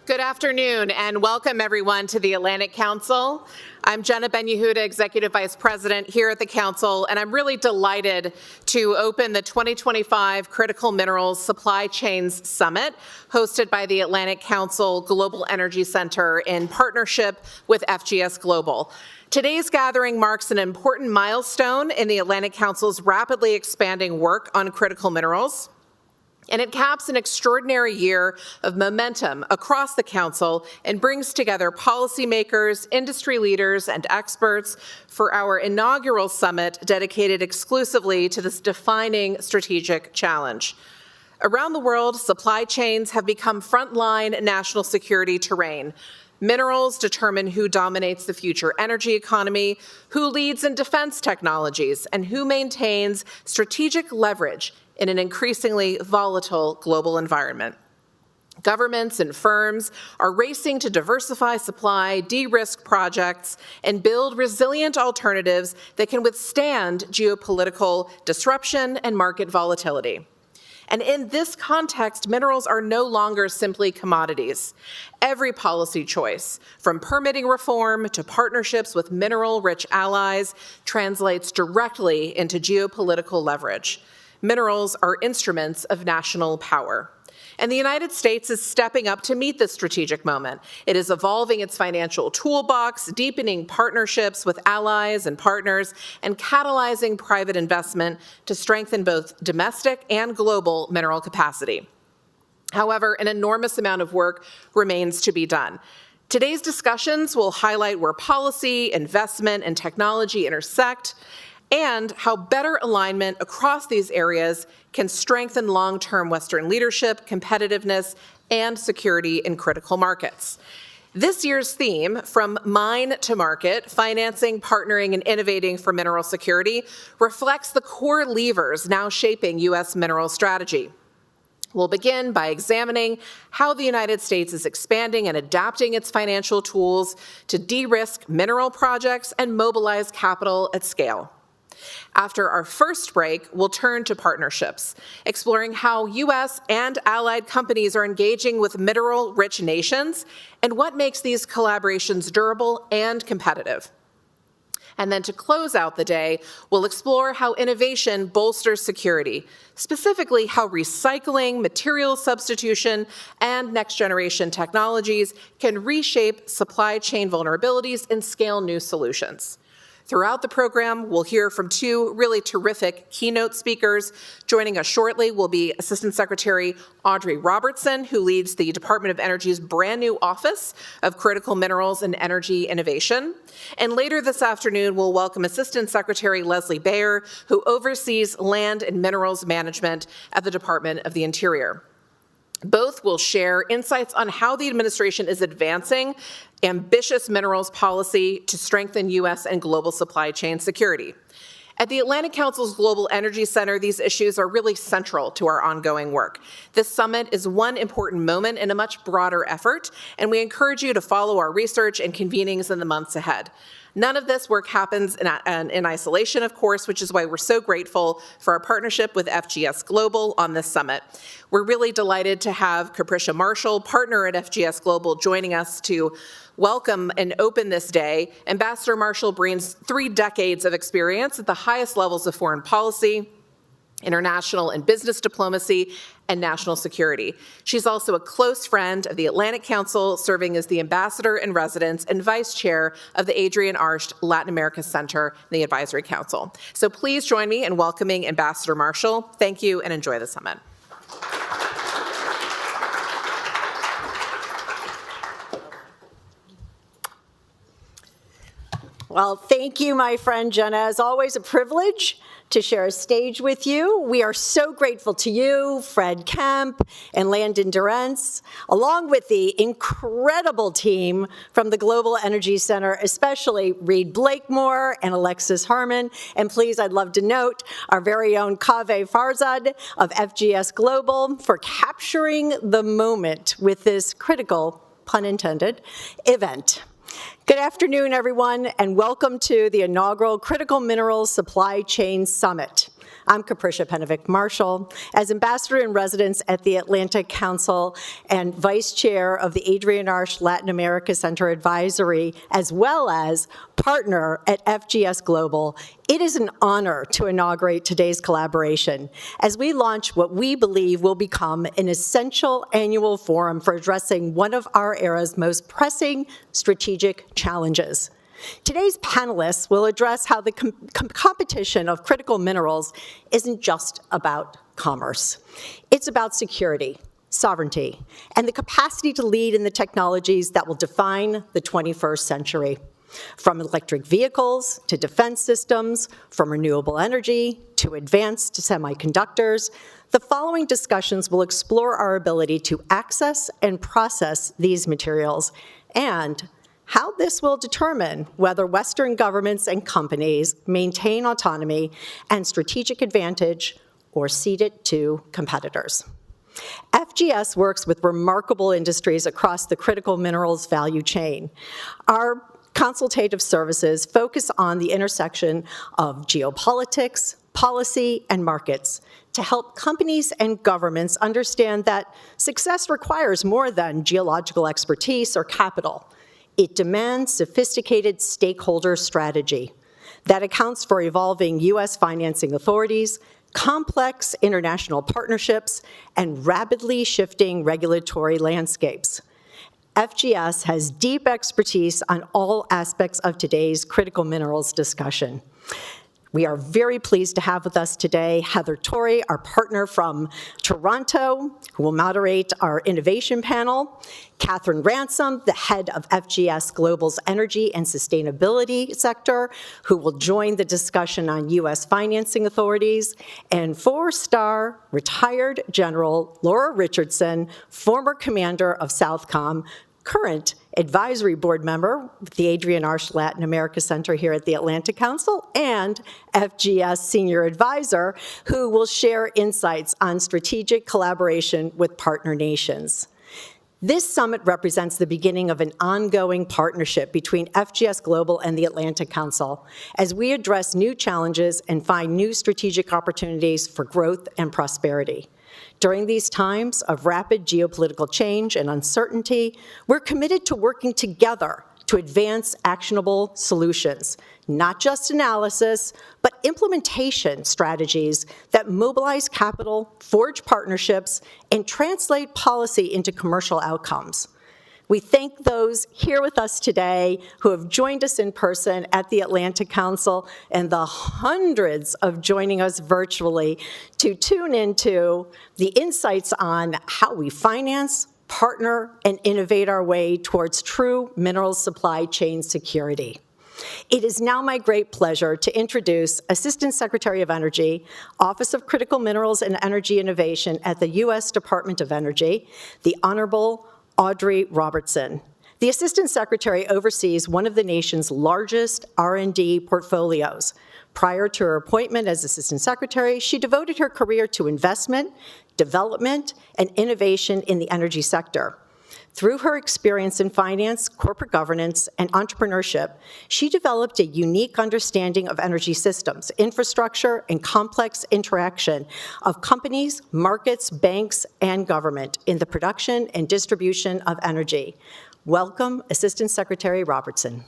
Good afternoon and welcome everyone to the Atlantic Council. I'm Jenna Ben-Yehuda, Executive Vice President here at the Council, and I'm really delighted to open the 2025 Critical Minerals Supply Chains Summit hosted by the Atlantic Council Global Energy Center in partnership with FGS Global. Today's gathering marks an important milestone in the Atlantic Council's rapidly expanding work on critical minerals. And it caps an extraordinary year of momentum across the Council and brings together policymakers, industry leaders, and experts for our inaugural summit dedicated exclusively to this defining strategic challenge. Around the world, supply chains have become frontline national security terrain. Minerals determine who dominates the future energy economy, who leads in defense technologies, and who maintains strategic leverage in an increasingly volatile global environment. Governments and firms are racing to diversify supply, de-risk projects, and build resilient alternatives that can withstand geopolitical disruption and market volatility. And in this context, minerals are no longer simply commodities. Every policy choice, from permitting reform to partnerships with mineral-rich allies, translates directly into geopolitical leverage. Minerals are instruments of national power. And the United States is stepping up to meet this strategic moment. It is evolving its financial toolbox, deepening partnerships with allies and partners, and catalyzing private investment to strengthen both domestic and global mineral capacity. However, an enormous amount of work remains to be done. Today's discussions will highlight where policy, investment, and technology intersect, and how better alignment across these areas can strengthen long-term Western leadership, competitiveness, and security in critical markets. This year's theme, From Mine to Market, Financing, Partnering, and Innovating for Mineral Security, reflects the core levers now shaping U.S. mineral strategy. We'll begin by examining how the United States is expanding and adapting its financial tools to de-risk mineral projects and mobilize capital at scale. After our first break, we'll turn to partnerships, exploring how U.S. and allied companies are engaging with mineral-rich nations and what makes these collaborations durable and competitive. And then to close out the day, we'll explore how innovation bolsters security, specifically how recycling, material substitution, and next-generation technologies can reshape supply chain vulnerabilities and scale new solutions. Throughout the program, we'll hear from two really terrific keynote speakers. Joining us shortly will be Assistant Secretary Audrey Robertson, who leads the Department of Energy's brand new Office of Critical Minerals and Energy Innovation. And later this afternoon, we'll welcome Assistant Secretary Leslie Bayer, who oversees land and minerals management at the Department of the Interior. Both will share insights on how the administration is advancing ambitious minerals policy to strengthen U.S. and global supply chain security. At the Atlantic Council's Global Energy Center, these issues are really central to our ongoing work. This summit is one important moment in a much broader effort, and we encourage you to follow our research and convenings in the months ahead. None of this work happens in isolation, of course, which is why we're so grateful for our partnership with FGS Global on this summit. We're really delighted to have Capricia Marshall, partner at FGS Global, joining us to welcome and open this day. Ambassador Marshall brings 3 decades of experience at the highest levels of foreign policy, international and business diplomacy, and national security. She's also a close friend of the Atlantic Council, serving as the ambassador in residence and vice chair of the Adrienne Arsht Latin America Center in the Advisory Council. So please join me in welcoming Ambassador Marshall. Thank you and enjoy the summit. Well, thank you, my friend Jenna. It's always a privilege to share a stage with you. We are so grateful to you, Fred Kemp, and Landon Durrance, along with the incredible team from the Global Energy Center, especially Reed Blakemore and Alexis Harmon. And please, I'd love to note our very own Kaveh Farzad of FGS Global for capturing the moment with this critical, pun intended, event. Good afternoon, everyone, and welcome to the inaugural Critical Minerals Supply Chain Summit. I'm Capricia Penevic-Marshall. As Ambassador in Residence at the Atlantic Council and Vice Chair of the Adrian Arsh Latin America Center Advisory, as well as partner at FGS Global, it is an honor to inaugurate today's collaboration as we launch what we believe will become an essential annual forum for addressing one of our era's most pressing strategic challenges. Today's panelists will address how the competition of critical minerals isn't just about commerce. It's about security, sovereignty, and the capacity to lead in the technologies that will define the 21st century. From electric vehicles to defense systems, from renewable energy to advanced semiconductors, the following discussions will explore our ability to access and process these materials and how this will determine whether Western governments and companies maintain autonomy and strategic advantage or cede it to competitors. FGS works with remarkable industries across the critical minerals value chain. Our consultative services focus on the intersection of geopolitics, policy, and markets to help companies and governments understand that success requires more than geological expertise or capital. It demands sophisticated stakeholder strategy that accounts for evolving U.S. financing authorities, complex international partnerships, and rapidly shifting regulatory landscapes. FGS has deep expertise on all aspects of today's critical minerals discussion. We are very pleased to have with us today Heather Torrey, our partner from Toronto, who will moderate our innovation panel, Catherine Ransom, the head of FGS Global's energy and sustainability sector, who will join the discussion on U.S. financing authorities, and four-star retired General Laura Richardson, former commander of Southcom, current advisory board member with the Adrian Arsh Latin America Center here at the Atlantic Council, and FGS senior advisor, who will share insights on strategic collaboration with partner nations. This summit represents the beginning of an ongoing partnership between FGS Global and the Atlantic Council as we address new challenges and find new strategic opportunities for growth and prosperity. During these times of rapid geopolitical change and uncertainty, we're committed to working together to advance actionable solutions, not just analysis, but implementation strategies that mobilize capital, forge partnerships, and translate policy into commercial outcomes. We thank those here with us today who have joined us in person at the Atlantic Council and the hundreds of joining us virtually to tune into the insights on how we finance, partner, and innovate our way towards true mineral supply chain security. It is now my great pleasure to introduce Assistant Secretary of Energy, Office of Critical Minerals and Energy Innovation at the U.S. Department of Energy, the Honorable Audrey Robertson. The Assistant Secretary oversees one of the nation's largest R&D portfolios. Prior to her appointment as Assistant Secretary, she devoted her career to investment, development, and innovation in the energy sector. Through her experience in finance, corporate governance, and entrepreneurship, she developed a unique understanding of energy systems, infrastructure, and complex interaction of companies, markets, banks, and government in the production and distribution of energy. Welcome, Assistant Secretary Robertson.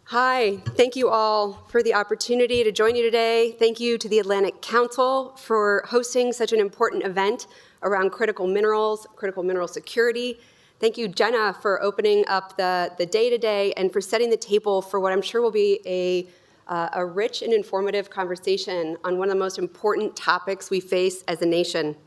Hi, thank you all for the opportunity to join you today. Thank you to the Atlantic Council for hosting such an important event around critical mineral security. Thank you, Jenna, for opening up the day today and for setting the table for what I'm sure will be a rich and informative conversation on one of the most important topics we face as a nation.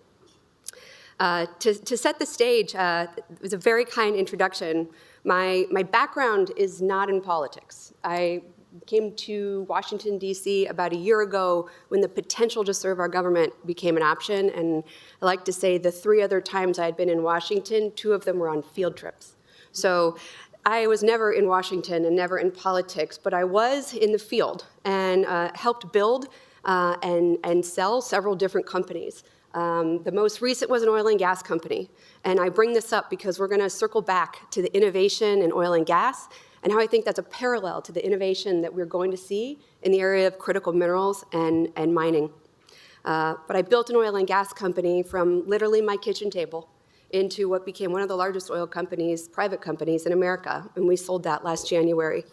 To set the stage, it was a very kind introduction. My background is not in politics. I came to Washington, D.C. about a year ago when the potential to serve our government became an option, and I like to say the 3 other times I had been in Washington, 2 of them were on field trips. So I was never in Washington and never in politics, but I was in the field and helped build and sell several different companies. The most recent was an oil and gas company. And I bring this up because we're going to circle back to the innovation in oil and gas and how I think that's a parallel to the innovation that we're going to see in the area of critical minerals and mining. But I built an oil and gas company from literally my kitchen table into what became one of the largest oil companies, private companies in America, and we sold that last January.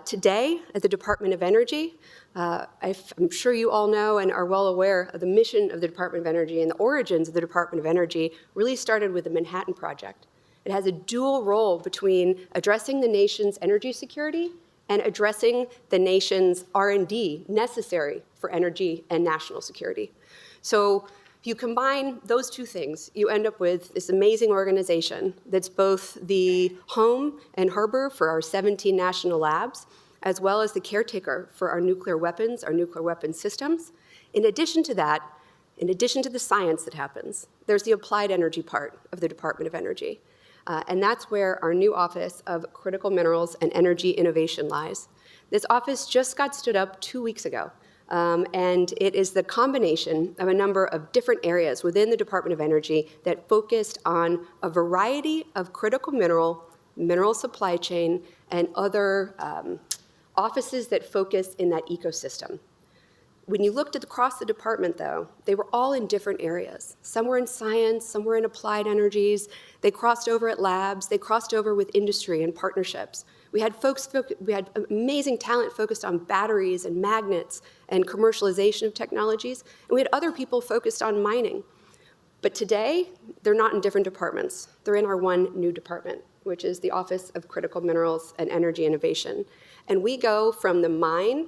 Today, at the Department of Energy, I'm sure you all know and are well aware of the mission of the Department of Energy, and the origins of the Department of Energy really started with the Manhattan Project. It has a dual role between addressing the nation's energy security and addressing the nation's R&D necessary for energy and national security. So if you combine those two things, you end up with this amazing organization that's both the home and harbor for our 17 national labs, as well as the caretaker for our nuclear weapons systems. In addition to that, in addition to the science that happens, there's the applied energy part of the Department of Energy. And that's where our new Office of Critical Minerals and Energy Innovation lies. This office just got stood up 2 weeks ago. And it is the combination of a number of different areas within the Department of Energy that focused on a variety of critical mineral supply chain, and other offices that focus in that ecosystem. When you looked across the department, though, they were all in different areas. Some were in science, some were in applied energies. They crossed over at labs. They crossed over with industry and partnerships. We had amazing talent focused on batteries and magnets and commercialization of technologies, and we had other people focused on mining. But today, they're not in different departments. They're in our one new department, which is the Office of Critical Minerals and Energy Innovation. And we go from the mine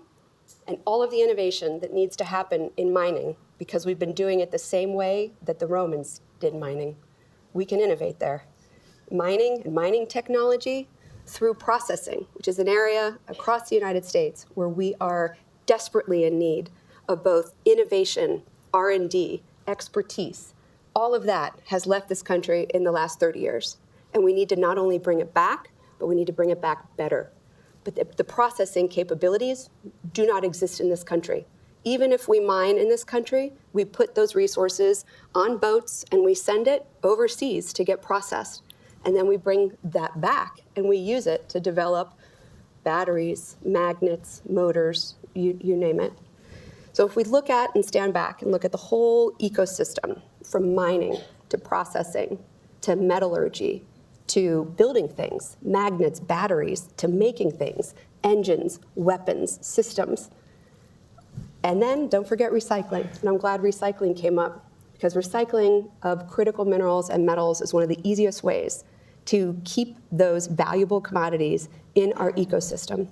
and all of the innovation that needs to happen in mining, because we've been doing it the same way that the Romans did mining. We can innovate there. Mining and mining technology through processing, which is an area across the United States where we are desperately in need of both innovation, R&D, expertise. All of that has left this country in the last 30 years. And we need to not only bring it back, but we need to bring it back better. But the processing capabilities do not exist in this country. Even if we mine in this country, we put those resources on boats and we send it overseas to get processed. And then we bring that back and we use it to develop batteries, magnets, motors, you name it. So if we look at and stand back and look at the whole ecosystem, from mining to processing to metallurgy to building things, magnets, batteries, to making things, engines, weapons, systems. And then don't forget recycling. And I'm glad recycling came up, because recycling of critical minerals and metals is one of the easiest ways to keep those valuable commodities in our ecosystem.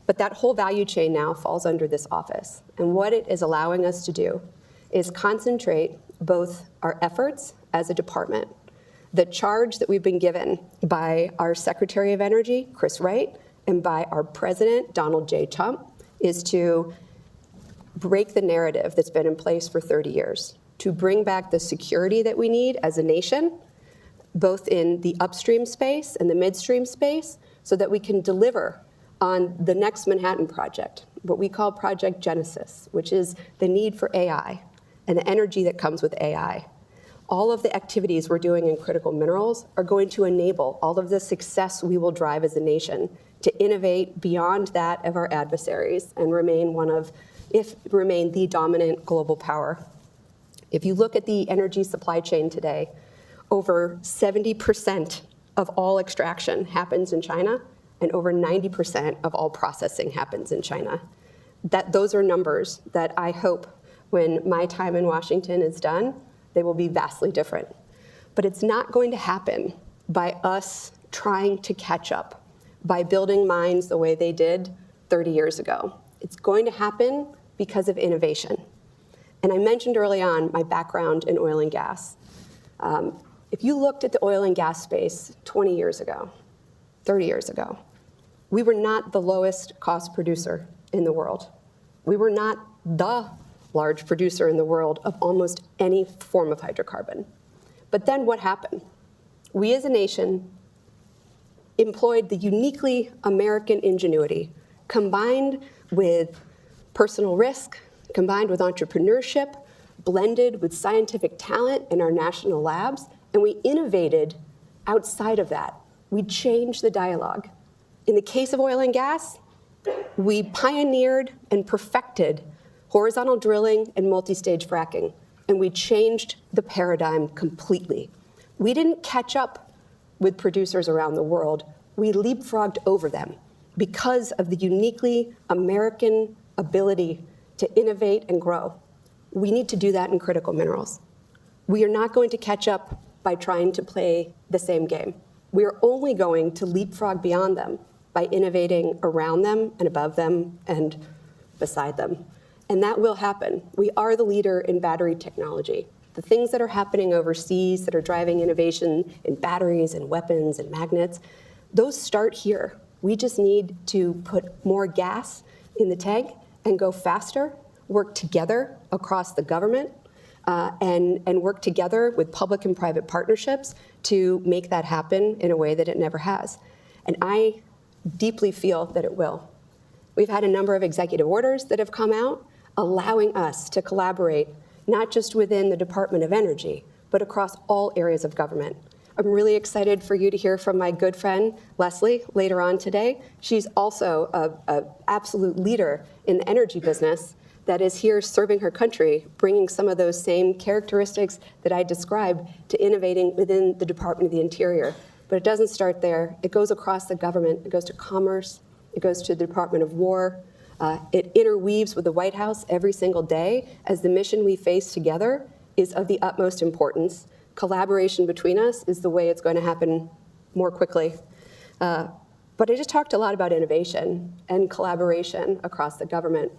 But that whole value chain now falls under this office. And what it is allowing us to do is concentrate both our efforts as a department. The charge that we've been given by our Secretary of Energy, Chris Wright, and by our President, Donald J. Trump, is to break the narrative that's been in place for 30 years, to bring back the security that we need as a nation, both in the upstream space and the midstream space, so that we can deliver on the next Manhattan Project, what we call Project Genesis, which is the need for AI and the energy that comes with AI. All of the activities we're doing in critical minerals are going to enable all of the success we will drive as a nation to innovate beyond that of our adversaries and remain the dominant global power. If you look at the energy supply chain today, over 70% of all extraction happens in China, and over 90% of all processing happens in China. Those are numbers that I hope when my time in Washington is done, they will be vastly different. But it's not going to happen by us trying to catch up, by building mines the way they did 30 years ago. It's going to happen because of innovation. And I mentioned early on my background in oil and gas. If you looked at the oil and gas space 20 years ago, 30 years ago, we were not the lowest cost producer in the world. We were not the large producer in the world of almost any form of hydrocarbon. But then what happened? We as a nation employed the uniquely American ingenuity, combined with personal risk, combined with entrepreneurship, blended with scientific talent in our national labs, and we innovated outside of that. We changed the dialogue. In the case of oil and gas, we pioneered and perfected horizontal drilling and multi-stage fracking, and we changed the paradigm completely. We didn't catch up with producers around the world. We leapfrogged over them because of the uniquely American ability to innovate and grow. We need to do that in critical minerals. We are not going to catch up by trying to play the same game. We are only going to leapfrog beyond them by innovating around them and above them and beside them. And that will happen. We are the leader in battery technology. The things that are happening overseas that are driving innovation in batteries and weapons and magnets, those start here. We just need to put more gas in the tank and go faster, work together across the government, and work together with public and private partnerships to make that happen in a way that it never has. And I deeply feel that it will. We've had a number of executive orders that have come out allowing us to collaborate, not just within the Department of Energy, but across all areas of government. I'm really excited for you to hear from my good friend, Leslie, later on today. She's also an absolute leader in the energy business that is here serving her country, bringing some of those same characteristics that I described to innovating within the Department of the Interior. But it doesn't start there. It goes across the government. It goes to Commerce. It goes to the Department of War. It interweaves with the White House every single day as the mission we face together is of the utmost importance. Collaboration between us is the way it's going to happen more quickly. But I just talked a lot about innovation and collaboration across the government.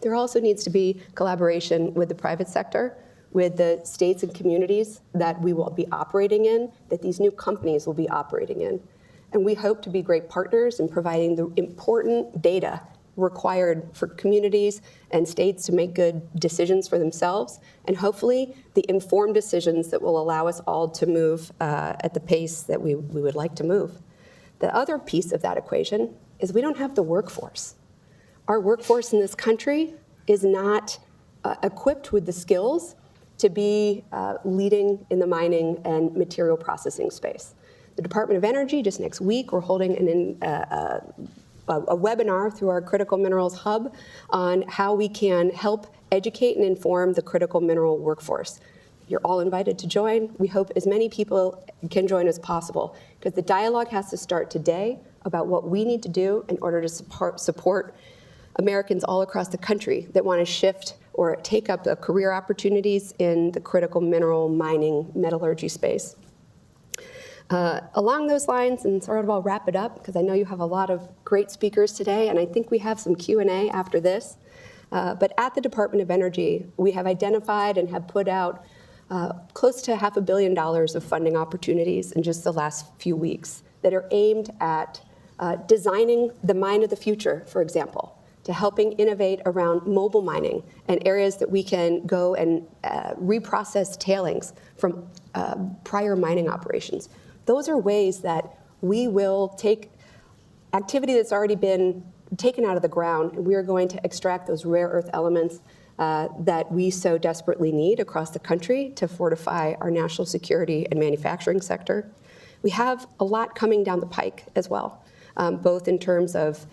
There also needs to be collaboration with the private sector, with the states and communities that we will be operating in, that these new companies will be operating in. And we hope to be great partners in providing the important data required for communities and states to make good decisions for themselves, and hopefully the informed decisions that will allow us all to move at the pace that we would like to move. The other piece of that equation is we don't have the workforce. Our workforce in this country is not equipped with the skills to be leading in the mining and material processing space. The Department of Energy, just next week, we're holding a webinar through our Critical Minerals Hub on how we can help educate and inform the critical mineral workforce. You're all invited to join. We hope as many people can join as possible, because the dialogue has to start today about what we need to do in order to support Americans all across the country that want to shift or take up the career opportunities in the critical mineral mining metallurgy space. Along those lines, and sort of I'll wrap it up because I know you have a lot of great speakers today, and I think we have some Q&A after this. But at the Department of Energy, we have identified and have put out close to $500 million of funding opportunities in just the last few weeks that are aimed at designing the mine of the future, for example, to helping innovate around mobile mining and areas that we can go and reprocess tailings from prior mining operations. Those are ways that we will take activity that's already been taken out of the ground, and we are going to extract those rare earth elements that we so desperately need across the country to fortify our national security and manufacturing sector. We have a lot coming down the pike as well, both in terms of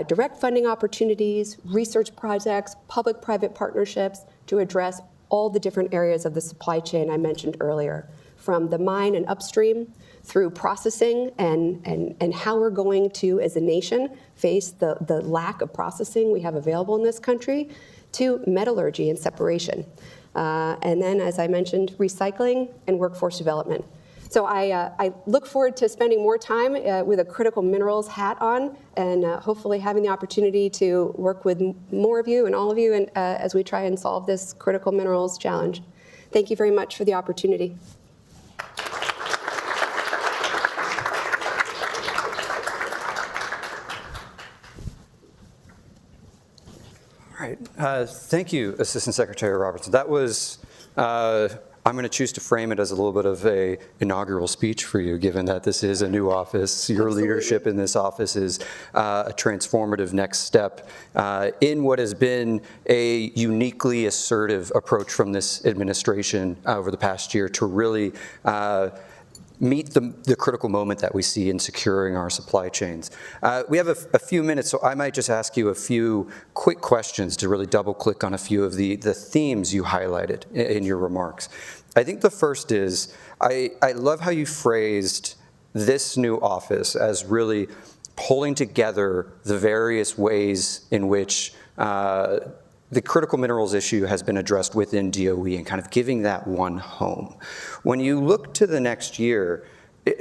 direct funding opportunities, research projects, public-private partnerships to address all the different areas of the supply chain I mentioned earlier, from the mine and upstream through processing and how we're going to, as a nation, face the lack of processing we have available in this country, to metallurgy and separation. And then, as I mentioned, recycling and workforce development. So I look forward to spending more time with a critical minerals hat on, and hopefully having the opportunity to work with more of you and all of you and, as we try and solve this critical minerals challenge. Thank you very much for the opportunity. All right. Thank you, Assistant Secretary Robertson. That was I'm going to choose to frame it as a little bit of a inaugural speech for you, given that this is a new office. Your leadership in this office is a transformative next step in what has been a uniquely assertive approach from this administration over the past year to really meet the critical moment that we see in securing our supply chains. We have a few minutes, so I might just ask you a few quick questions to really double click on a few of the themes you highlighted in your remarks. I think the first is, I love how you phrased this new office as really pulling together the various ways in which the critical minerals issue has been addressed within DOE and kind of giving that one home. When you look to the next year,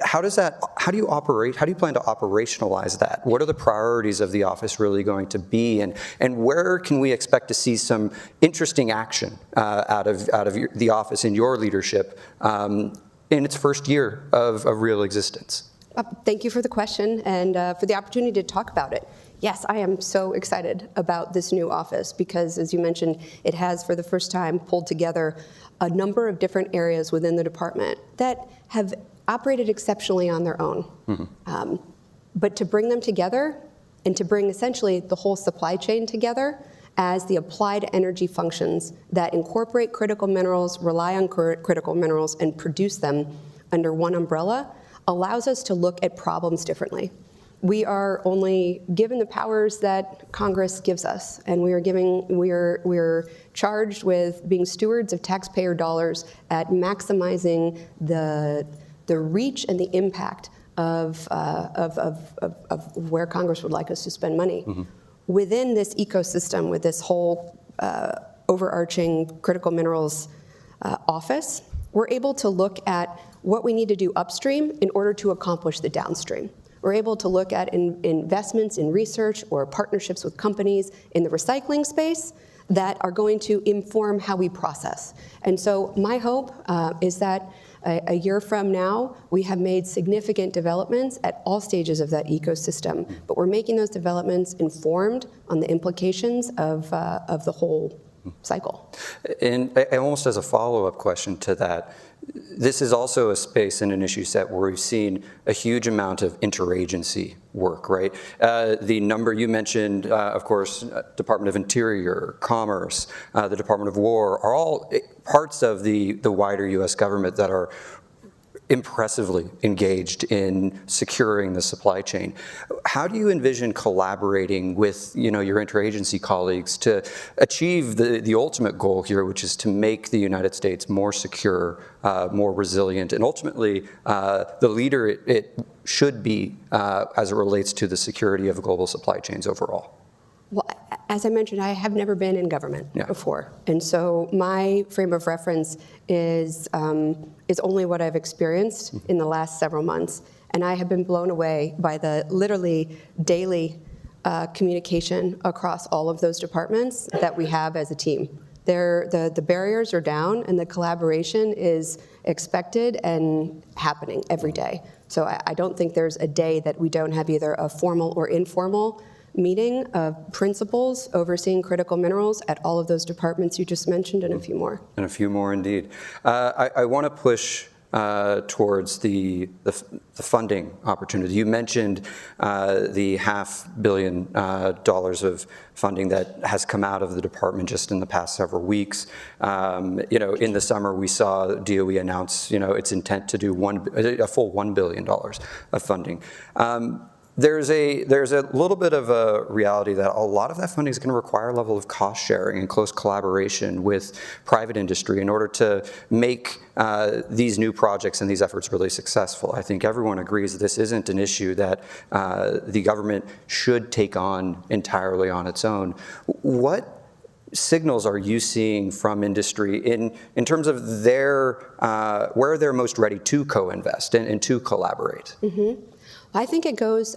how do you plan to operationalize that? What are the priorities of the office really going to be, and where can we expect to see some interesting action out of the office in your leadership in its first year of real existence? Thank you for the question and for the opportunity to talk about it. Yes, I am so excited about this new office because, as you mentioned, it has for the first time pulled together a number of different areas within the department that have operated exceptionally on their own. Mm-hmm. But to bring them together and to bring essentially the whole supply chain together as the applied energy functions that incorporate critical minerals, rely on critical minerals, and produce them under one umbrella allows us to look at problems differently. We are only given the powers that Congress gives us, and we are charged with being stewards of taxpayer dollars at maximizing the reach and the impact of where Congress would like us to spend money. Mm-hmm. Within this ecosystem, with this whole overarching critical minerals office, we're able to look at what we need to do upstream in order to accomplish the downstream. We're able to look at investments in research or partnerships with companies in the recycling space that are going to inform how we process. And so my hope is that a year from now, we have made significant developments at all stages of that ecosystem, but we're making those developments informed on the implications of the whole cycle. And almost as a follow-up question to that, this is also a space and an issue set where we've seen a huge amount of interagency work, right? The number you mentioned, of course, Department of Interior, Commerce, the Department of War, are all parts of the wider U.S. government that are impressively engaged in securing the supply chain. How do you envision collaborating with your interagency colleagues to achieve the ultimate goal here, which is to make the United States more secure, more resilient, and ultimately the leader it should be as it relates to the security of global supply chains overall? Well, as I mentioned, I have never been in government before. And so my frame of reference is only what I've experienced in the last several months. And I have been blown away by the literally daily communication across all of those departments that we have as a team. The barriers are down and the collaboration is expected and happening every day. So I don't think there's a day that we don't have either a formal or informal meeting of principals overseeing critical minerals at all of those departments you just mentioned, and a few more. And a few more indeed. I want to push towards the funding opportunity. You mentioned the $500 million of funding that has come out of the department just in the past several weeks. In the summer, we saw DOE announce its intent to do a full $1 billion of funding. There's a little bit of a reality that a lot of that funding is going to require a level of cost sharing and close collaboration with private industry in order to make these new projects and these efforts really successful. I think everyone agrees that this isn't an issue that the government should take on entirely on its own. What signals are you seeing from industry in terms of where they're most ready to co-invest and to collaborate? Mm-hmm. I think it goes,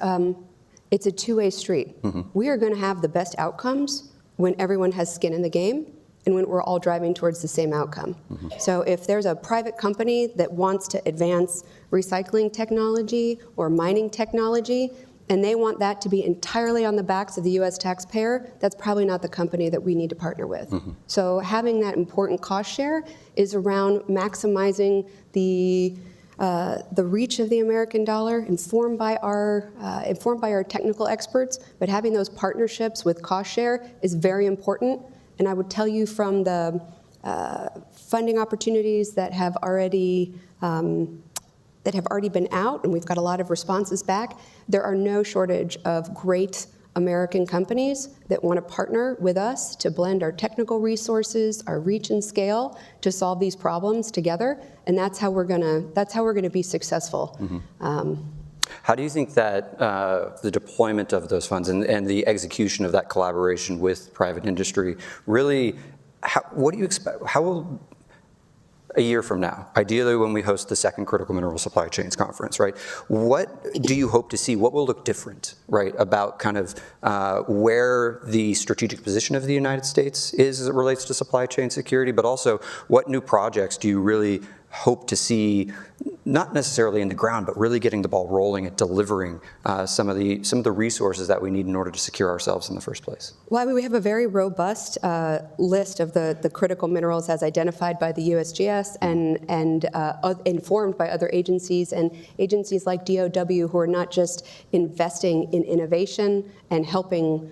it's a two-way street. Mm-hmm. We are going to have the best outcomes when everyone has skin in the game and when we're all driving towards the same outcome. Mm-hmm. So if there's a private company that wants to advance recycling technology or mining technology, and they want that to be entirely on the backs of the US taxpayer, that's probably not the company that we need to partner with. So having that important cost share is around maximizing the reach of the American dollar, informed by our technical experts, but having those partnerships with cost share is very important. And I would tell you from the funding opportunities that have already been out, and we've got a lot of responses back, there are no shortage of great American companies that want to partner with us to blend our technical resources, our reach and scale to solve these problems together, and that's how we're gonna be successful. How do you think that the deployment of those funds and the execution of that collaboration with private industry really, what do you expect? How will a year from now, ideally when we host the second Critical Mineral Supply Chains Conference, right? What do you hope to see? What will look different, right, about kind of where the strategic position of the United States is as it relates to supply chain security, but also what new projects do you really hope to see, not necessarily in the ground, but really getting the ball rolling at delivering some of the resources that we need in order to secure ourselves in the first place? Well, I mean, we have a very robust list of the critical minerals as identified by the USGS and informed by other agencies, and agencies like DOW who are not just investing in innovation and helping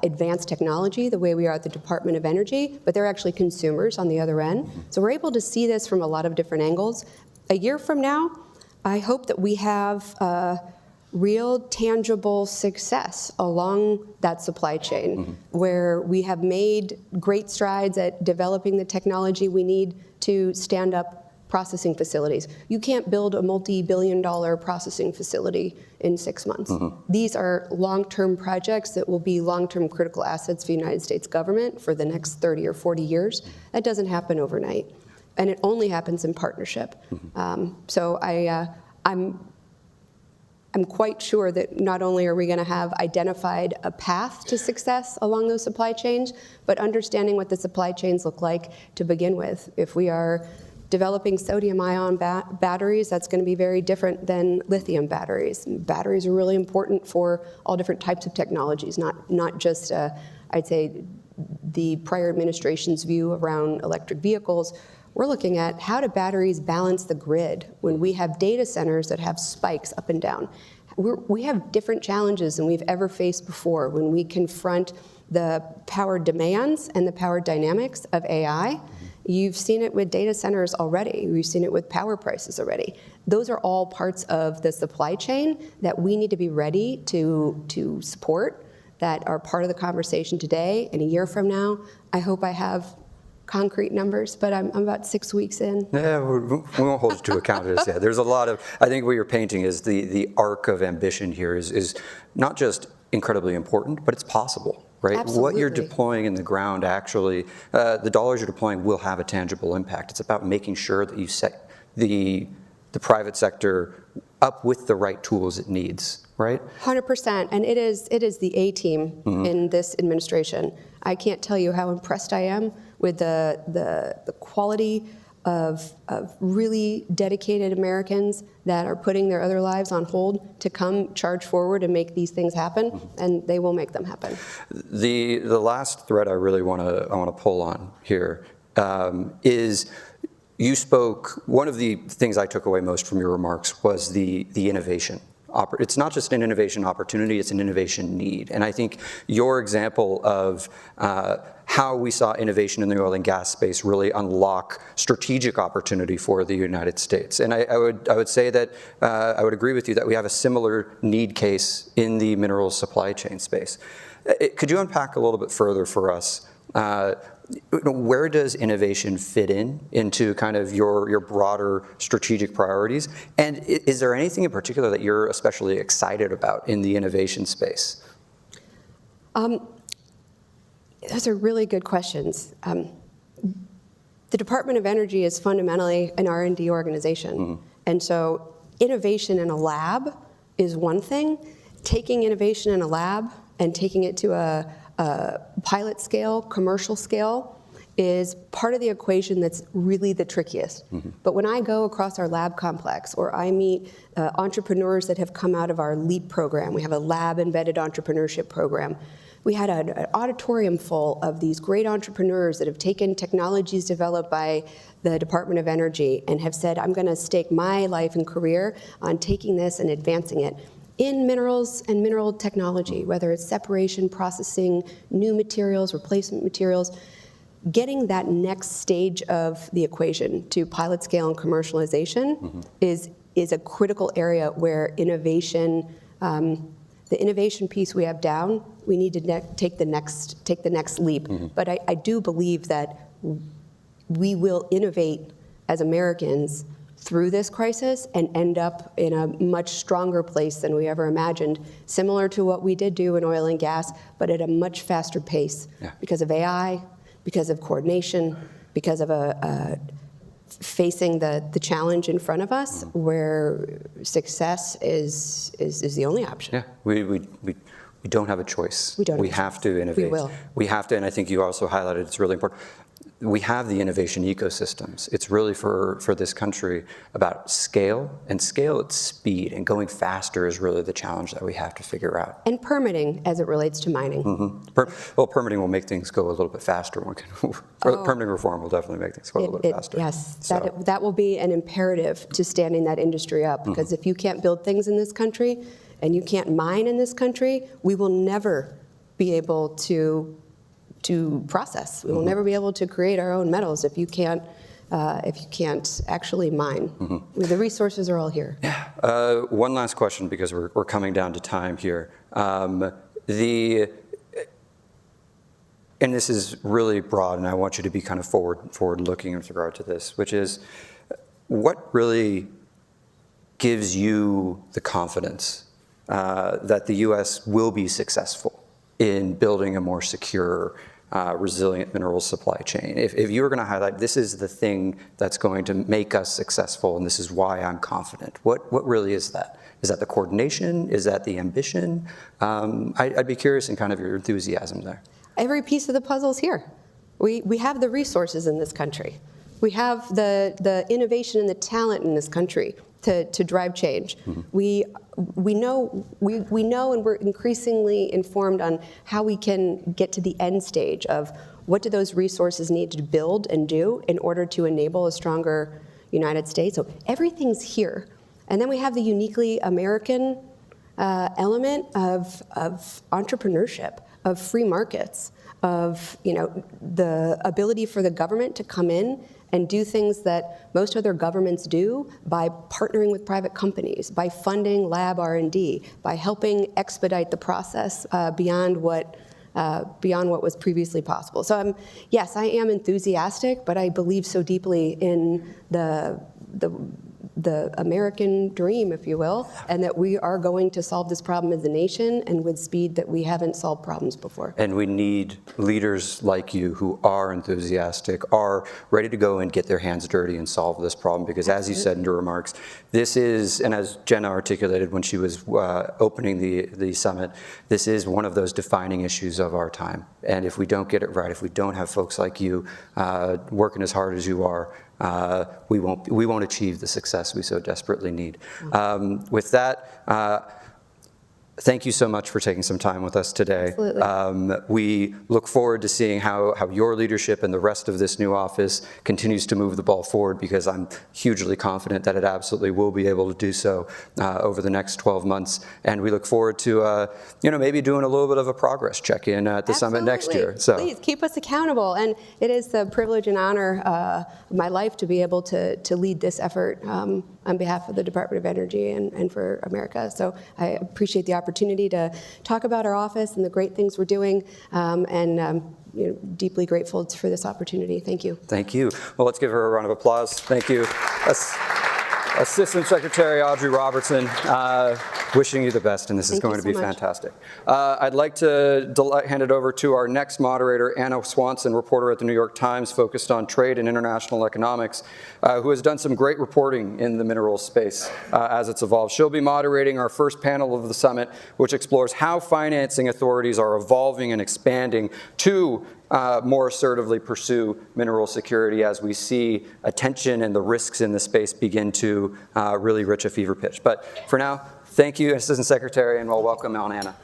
advanced technology the way we are at the Department of Energy, but they're actually consumers on the other end. So we're able to see this from a lot of different angles. A year from now, I hope that we have real tangible success along that supply chain, where we have made great strides at developing the technology we need to stand up processing facilities. You can't build a multi-billion-dollar processing facility in 6 months. These are long-term projects that will be long-term critical assets for the United States government for the next 30 or 40 years. That doesn't happen overnight, and it only happens in partnership. So I'm quite sure that not only are we going to have identified a path to success along those supply chains, but understanding what the supply chains look like to begin with. If we are developing sodium-ion batteries, that's going to be very different than lithium batteries. Batteries are really important for all different types of technologies, not just, I'd say, the prior administration's view around electric vehicles. We're looking at how do batteries balance the grid when we have data centers that have spikes up and down. We have different challenges than we've ever faced before when we confront the power demands and the power dynamics of AI. You've seen it with data centers already. We've seen it with power prices already. Those are all parts of the supply chain that we need to be ready to support, that are part of the conversation today. And a year from now, I hope I have concrete numbers, but I'm about 6 weeks in. Yeah, we won't hold you to account of this yet. There's a lot of, I think what you're painting is the arc of ambition here is not just incredibly important, but it's possible. Right? Absolutely. What you're deploying in the ground actually, the dollars you're deploying will have a tangible impact. It's about making sure that you set the private sector up with the right tools it needs, right? 100%, and it is the A-team in this administration. I can't tell you how impressed I am with the quality of really dedicated Americans that are putting their other lives on hold to come charge forward and make these things happen, and they will make them happen. The last thread I really want to pull on here is you spoke. One of the things I took away most from your remarks was the innovation. It's not just an innovation opportunity, it's an innovation need. And I think your example of how we saw innovation in the oil and gas space really unlock strategic opportunity for the United States. And I would say that I would agree with you that we have a similar need case in the minerals supply chain space. Could you unpack a little bit further for us? Where does innovation fit into kind of your broader strategic priorities? And is there anything in particular that you're especially excited about in the innovation space? Those are really good questions. The Department of Energy is fundamentally an R&D organization. And so innovation in a lab is one thing. Taking innovation in a lab and taking it to a pilot scale, commercial scale, is part of the equation that's really the trickiest. But when I go across our lab complex, or I meet entrepreneurs that have come out of our LEAP program, we have a lab-embedded entrepreneurship program. We had an auditorium full of these great entrepreneurs that have taken technologies developed by the Department of Energy and have said, I'm going to stake my life and career on taking this and advancing it in minerals and mineral technology, whether it's separation, processing, new materials, replacement materials. Getting that next stage of the equation to pilot scale and commercialization is a critical area where innovation, the innovation piece we have down, we need to take the next leap. But I do believe that we will innovate as Americans through this crisis and end up in a much stronger place than we ever imagined, similar to what we did do in oil and gas, but at a much faster pace because of AI, because of coordination, because of facing the challenge in front of us, where success is the only option. Yeah, we don't have a choice. We have to innovate. We will. We have to, and I think you also highlighted it's really important. We have the innovation ecosystems. It's really for this country about scale, and scale at speed, and going faster is really the challenge that we have to figure out. And permitting as it relates to mining. Well, permitting will make things go a little bit faster. Permitting reform will definitely make things go a little bit faster. Yes, that will be an imperative to standing that industry up, because if you can't build things in this country and you can't mine in this country, we will never be able to process. We will never be able to create our own metals if you can't actually mine. The resources are all here. One last question, because we're coming down to time here. And this is really broad, and I want you to be kind of forward-looking with regard to this, which is, what really gives you the confidence that the U.S. will be successful in building a more secure, resilient mineral supply chain? If you were going to highlight, this is the thing that's going to make us successful, and this is why I'm confident, what really is that? Is that the coordination? Is that the ambition? I'd be curious in kind of your enthusiasm there. Every piece of the puzzle is here. We have the resources in this country. We have the innovation and the talent in this country to drive change. We know and we're increasingly informed on how we can get to the end stage of what do those resources need to build and do in order to enable a stronger United States. So everything's here. And then we have the uniquely American element of entrepreneurship, of free markets, of the ability for the government to come in and do things that most other governments do by partnering with private companies, by funding lab R&D, by helping expedite the process beyond what was previously possible. So yes, I am enthusiastic, but I believe so deeply in the American dream, if you will, and that we are going to solve this problem as a nation and with speed that we haven't solved problems before. And we need leaders like you who are enthusiastic, are ready to go and get their hands dirty and solve this problem, because as you said in your remarks, this is, and as Jenna articulated when she was opening the summit, this is one of those defining issues of our time. And if we don't get it right, if we don't have folks like you working as hard as you are, we won't achieve the success we so desperately need. With that, thank you so much for taking some time with us today. Absolutely. We look forward to seeing how your leadership and the rest of this new office continues to move the ball forward, because I'm hugely confident that it absolutely will be able to do so over the next 12 months. And we look forward to maybe doing a little bit of a progress check-in at the summit next year. So please keep us accountable. And it is the privilege and honor of my life to be able to lead this effort on behalf of the Department of Energy and for America. So I appreciate the opportunity to talk about our office and the great things we're doing, and deeply grateful for this opportunity. Thank you. Thank you. Well, let's give her a round of applause. Thank you. Assistant Secretary Audrey Robertson. Wishing you the best, and this is Thank you going to be so much. fantastic. I'd like to hand it over to our next moderator, Anna Swanson, reporter at the New York Times, focused on trade and international economics, who has done some great reporting in the minerals space as it's evolved. She'll be moderating our first panel of the summit, which explores how financing authorities are evolving and expanding to more assertively pursue mineral security as we see attention and the risks in the space begin to really reach a fever pitch. But for now, thank you, Assistant Secretary, and welcome on Anna.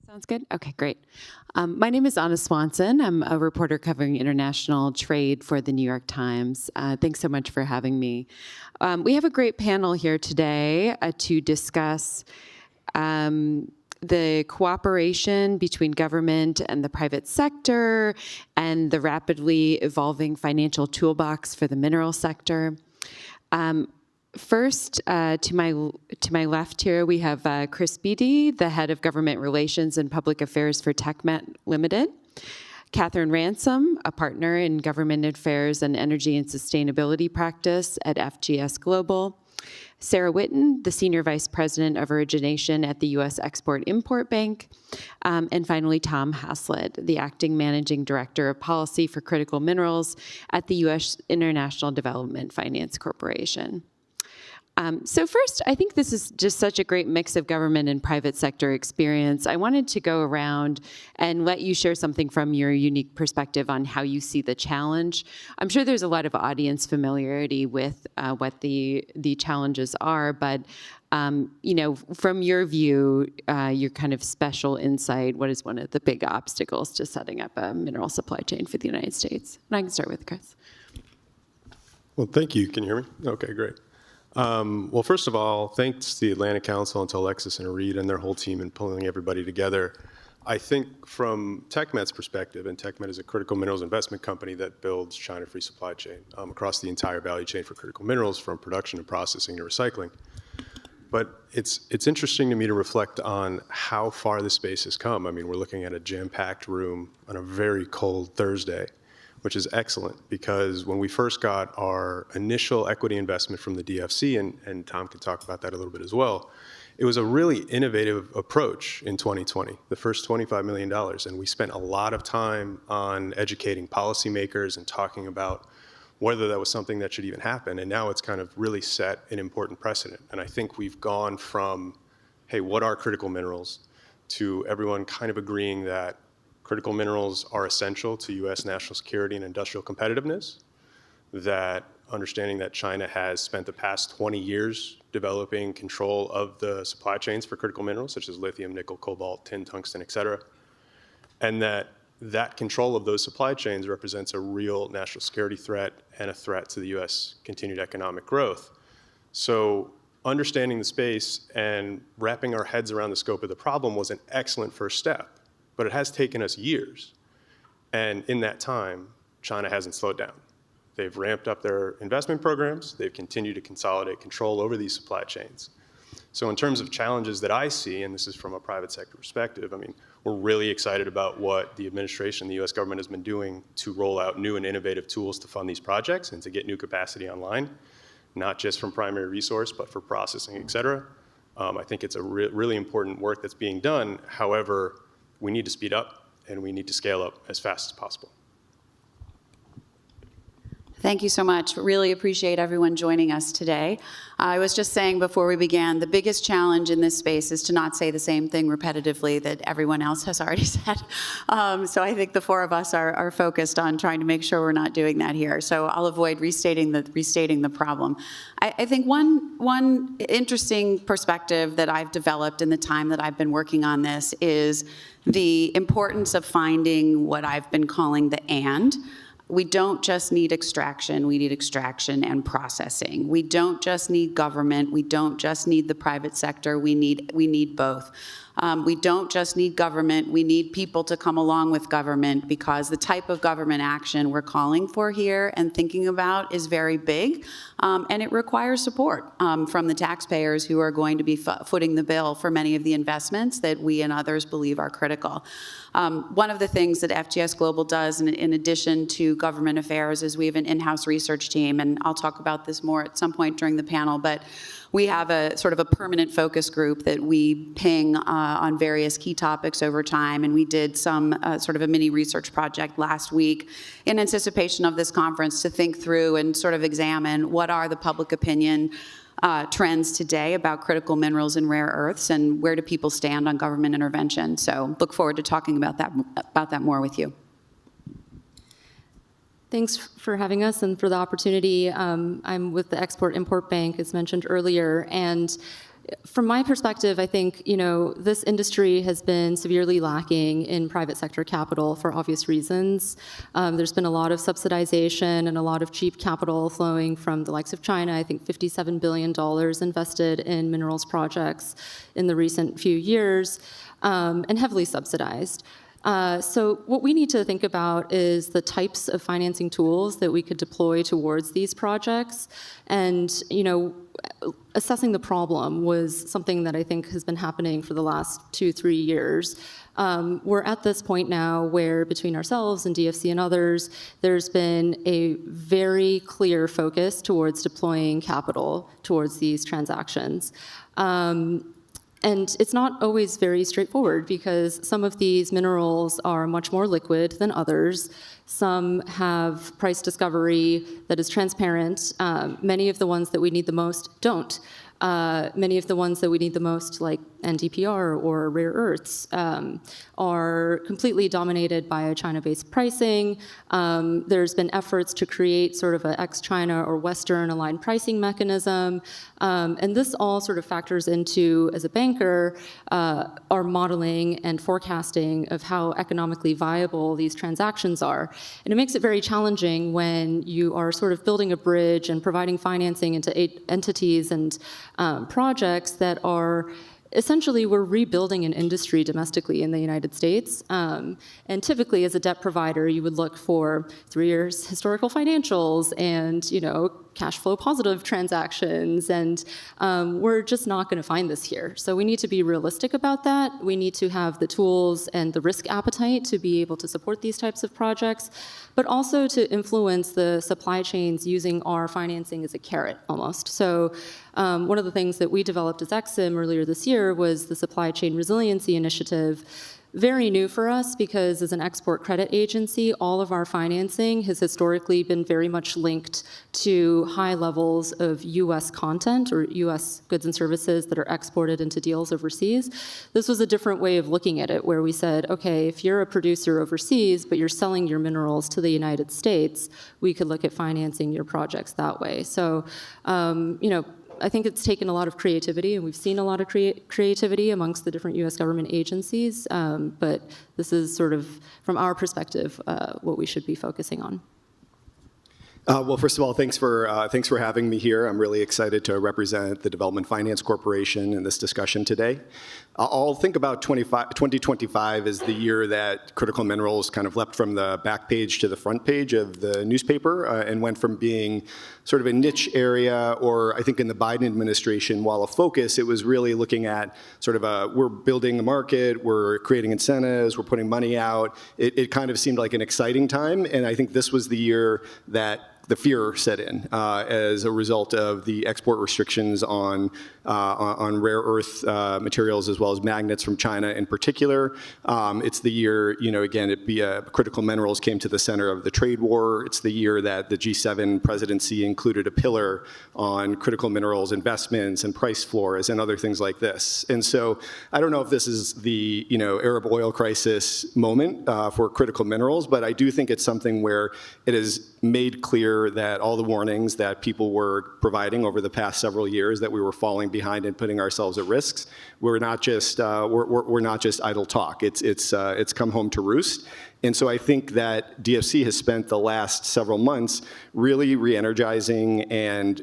Sounds good. Okay, great. My name is Anna Swanson. I'm a reporter covering international trade for the New York Times. Thanks so much for having me. We have a great panel here today to discuss the cooperation between government and the private sector and the rapidly evolving financial toolbox for the mineral sector. First, to my left here, we have Chris Beatty, the head of government relations and public affairs for TechMet Limited. Catherine Ransom, a partner in government affairs and energy and sustainability practice at FGS Global. Sarah Whitten, the senior vice president of origination at the U.S. Export-Import Bank. And finally, Tom Haslett, the acting managing director of policy for critical minerals at the U.S. International Development Finance Corporation. So first, I think this is just such a great mix of government and private sector experience. I wanted to go around and let you share something from your unique perspective on how you see the challenge. I'm sure there's a lot of audience familiarity with what the challenges are, but you know, from your view, your kind of special insight, what is one of the big obstacles to setting up a mineral supply chain for the United States? And I can start with Chris. Well, thank you. Can you hear me? Okay, great. Well, first of all, thanks to the Atlantic Council and to Alexis and Reed and their whole team in pulling everybody together. I think from TechMet's perspective, and TechMet is a critical minerals investment company that builds China-free supply chain across the entire value chain for critical minerals, from production to processing to recycling. But it's interesting to me to reflect on how far the space has come. I mean, we're looking at a jam-packed room on a very cold Thursday, which is excellent, because when we first got our initial equity investment from the DFC, and Tom can talk about that a little bit as well, it was a really innovative approach in 2020, the first $25 million. And we spent a lot of time on educating policymakers and talking about whether that was something that should even happen. And now it's kind of really set an important precedent. And I think we've gone from, hey, what are critical minerals, to everyone kind of agreeing that critical minerals are essential to U.S. national security and industrial competitiveness, that understanding that China has spent the past 20 years developing control of the supply chains for critical minerals, such as lithium, nickel, cobalt, tin, tungsten, et cetera, and that control of those supply chains represents a real national security threat and a threat to the U.S. continued economic growth. So understanding the space and wrapping our heads around the scope of the problem was an excellent first step, but it has taken us years. And in that time, China hasn't slowed down. They've ramped up their investment programs. They've continued to consolidate control over these supply chains. So in terms of challenges that I see, and this is from a private sector perspective, I mean, we're really excited about what the administration, the U.S. government has been doing to roll out new and innovative tools to fund these projects and to get new capacity online, not just from primary resource, but for processing, et cetera. I think it's a really important work that's being done. However, we need to speed up and we need to scale up as fast as possible. Thank you so much. Really appreciate everyone joining us today. I was just saying before we began, the biggest challenge in this space is to not say the same thing repetitively that everyone else has already said. So I think the four of us are focused on trying to make sure we're not doing that here. So I'll avoid restating the problem. I think one interesting perspective that I've developed in the time that I've been working on this is the importance of finding what I've been calling the and. We don't just need extraction, we need extraction and processing. We don't just need government, we don't just need the private sector, we need both. We don't just need government, we need people to come along with government, because the type of government action we're calling for here and thinking about is very big, and it requires support from the taxpayers who are going to be footing the bill for many of the investments that we and others believe are critical. One of the things that FGS Global does, in addition to government affairs, is we have an in-house research team, and I'll talk about this more at some point during the panel, but we have a sort of a permanent focus group that we ping on various key topics over time, and we did some sort of a mini research project last week in anticipation of this conference to think through and sort of examine what are the public opinion trends today about critical minerals and rare earths, and where do people stand on government intervention. So look forward to talking about that more with you. Thanks for having us and for the opportunity. I'm with the Export-Import Bank, as mentioned earlier, and from my perspective, I think, this industry has been severely lacking in private sector capital for obvious reasons. There's been a lot of subsidization and a lot of cheap capital flowing from the likes of China. I think $57 billion invested in minerals projects in the recent few years, and heavily subsidized. So what we need to think about is the types of financing tools that we could deploy towards these projects. And, assessing the problem was something that I think has been happening for the last 2-3 years. We're at this point now where, between ourselves and DFC and others, there's been a very clear focus towards deploying capital towards these transactions. And it's not always very straightforward, because some of these minerals are much more liquid than others. Some have price discovery that is transparent. Many of the ones that we need the most don't. Many of the ones that we need the most, like NdPr or rare earths, are completely dominated by a China-based pricing. There's been efforts to create sort of an ex-China or Western aligned pricing mechanism. And this all sort of factors into, as a banker, our modeling and forecasting of how economically viable these transactions are. And it makes it very challenging when you are sort of building a bridge and providing financing into entities and projects that are essentially, we're rebuilding an industry domestically in the United States. And typically, as a debt provider, you would look for 3 years historical financials and, cash flow positive transactions. And we're just not going to find this here. So we need to be realistic about that. We need to have the tools and the risk appetite to be able to support these types of projects, but also to influence the supply chains using our financing as a carrot almost. So one of the things that we developed as EXIM earlier this year was the Supply Chain Resiliency Initiative. very new for us because as an export credit agency, all of our financing has historically been very much linked to high levels of U.S. content or U.S. goods and services that are exported into deals overseas. This was a different way of looking at it, where we said, okay, if you're a producer overseas, but you're selling your minerals to the United States, we could look at financing your projects that way. So, I think it's taken a lot of creativity, and we've seen a lot of creativity amongst the different U.S. government agencies, but this is sort of, from our perspective, what we should be focusing on. Well, first of all, thanks for having me here. I'm really excited to represent the Development Finance Corporation in this discussion today. I'll think about 2025 as the year that critical minerals kind of leapt from the back page to the front page of the newspaper and went from being sort of a niche area, or I think in the Biden administration, while a focus, it was really looking at sort of we're building a market, we're creating incentives, we're putting money out. It kind of seemed like an exciting time, and I think this was the year that the fear set in as a result of the export restrictions on rare earth materials as well as magnets from China in particular. It's the year, again, critical minerals came to the center of the trade war. It's the year that the G7 presidency included a pillar on critical minerals investments and price floors and other things like this. And so I don't know if this is the Arab oil crisis moment for critical minerals, but I do think it's something where it is made clear that all the warnings that people were providing over the past several years that we were falling behind and putting ourselves at risks, we're not just idle talk. It's come home to roost. And so I think that DFC has spent the last several months really re-energizing and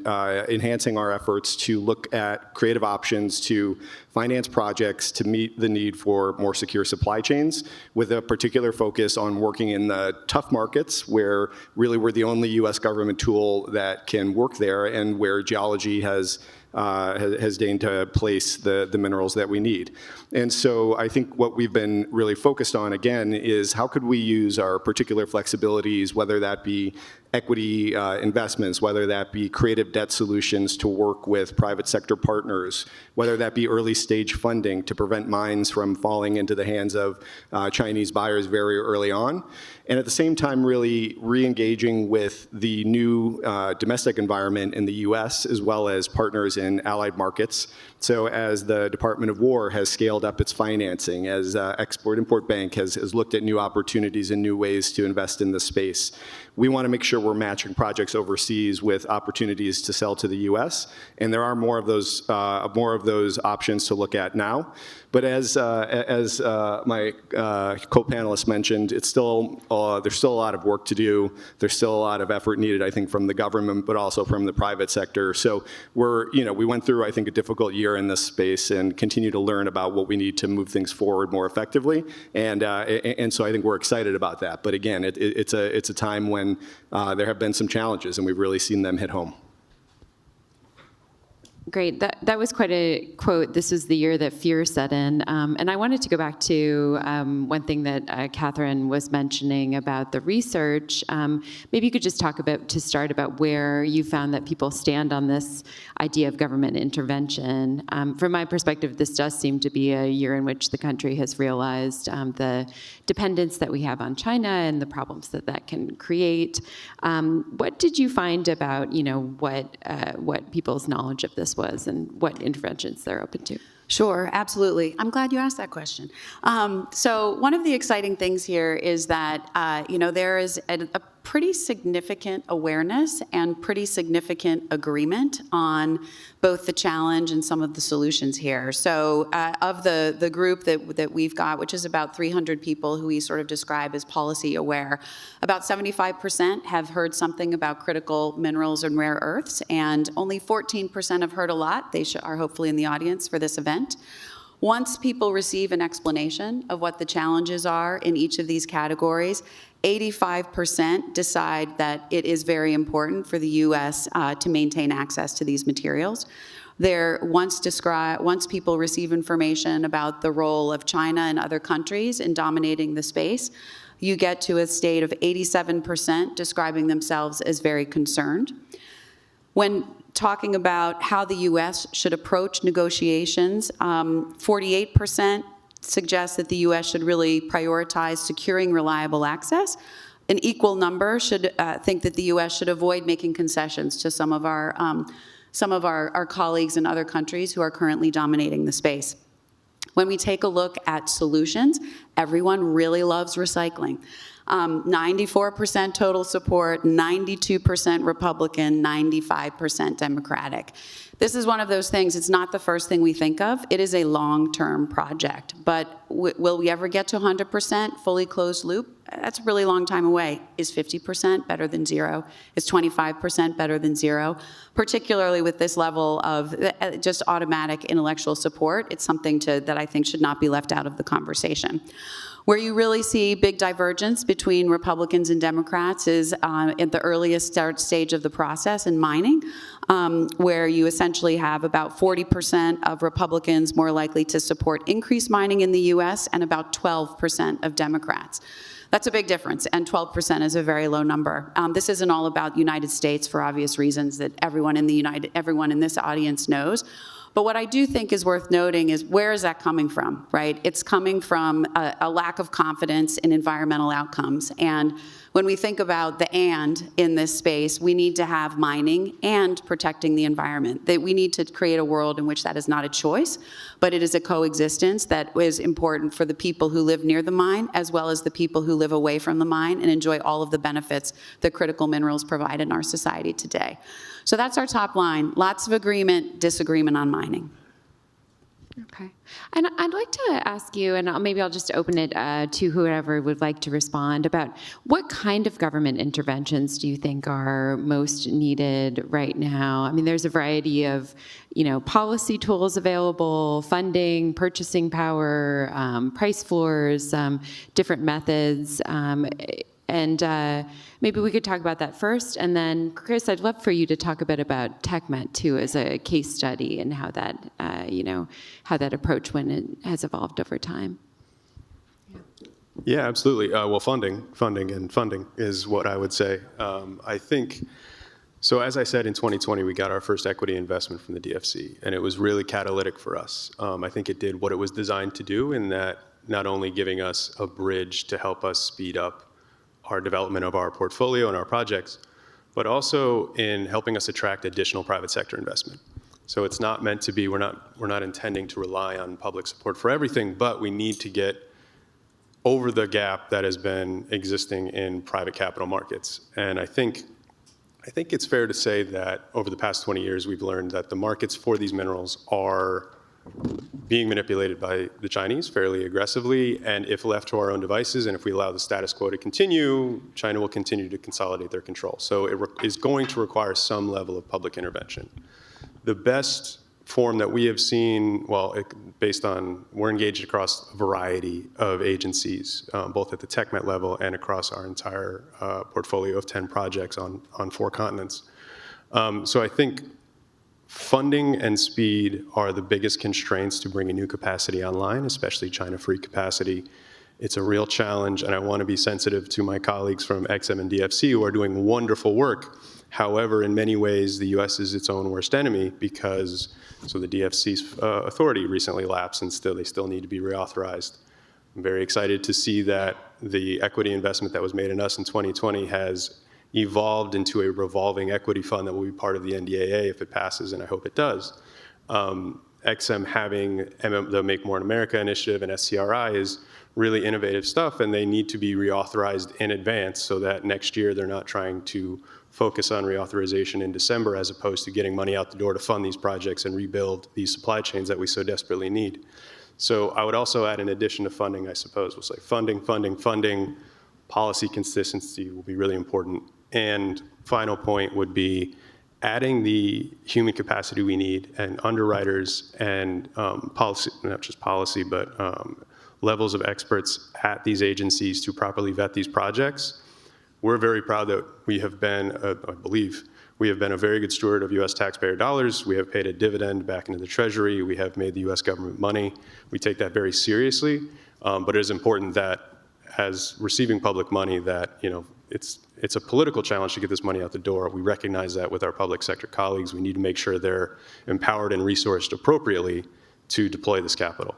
enhancing our efforts to look at creative options to finance projects to meet the need for more secure supply chains, with a particular focus on working in the tough markets where really we're the only U.S. government tool that can work there, and where geology has deigned to place the minerals that we need. And so I think what we've been really focused on, again, is how could we use our particular flexibilities, whether that be equity investments, whether that be creative debt solutions to work with private sector partners, whether that be early stage funding to prevent mines from falling into the hands of Chinese buyers very early on. And at the same time, really re-engaging with the new domestic environment in the US, as well as partners in allied markets. So as the Department of War has scaled up its financing, as Export-Import Bank has looked at new opportunities and new ways to invest in this space, we want to make sure we're matching projects overseas with opportunities to sell to the U.S. And there are more of those options to look at now. But as my co-panelists mentioned, there's still a lot of work to do. There's still a lot of effort needed, I think, from the government, but also from the private sector. So we went through, I think, a difficult year in this space and continue to learn about what we need to move things forward more effectively. And so I think we're excited about that. But again, it's a time when there have been some challenges, and we've really seen them hit home. Great. That was quite a quote. This was the year that fear set in. And I wanted to go back to one thing that Catherine was mentioning about the research. Maybe you could just talk about where you found that people stand on this idea of government intervention. From my perspective, this does seem to be a year in which the country has realized the dependence that we have on China and the problems that can create. What did you find about, what people's knowledge of this was and what interventions they're open to? Sure, absolutely. I'm glad you asked that question. So one of the exciting things here is that, there is a pretty significant awareness and pretty significant agreement on both the challenge and some of the solutions here. So of the group that we've got, which is about 300 people who we sort of describe as policy aware, about 75% have heard something about critical minerals and rare earths, and only 14% have heard a lot. They are hopefully in the audience for this event. Once people receive an explanation of what the challenges are in each of these categories, 85% decide that it is very important for the U.S. To maintain access to these materials. Once people receive information about the role of China and other countries in dominating the space, you get to a state of 87% describing themselves as very concerned. When talking about how the U.S. should approach negotiations, 48% suggests that the U.S. should really prioritize securing reliable access. An equal number should think that the U.S. should avoid making concessions to some of our colleagues in other countries who are currently dominating the space. When we take a look at solutions, everyone really loves recycling. 94% total support, 92% Republican, 95% Democratic. This is one of those things, it's not the first thing we think of. It is a long-term project. But will we ever get to 100% fully closed loop? That's a really long time away. Is 50% better than zero? Is 25% better than zero? Particularly with this level of just automatic intellectual support, it's something that I think should not be left out of the conversation. Where you really see big divergence between Republicans and Democrats is at the earliest stage of the process in mining, where you essentially have about 40% of Republicans more likely to support increased mining in the U.S. and about 12% of Democrats. That's a big difference, and 12% is a very low number. This isn't all about United States for obvious reasons that everyone in this audience knows. But what I do think is worth noting is, where is that coming from, right? It's coming from a lack of confidence in environmental outcomes. And when we think about the "and" in this space, we need to have mining and protecting the environment. That we need to create a world in which that is not a choice, but it is a coexistence that is important for the people who live near the mine, as well as the people who live away from the mine and enjoy all of the benefits that critical minerals provide in our society today. So that's our top line. Lots of agreement, disagreement on mining. Okay. And I'd like to ask you, and maybe I'll just open it to whoever would like to respond, about what kind of government interventions do you think are most needed right now? I mean, there's a variety of, policy tools available, funding, purchasing power, price floors, different methods. And maybe we could talk about that first. And then, Chris, I'd love for you to talk a bit about TechMet, too, as a case study and how that, how that approach has evolved over time. Yeah, absolutely. Well, funding is what I would say. I think, so as I said, in 2020, we got our first equity investment from the DFC, and it was really catalytic for us. I think it did what it was designed to do, in that not only giving us a bridge to help us speed up our development of our portfolio and our projects, but also in helping us attract additional private sector investment. So it's not meant to be, we're not intending to rely on public support for everything, but we need to get over the gap that has been existing in private capital markets. And I think it's fair to say that over the past 20 years, we've learned that the markets for these minerals are being manipulated by the Chinese fairly aggressively, and if left to our own devices, and if we allow the status quo to continue, China will continue to consolidate their control. So it is going to require some level of public intervention. The best form that we have seen, we're engaged across a variety of agencies, both at the TechMet level and across our entire portfolio of 10 projects on 4 continents. So I think funding and speed are the biggest constraints to bringing new capacity online, especially China-free capacity. It's a real challenge, and I want to be sensitive to my colleagues from XM and DFC who are doing wonderful work. However, in many ways, the U.S. is its own worst enemy because, so the DFC's authority recently lapsed, and they still need to be reauthorized. I'm very excited to see that the equity investment that was made in us in 2020 has evolved into a revolving equity fund that will be part of the NDAA if it passes, and I hope it does. XM having the Make More in America initiative and SCRI is really innovative stuff, and they need to be reauthorized in advance so that next year they're not trying to focus on reauthorization in December as opposed to getting money out the door to fund these projects and rebuild these supply chains that we so desperately need. So I would also add, in addition to funding, I suppose, we'll say funding, policy consistency will be really important. And final point would be adding the human capacity we need and underwriters and policy, not just policy, but levels of experts at these agencies to properly vet these projects. We're very proud that we have been, I believe, we have been a very good steward of U.S. taxpayer dollars. We have paid a dividend back into the Treasury. We have made the U.S. government money. We take that very seriously, but it is important that as receiving public money that, it's a political challenge to get this money out the door. We recognize that with our public sector colleagues. We need to make sure they're empowered and resourced appropriately to deploy this capital.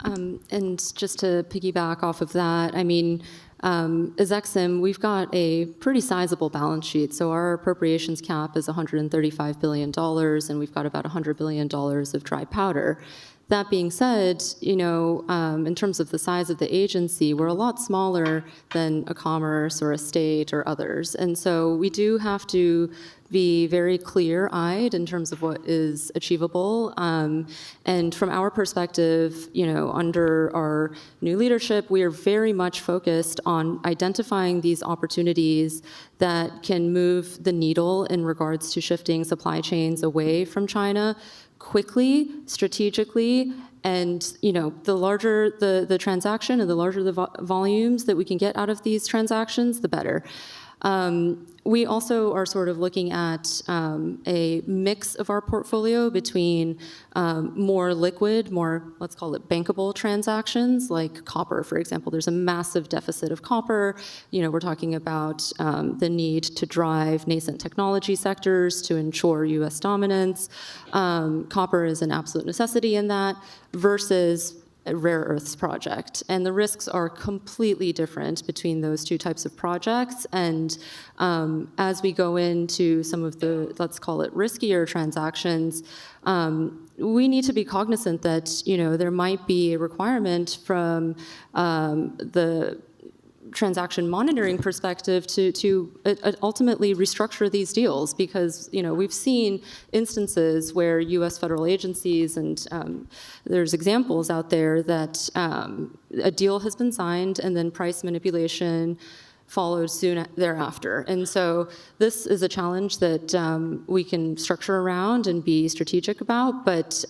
And just to piggyback off of that, I mean, as EXIM, we've got a pretty sizable balance sheet. So our appropriations cap is $135 billion, and we've got about $100 billion of dry powder. That being said, you know, in terms of the size of the agency, we're a lot smaller than a Commerce or a state or others. And so we do have to be very clear-eyed in terms of what is achievable. And from our perspective, you know, under our new leadership, we are very much focused on identifying these opportunities that can move the needle in regards to shifting supply chains away from China quickly, strategically, and you know, the larger the transaction and the larger the volumes that we can get out of these transactions, the better. We also are sort of looking at a mix of our portfolio between more liquid, more, let's call it bankable transactions, like copper, for example. There's a massive deficit of copper. You know, we're talking about the need to drive nascent technology sectors to ensure U.S. dominance. Copper is an absolute necessity in that, versus a rare earths project. And the risks are completely different between those two types of projects. And as we go into some of the, let's call it riskier transactions, we need to be cognizant that, you know, there might be a requirement from the transaction monitoring perspective to ultimately restructure these deals, because you know, we've seen instances where U.S. federal agencies, and there's examples out there that a deal has been signed and then price manipulation followed soon thereafter. And so this is a challenge that we can structure around and be strategic about, but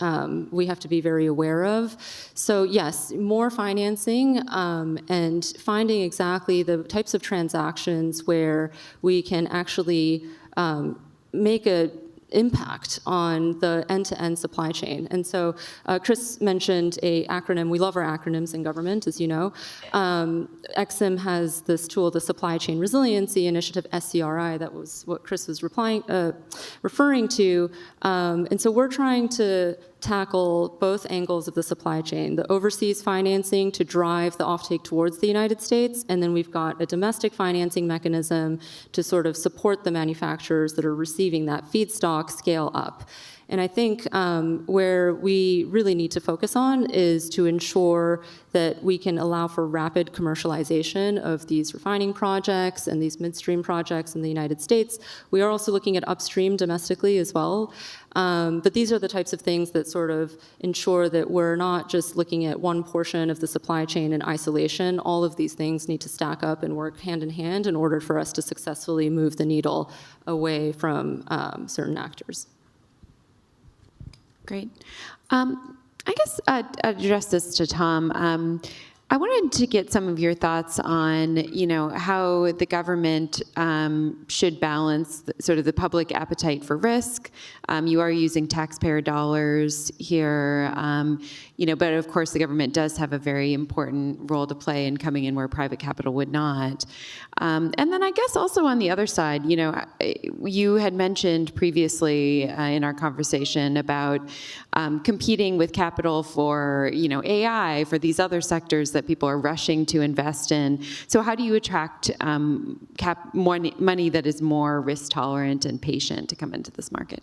we have to be very aware of. So yes, more financing and finding exactly the types of transactions where we can actually make a impact on the end-to-end supply chain. And so Chris mentioned a acronym. We love our acronyms in government, as you know. EXIM has this tool, the Supply Chain Resiliency Initiative, SCRI. That was what Chris was referring to. And so we're trying to tackle both angles of the supply chain, the overseas financing to drive the offtake towards the United States, and then we've got a domestic financing mechanism to sort of support the manufacturers that are receiving that feedstock scale up. And I think where we really need to focus on is to ensure that we can allow for rapid commercialization of these refining projects and these midstream projects in the United States. We are also looking at upstream domestically as well. But these are the types of things that sort of ensure that we're not just looking at one portion of the supply chain in isolation. All of these things need to stack up and work hand in hand in order for us to successfully move the needle away from certain actors. Great. I guess I'd address this to Tom. I wanted to get some of your thoughts on, you know, how the government should balance sort of the public appetite for risk. You are using taxpayer dollars here, you know, but of course the government does have a very important role to play in coming in where private capital would not. And then I guess also on the other side, you know, you had mentioned previously in our conversation about competing with capital for, you know, AI, for these other sectors that people are rushing to invest in. So how do you attract money that is more risk tolerant and patient to come into this market?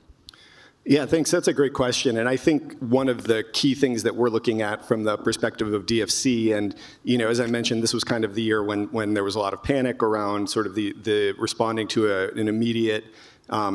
Yeah, thanks. That's a great question. And I think one of the key things that we're looking at from the perspective of DFC, and you know, as I mentioned, this was kind of the year when there was a lot of panic around sort of the responding to an immediate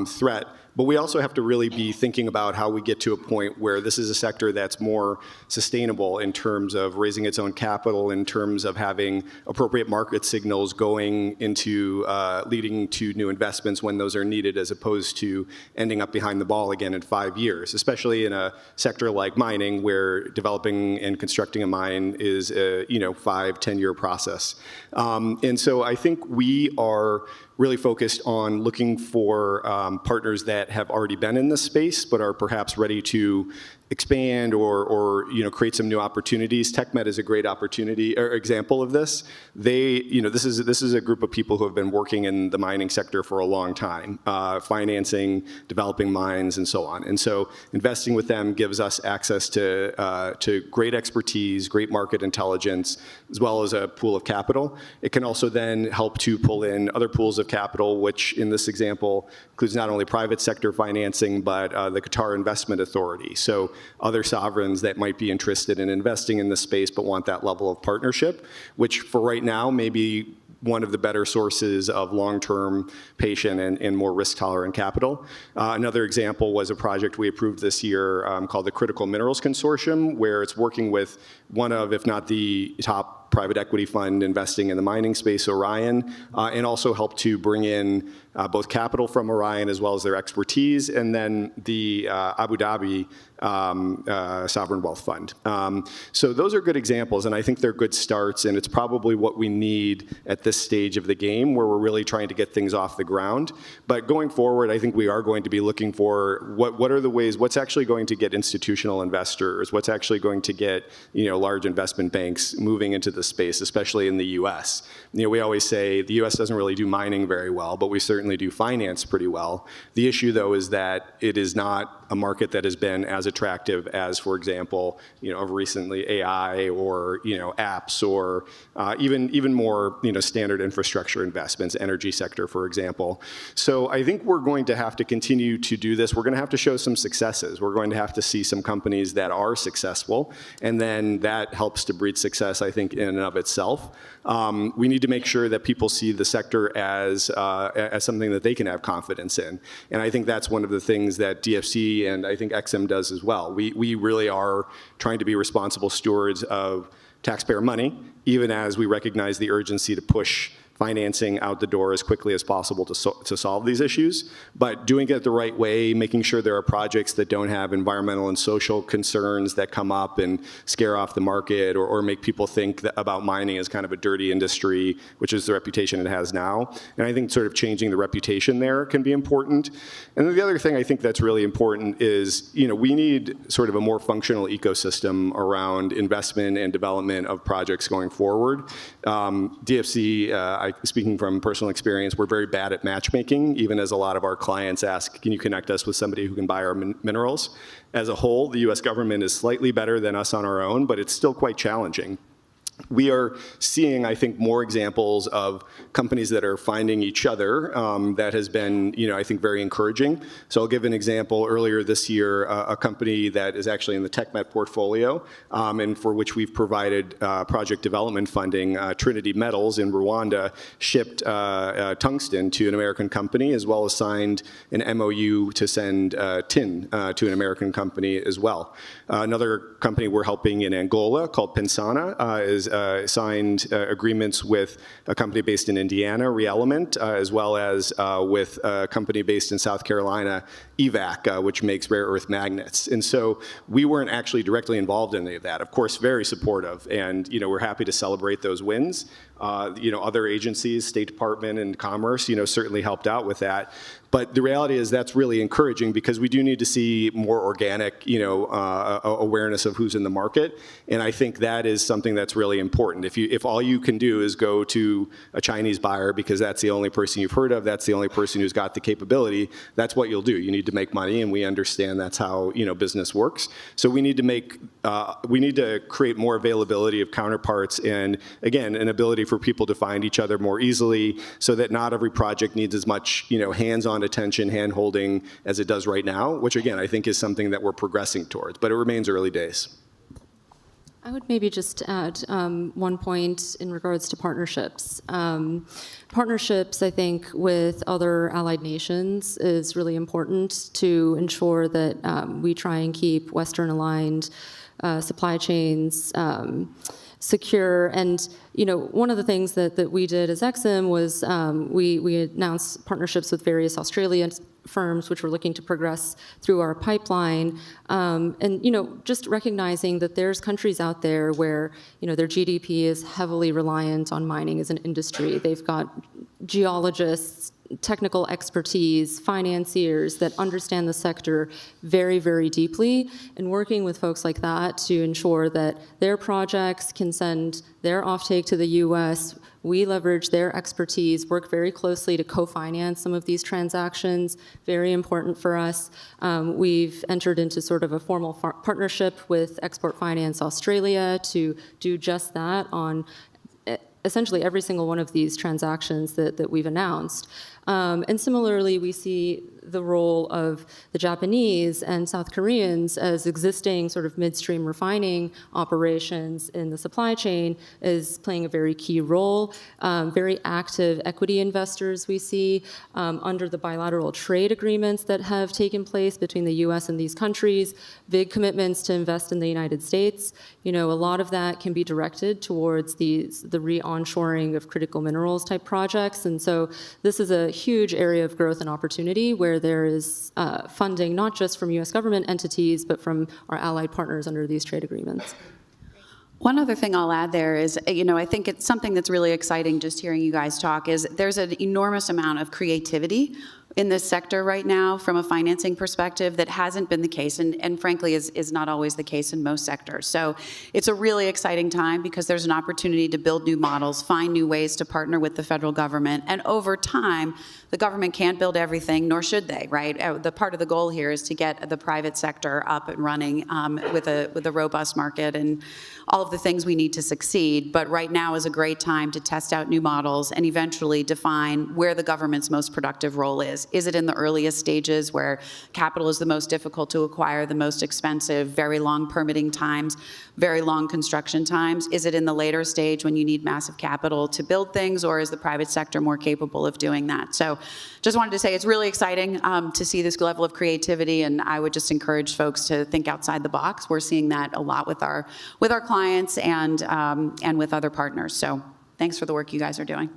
threat. But we also have to really be thinking about how we get to a point where this is a sector that's more sustainable in terms of raising its own capital, in terms of having appropriate market signals going into leading to new investments when those are needed, as opposed to ending up behind the ball again in 5 years, especially in a sector like mining, where developing and constructing a mine is a 5-10-year process. And so I think we are really focused on looking for partners that have already been in this space, but are perhaps ready to expand or create some new opportunities. TechMed is a great opportunity or example of this. This is a group of people who have been working in the mining sector for a long time, financing, developing mines, and so on. And so investing with them gives us access to great expertise, great market intelligence, as well as a pool of capital. It can also then help to pull in other pools of capital, which in this example includes not only private sector financing, but the Qatar Investment Authority. So other sovereigns that might be interested in investing in this space but want that level of partnership, which for right now may be one of the better sources of long-term patient and more risk-tolerant capital. Another example was a project we approved this year called the Critical Minerals Consortium, where it's working with one of, if not the top private equity fund investing in the mining space, Orion, and also help to bring in both capital from Orion as well as their expertise, and then the Abu Dhabi Sovereign Wealth Fund. So those are good examples, and I think they're good starts, and it's probably what we need at this stage of the game where we're really trying to get things off the ground. But going forward, I think we are going to be looking for what are the ways, what's actually going to get institutional investors, what's actually going to get large investment banks moving into the space, especially in the U.S. We always say the U.S. doesn't really do mining very well, but we certainly do finance pretty well. The issue, though, is that it is not a market that has been as attractive as, for example, of recently AI or apps or even more standard infrastructure investments, energy sector, for example. So I think we're going to have to continue to do this. We're going to have to show some successes. We're going to have to see some companies that are successful, and then that helps to breed success, I think, in and of itself. We need to make sure that people see the sector as something that they can have confidence in. And I think that's one of the things that DFC and I think XM does as well. We really are trying to be responsible stewards of taxpayer money, even as we recognize the urgency to push financing out the door as quickly as possible to solve these issues, but doing it the right way, making sure there are projects that don't have environmental and social concerns that come up and scare off the market or make people think about mining as kind of a dirty industry, which is the reputation it has now. And I think sort of changing the reputation there can be important. And then the other thing I think that's really important is, we need sort of a more functional ecosystem around investment and development of projects going forward. DFC, speaking from personal experience, we're very bad at matchmaking, even as a lot of our clients ask, can you connect us with somebody who can buy our minerals? As a whole, the US government is slightly better than us on our own, but it's still quite challenging. We are seeing, I think, more examples of companies that are finding each other that has been, I think, very encouraging. So I'll give an example. Earlier this year, a company that is actually in the TechMed portfolio and for which we've provided project development funding, Trinity Metals in Rwanda, shipped tungsten to an American company, as well as signed an MOU to send tin to an American company as well. Another company we're helping in Angola called Pensana is signed agreements with a company based in Indiana, ReElement, as well as with a company based in South Carolina, EVAC, which makes rare earth magnets. And so we weren't actually directly involved in any of that. Of course, very supportive, and we're happy to celebrate those wins. Other agencies, State Department and Commerce, certainly helped out with that. But the reality is that's really encouraging because we do need to see more organic, awareness of who's in the market. And I think that is something that's really important. If all you can do is go to a Chinese buyer because that's the only person you've heard of, that's the only person who's got the capability, that's what you'll do. You need to make money, and we understand that's how business works. So we need to create more availability of counterparts, and again, an ability for people to find each other more easily, so that not every project needs as much hands-on attention, hand-holding as it does right now, which again I think is something that we're progressing towards, but it remains early days. I would maybe just add one point in regards to partnerships. Partnerships, I think, with other allied nations is really important to ensure that we try and keep Western-aligned supply chains secure. And one of the things that we did as XM was we announced partnerships with various Australian firms which were looking to progress through our pipeline. And just recognizing that there's countries out there where their GDP is heavily reliant on mining as an industry. They've got geologists technical expertise, financiers that understand the sector very, very deeply, and working with folks like that to ensure that their projects can send their offtake to the U.S. We leverage their expertise, work very closely to co-finance some of these transactions, very important for us. We've entered into sort of a formal partnership with Export Finance Australia to do just that on essentially every single one of these transactions that we've announced. And similarly, we see the role of the Japanese and South Koreans as existing sort of midstream refining operations in the supply chain is playing a very key role. Very active equity investors we see under the bilateral trade agreements that have taken place between the U.S. and these countries, big commitments to invest in the United States. You know, a lot of that can be directed towards the re-onshoring of critical minerals type projects. And so this is a huge area of growth and opportunity where there is funding not just from U.S. government entities, but from our allied partners under these trade agreements. One other thing I'll add there is, you know, I think it's something that's really exciting just hearing you guys talk is there's an enormous amount of creativity in this sector right now from a financing perspective that hasn't been the case and frankly is not always the case in most sectors. So it's a really exciting time because there's an opportunity to build new models, find new ways to partner with the federal government, and over time, the government can't build everything, nor should they, right? The part of the goal here is to get the private sector up and running with a robust market and all of the things we need to succeed. But right now is a great time to test out new models and eventually define where the government's most productive role is. Is it in the earliest stages where capital is the most difficult to acquire, the most expensive, very long permitting times, very long construction times? Is it in the later stage when you need massive capital to build things, or is the private sector more capable of doing that? So just wanted to say it's really exciting to see this level of creativity, and I would just encourage folks to think outside the box. We're seeing that a lot with our clients and with other partners. So thanks for the work you guys are doing.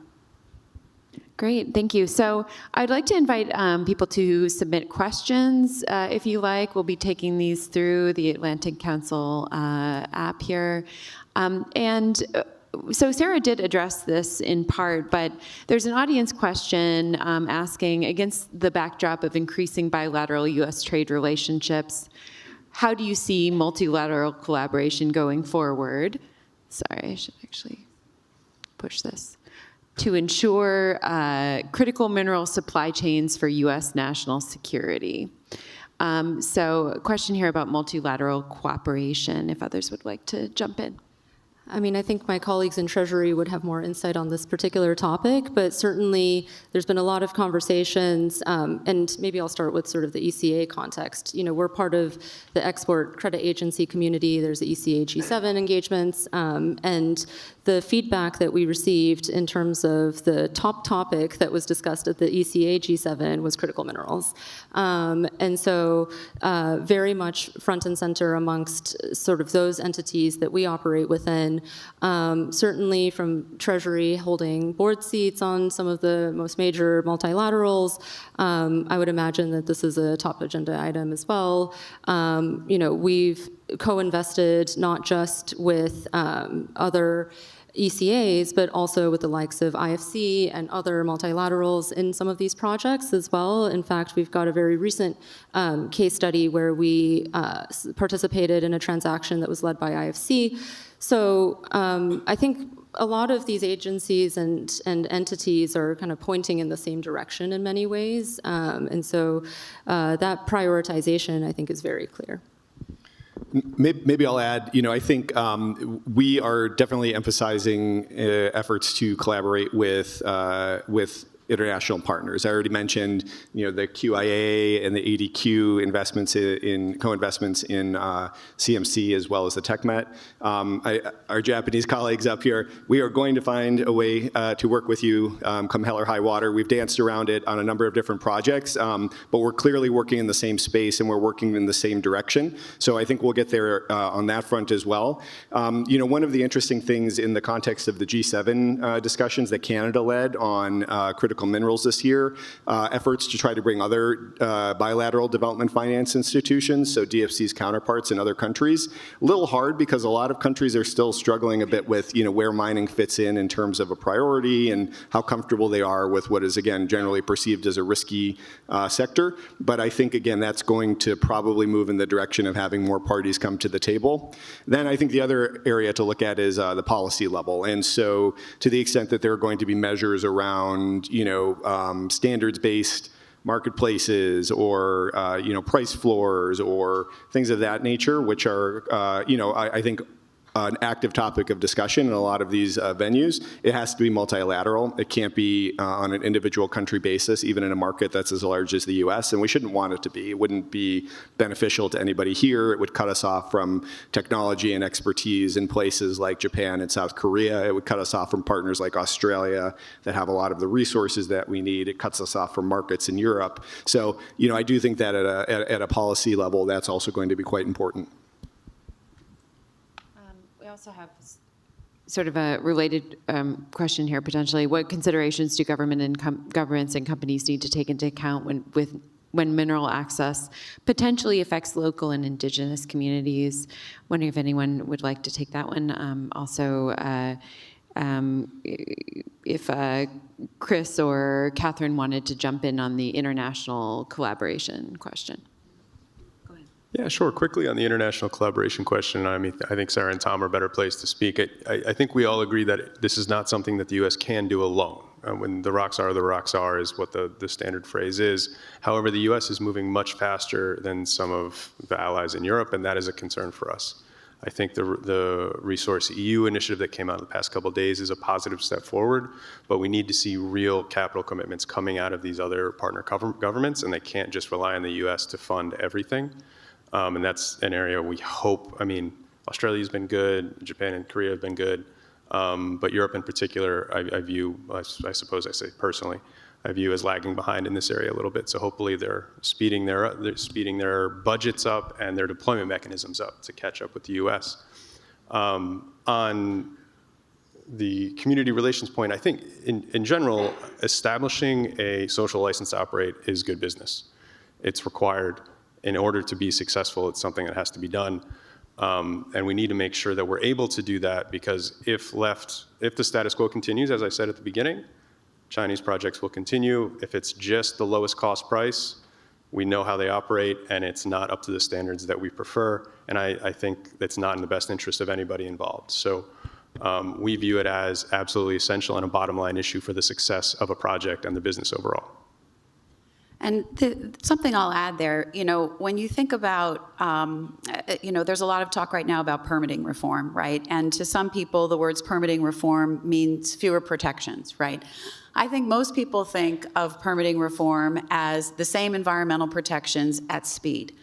Great, thank you. So I'd like to invite people to submit questions if you like. We'll be taking these through the Atlantic Council app here. So Sarah did address this in part, but there's an audience question asking, against the backdrop of increasing bilateral U.S. trade relationships, how do you see multilateral collaboration going forward? Sorry, I should actually push this. To ensure critical mineral supply chains for U.S. national security. So a question here about multilateral cooperation, if others would like to jump in. I mean, I think my colleagues in Treasury would have more insight on this particular topic, but certainly there's been a lot of conversations, and maybe I'll start with sort of the ECA context. You know, we're part of the export credit agency community. There's the ECA G7 engagements, and the feedback that we received in terms of the top topic that was discussed at the ECA G7 was critical minerals. And so very much front and center amongst sort of those entities that we operate within. Certainly from Treasury holding board seats on some of the most major multilaterals, I would imagine that this is a top agenda item as well. You know, we've co-invested not just with other ECAs, but also with the likes of IFC and other multilaterals in some of these projects as well. In fact, we've got a very recent case study where we participated in a transaction that was led by IFC. So I think a lot of these agencies and entities are kind of pointing in the same direction in many ways. And so that prioritization, I think, is very clear. Maybe I'll add, you know, I think we are definitely emphasizing efforts to collaborate with international partners. I already mentioned, you know, the QIA and the ADQ investments in co-investments in CMC as well as the TechMet. Our Japanese colleagues up here, we are going to find a way to work with you come hell or high water. We've danced around it on a number of different projects, but we're clearly working in the same space and we're working in the same direction. So I think we'll get there on that front as well. You know, one of the interesting things in the context of the G7 discussions that Canada led on critical critical minerals this year, efforts to try to bring other bilateral development finance institutions, so DFC's counterparts in other countries. A little hard because a lot of countries are still struggling a bit with, where mining fits in terms of a priority and how comfortable they are with what is, again, generally perceived as a risky sector. But I think, again, that's going to probably move in the direction of having more parties come to the table. Then I think the other area to look at is the policy level. And so to the extent that there are going to be measures around, standards-based marketplaces or, price floors or things of that nature, which are, I think, an active topic of discussion in a lot of these venues. It has to be multilateral. It can't be on an individual country basis, even in a market that's as large as the US, and we shouldn't want it to be. It wouldn't be beneficial to anybody here. It would cut us off from technology and expertise in places like Japan and South Korea. It would cut us off from partners like Australia that have a lot of the resources that we need. It cuts us off from markets in Europe. So, I do think that at a policy level, that's also going to be quite important. We also have sort of a related question here, potentially. What considerations do governments and companies need to take into account when mineral access potentially affects local and indigenous communities? Wondering if anyone would like to take that one. Also, if Chris or Catherine wanted to jump in on the international collaboration question. Yeah, sure. Quickly on the international collaboration question, I think Sarah and Tom are better placed to speak. I think we all agree that this is not something that the U.S. can do alone. When the rocks are is what the standard phrase is. However, the U.S. is moving much faster than some of the allies in Europe, and that is a concern for us. I think the Resource EU initiative that came out in the past couple of days is a positive step forward, but we need to see real capital commitments coming out of these other partner governments, and they can't just rely on the U.S. to fund everything. And that's an area we hope, Australia's been good, Japan and Korea have been good, but Europe in particular, I view, I suppose I say personally, I view as lagging behind in this area a little bit. So hopefully they're speeding their budgets up and their deployment mechanisms up to catch up with the U.S. On the community relations point, I think in general, establishing a social license to operate is good business. It's required. In order to be successful, it's something that has to be done. And we need to make sure that we're able to do that, because if the status quo continues, as I said at the beginning, Chinese projects will continue. If it's just the lowest cost price, we know how they operate, and it's not up to the standards that we prefer. And I think that's not in the best interest of anybody involved. So we view it as absolutely essential and a bottom line issue for the success of a project and the business overall. And something I'll add there, when you think about, there's a lot of talk right now about permitting reform, right? And to some people, the words permitting reform means fewer protections, right? I think most people think of permitting reform as the same environmental protections at speed.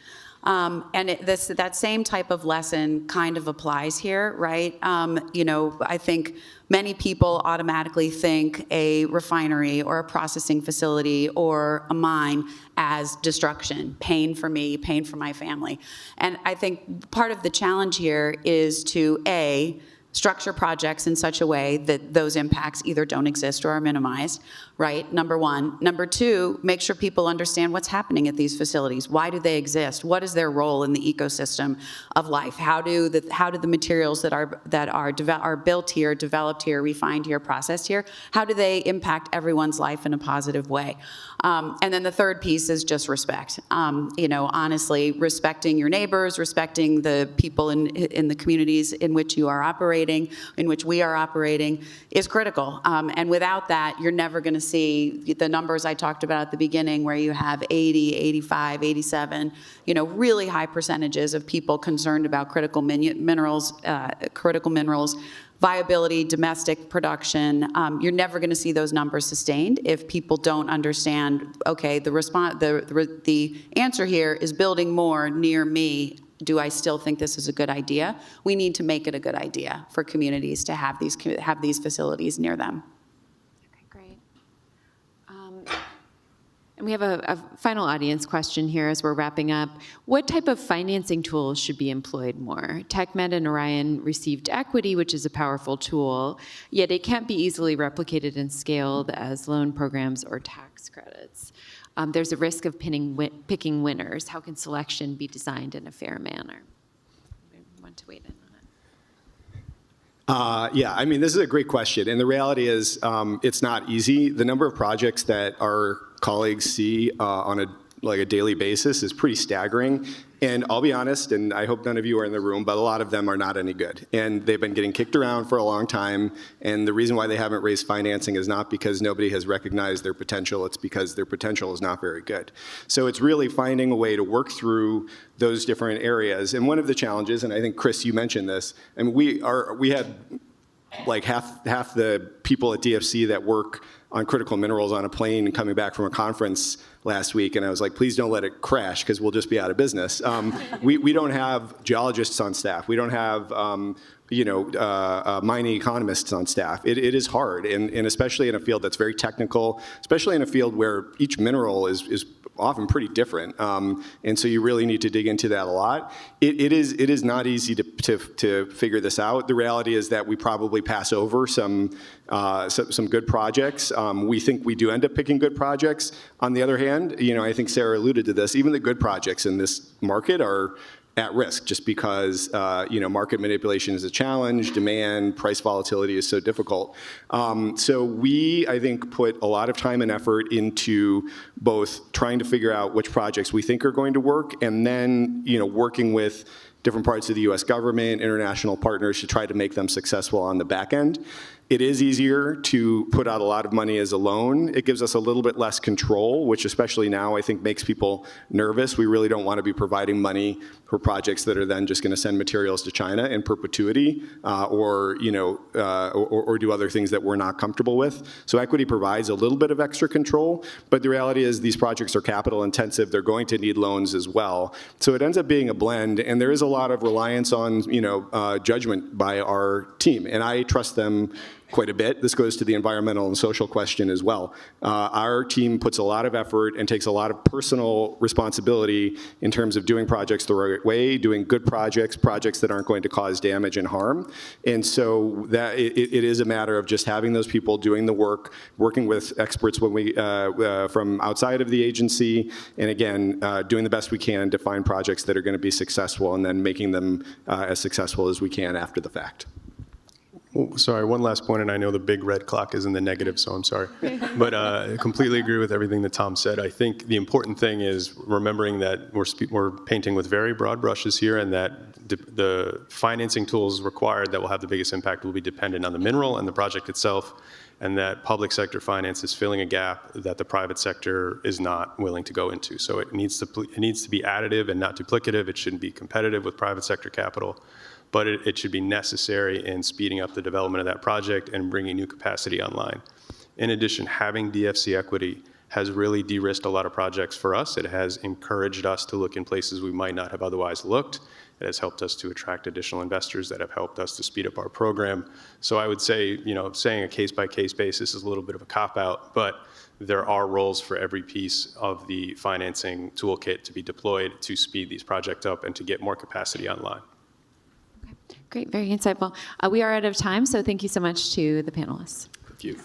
And that same type of lesson kind of applies here, right? I think many people automatically think a refinery or a processing facility or a mine as destruction, pain for me, pain for my family. And I think part of the challenge here is to, A, structure projects in such a way that those impacts either don't exist or are minimized, right? Number one. Number two, make sure people understand what's happening at these facilities. Why do they exist? What is their role in the ecosystem of life? How do the materials that are built here, developed here, refined here, processed here, how do they impact everyone's life in a positive way? And then the third piece is just respect. Honestly, respecting your neighbors, respecting the people in the communities in which you are operating, in which we are operating, is critical. And without that, you're never going to see the numbers I talked about at the beginning, where you have 80, 85, 87, really high percentages of people concerned about critical minerals, viability, domestic production. You're never going to see those numbers sustained if people don't understand, okay, the answer here is building more near me. Do I still think this is a good idea? We need to make it a good idea for communities to have these facilities near them. Okay, great. And we have a final audience question here as we're wrapping up. What type of financing tools should be employed more? TechMed and Orion received equity, which is a powerful tool, yet it can't be easily replicated and scaled as loan programs or tax credits. There's a risk of picking winners. How can selection be designed in a fair manner? I want to weigh in on that. Yeah, I mean, this is a great question. And the reality is it's not easy. The number of projects that our colleagues see on a daily basis is pretty staggering. And I'll be honest, and I hope none of you are in the room, but a lot of them are not any good. And they've been getting kicked around for a long time. And the reason why they haven't raised financing is not because nobody has recognized their potential. It's because their potential is not very good. So it's really finding a way to work through those different areas. And one of the challenges, and I think, Chris, you mentioned this, and we had like half the people at DFC that work on critical minerals on a plane coming back from a conference last week, and I was like, please don't let it crash because we'll just be out of business. We don't have geologists on staff. We don't have mining economists on staff. It is hard, and especially in a field that's very technical, especially in a field where each mineral is often pretty different, and so you really need to dig into that a lot. It is not easy to figure this out. The reality is that we probably pass over some good projects. We think we do end up picking good projects. On the other hand, I think Sarah alluded to this. Even the good projects in this market are at risk just because market manipulation is a challenge, demand, price volatility is so difficult. So we, I think, put a lot of time and effort into both trying to figure out which projects we think are going to work and then working with different parts of the US government, international partners to try to make them successful on the back end. It is easier to put out a lot of money as a loan. It gives us a little bit less control, which especially now I think makes people nervous. We really don't want to be providing money for projects that are then just going to send materials to China in perpetuity or do other things that we're not comfortable with. So equity provides a little bit of extra control, but the reality is these projects are capital intensive. They're going to need loans as well. So it ends up being a blend, and there is a lot of reliance on judgment by our team, and I trust them quite a bit. This goes to the environmental and social question as well. Our team puts a lot of effort and takes a lot of personal responsibility in terms of doing projects the right way, doing good projects that aren't going to cause damage and harm. And so that it is a matter of just having those people doing the work, working with experts when we from outside of the agency, and again, doing the best we can to find projects that are going to be successful and then making them as successful as we can after the fact. Oh, sorry, one last point, and I know the big red clock is in the negative, so I'm sorry. But I completely agree with everything that Tom said. I think the important thing is remembering that we're painting with very broad brushes here, and that the financing tools required that will have the biggest impact will be dependent on the mineral and the project itself, and that public sector finance is filling a gap that the private sector is not willing to go into. So it needs to be additive and not duplicative. It shouldn't be competitive with private sector capital, but it should be necessary in speeding up the development of that project and bringing new capacity online. In addition, having DFC equity has really de-risked a lot of projects for us. It has encouraged us to look in places we might not have otherwise looked. It has helped us to attract additional investors that have helped us to speed up our program. So I would say, saying a case-by-case basis is a little bit of a cop-out, but there are roles for every piece of the financing toolkit to be deployed to speed these projects up and to get more capacity online. Great, very insightful. We are out of time, so thank you so much to the panelists. Thank you.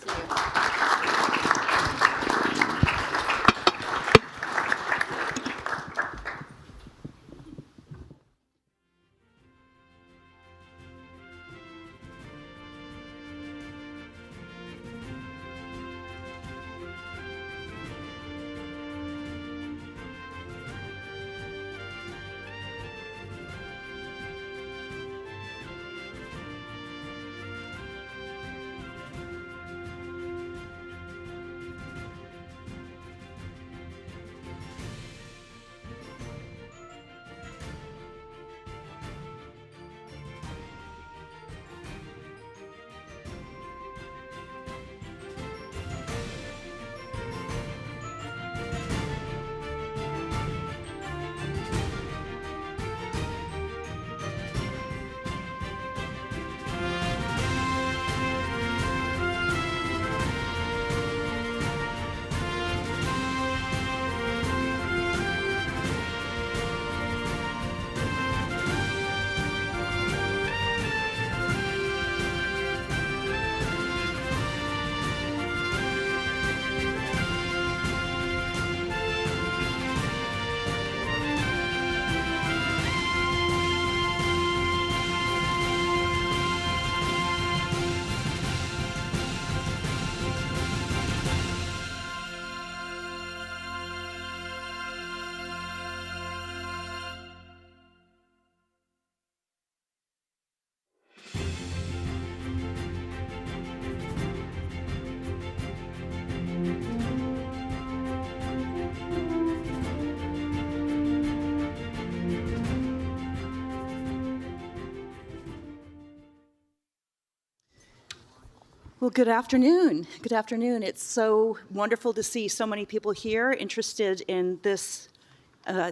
Well, good afternoon. Good afternoon. It's so wonderful to see so many people here interested in this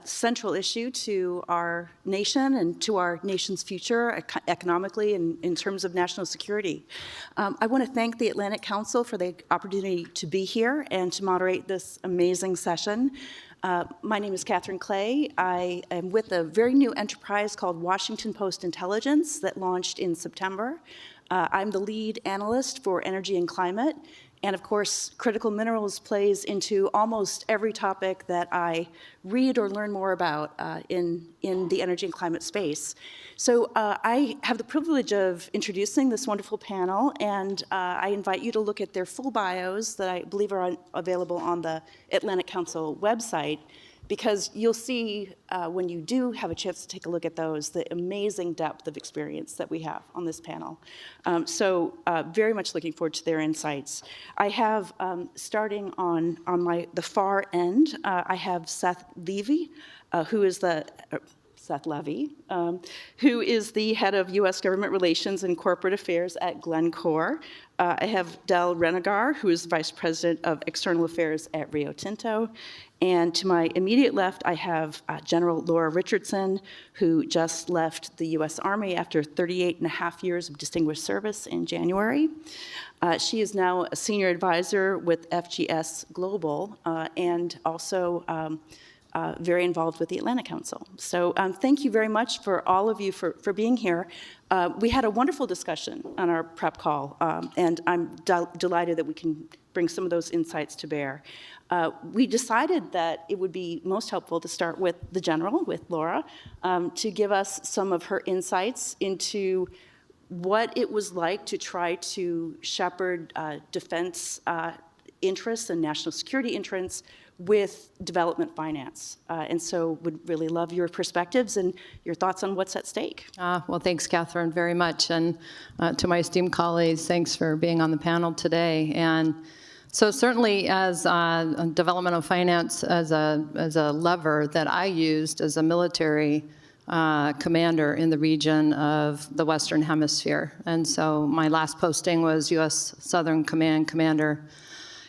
central issue to our nation and to our nation's future economically and in terms of national security. I want to thank the Atlantic Council for the opportunity to be here and to moderate this amazing session. My name is Catherine Clay. I am with a very new enterprise called Washington Post Intelligence that launched in September. I'm the lead analyst for energy and climate. And of course, critical minerals plays into almost every topic that I read or learn more about in the energy and climate space. So I have the privilege of introducing this wonderful panel, and I invite you to look at their full bios that I believe are available on the Atlantic Council website, because you'll see when you do have a chance to take a look at those, the amazing depth of experience that we have on this panel. So very much looking forward to their insights. I have, starting on the far end, I have Seth Levy, who is the head of U.S. Government Relations and Corporate Affairs at Glencore. I have Del Renegar, who is Vice President of External Affairs at Rio Tinto. And to my immediate left, I have General Laura Richardson, who just left the U.S. Army after 38 and a half years of distinguished service in January. She is now a senior advisor with FGS Global and also very involved with the Atlantic Council. So thank you very much for all of you for being here. We had a wonderful discussion on our prep call, and I'm delighted that we can bring some of those insights to bear. We decided that it would be most helpful to start with the general, with Laura, to give us some of her insights into what it was like to try to shepherd defense interests and national security interests with development finance. And so would really love your perspectives and your thoughts on what's at stake. Well, thanks, Catherine, very much. And to my esteemed colleagues, thanks for being on the panel today. And so certainly as developmental finance as a lever that I used as a military commander in the region of the Western Hemisphere. And so my last posting was U.S. Southern Command Commander.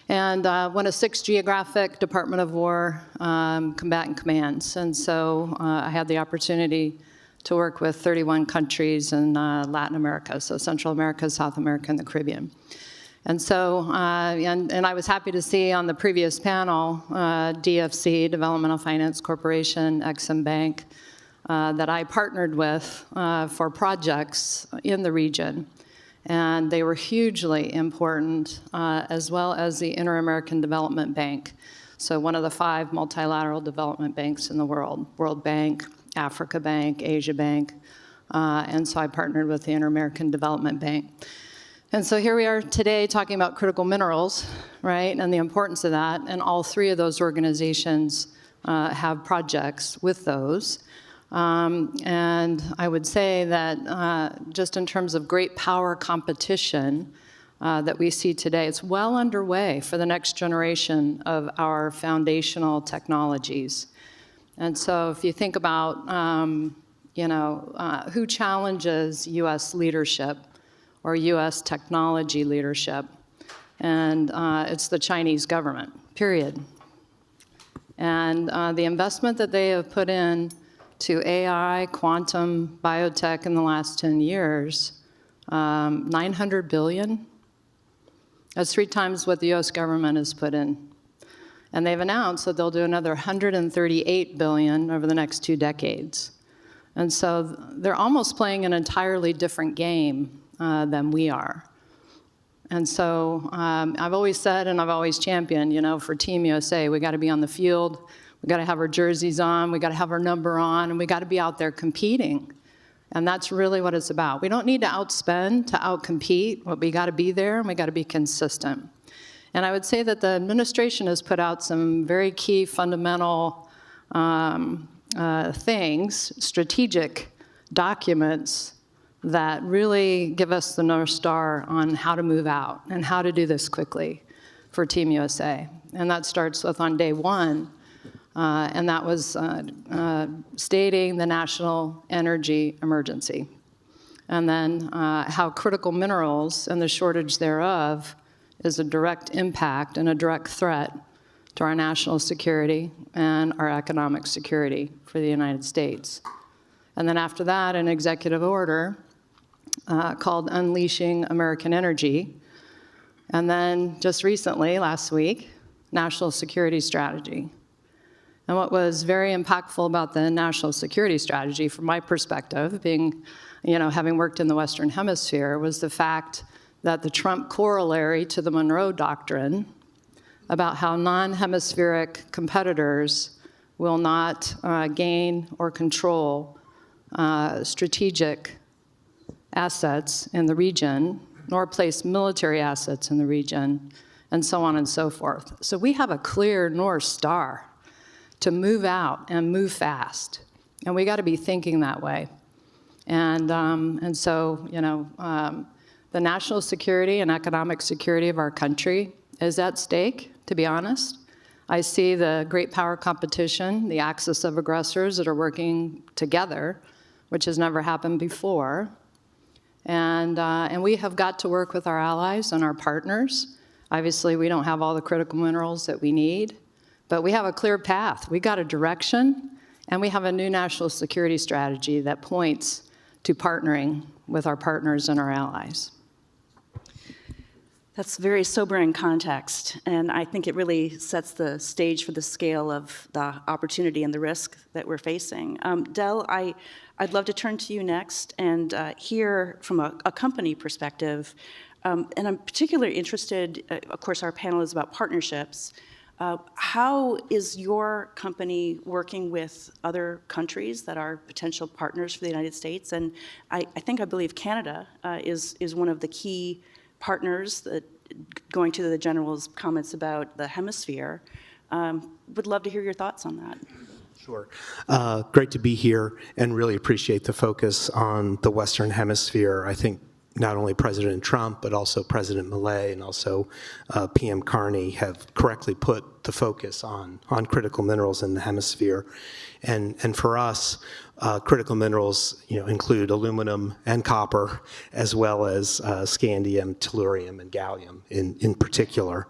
And won a 6th Geographic Department of War combatant commands. And so I had the opportunity to work with 31 countries in Latin America, so Central America, South America, and the Caribbean. And so, and I was happy to see on the previous panel, DFC, Developmental Finance Corporation, Exim Bank, that I partnered with for projects in the region. And they were hugely important, as well as the Inter-American Development Bank. So one of the 5 multilateral development banks in the world, World Bank, Africa Bank, Asia Bank. And so I partnered with the Inter-American Development Bank. And so here we are today talking about critical minerals, right, and the importance of that. And all 3 of those organizations have projects with those. And I would say that just in terms of great power competition that we see today, it's well underway for the next generation of our foundational technologies. And so if you think about, who challenges U.S. leadership or U.S. technology leadership, and it's the Chinese government, period. And the investment that they have put in to AI, quantum, biotech in the last 10 years, $900 billion. That's 3 times what the US government has put in. And they've announced that they'll do another $138 billion over the next 2 decades. And so they're almost playing an entirely different game than we are. And so I've always said, and I've always championed, for Team USA, we gotta be on the field, we got to have our jerseys on, we got to have our number on, and we got to be out there competing. And that's really what it's about. We don't need to outspend to outcompete, but we got to be there and we got to be consistent. And I would say that the administration has put out some very key fundamental things, strategic documents that really give us the North Star on how to move out and how to do this quickly for Team USA. And that starts with on day 1, and that was stating the national energy emergency. and then how critical minerals and the shortage thereof is a direct impact and a direct threat to our national security and our economic security for the United States. And then after that, an executive order called Unleashing American Energy. And then just recently, last week, National Security Strategy. And what was very impactful about the National Security Strategy, from my perspective, being, having worked in the Western Hemisphere, was the fact that the Trump corollary to the Monroe Doctrine about how non-hemispheric competitors will not gain or control strategic assets in the region, nor place military assets in the region, and so on and so forth. So we have a clear North Star to move out and move fast, and we got to be thinking that way. And so, the national security and economic security of our country is at stake, to be honest. I see the great power competition, the axis of aggressors that are working together, which has never happened before. And we have got to work with our allies and our partners. Obviously, we don't have all the critical minerals that we need, but we have a clear path. We got a direction, and we have a new national security strategy that points to partnering with our partners and our allies. That's very sobering context, and I think it really sets the stage for the scale of the opportunity and the risk that we're facing. Del, I'd love to turn to you next and hear from a company perspective, and I'm particularly interested, of course, our panel is about partnerships. How is your company working with other countries that are potential partners for the United States? And I believe Canada is one of the key partners, that, going to the General's comments about the hemisphere. Would love to hear your thoughts on that. Sure. Great to be here and really appreciate the focus on the Western Hemisphere. I think not only President Trump, but also President Milei and also PM Carney have correctly put the focus on critical minerals in the hemisphere. And for us, critical minerals, include aluminum and copper, as well as scandium, tellurium, and gallium in particular.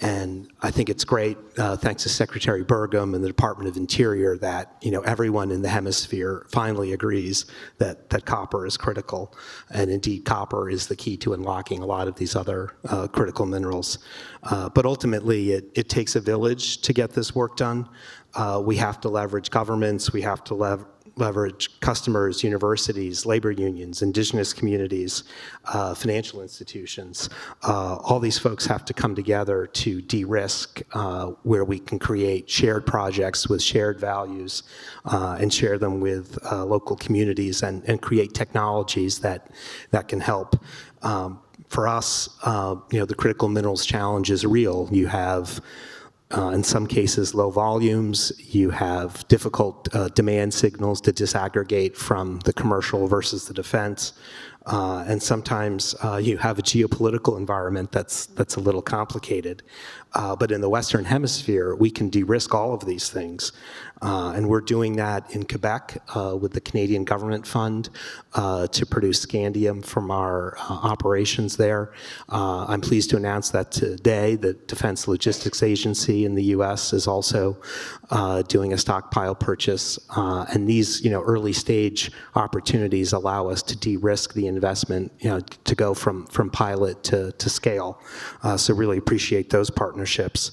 And I think it's great, thanks to Secretary Burgum and the Department of Interior, that everyone in the hemisphere finally agrees that copper is critical, and indeed copper is the key to unlocking a lot of these other critical minerals. But ultimately, it takes a village to get this work done. We have to leverage governments, we have to leverage customers, universities, labor unions, indigenous communities, financial institutions. All these folks have to come together to de-risk where we can create shared projects with shared values and share them with local communities and create technologies that can help. For us, the critical minerals challenge is real. You have in some cases, low volumes. You have difficult demand signals to disaggregate from the commercial versus the defense. And sometimes you have a geopolitical environment that's a little complicated. But in the Western Hemisphere, we can de-risk all of these things. And we're doing that in Quebec with the Canadian Government Fund to produce scandium from our operations there. I'm pleased to announce that today the Defense Logistics Agency in the U.S. is also doing a stockpile purchase. And these early stage opportunities allow us to de-risk the investment, to go from pilot to scale. So really appreciate those partnerships.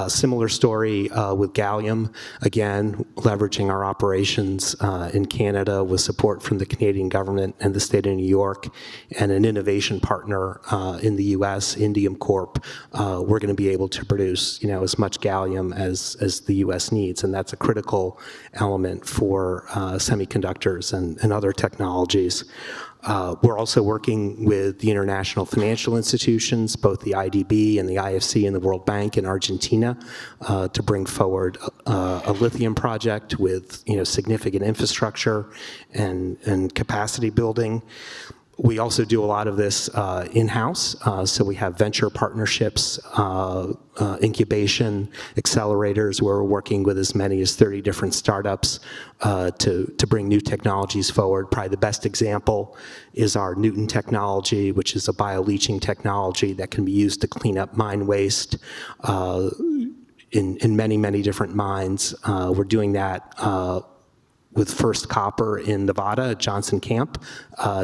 Similar story with gallium, again, leveraging our operations in Canada with support from the Canadian government and the state of New York, and an innovation partner in the U.S., Indium Corp. We're going to be able to produce, as much gallium as the U.S. needs, and that's a critical element for semiconductors and other technologies. We're also working with the international financial institutions, both the IDB and the IFC and the World Bank in Argentina, to bring forward a lithium project with significant infrastructure and capacity building. We also do a lot of this in-house, so we have venture partnerships, incubation, accelerators, where we're working with as many as 30 different startups to bring new technologies forward. Probably the best example is our Newton technology, which is a bioleaching technology that can be used to clean up mine waste in many, many different mines. We're doing that with first copper in Nevada at Johnson Camp.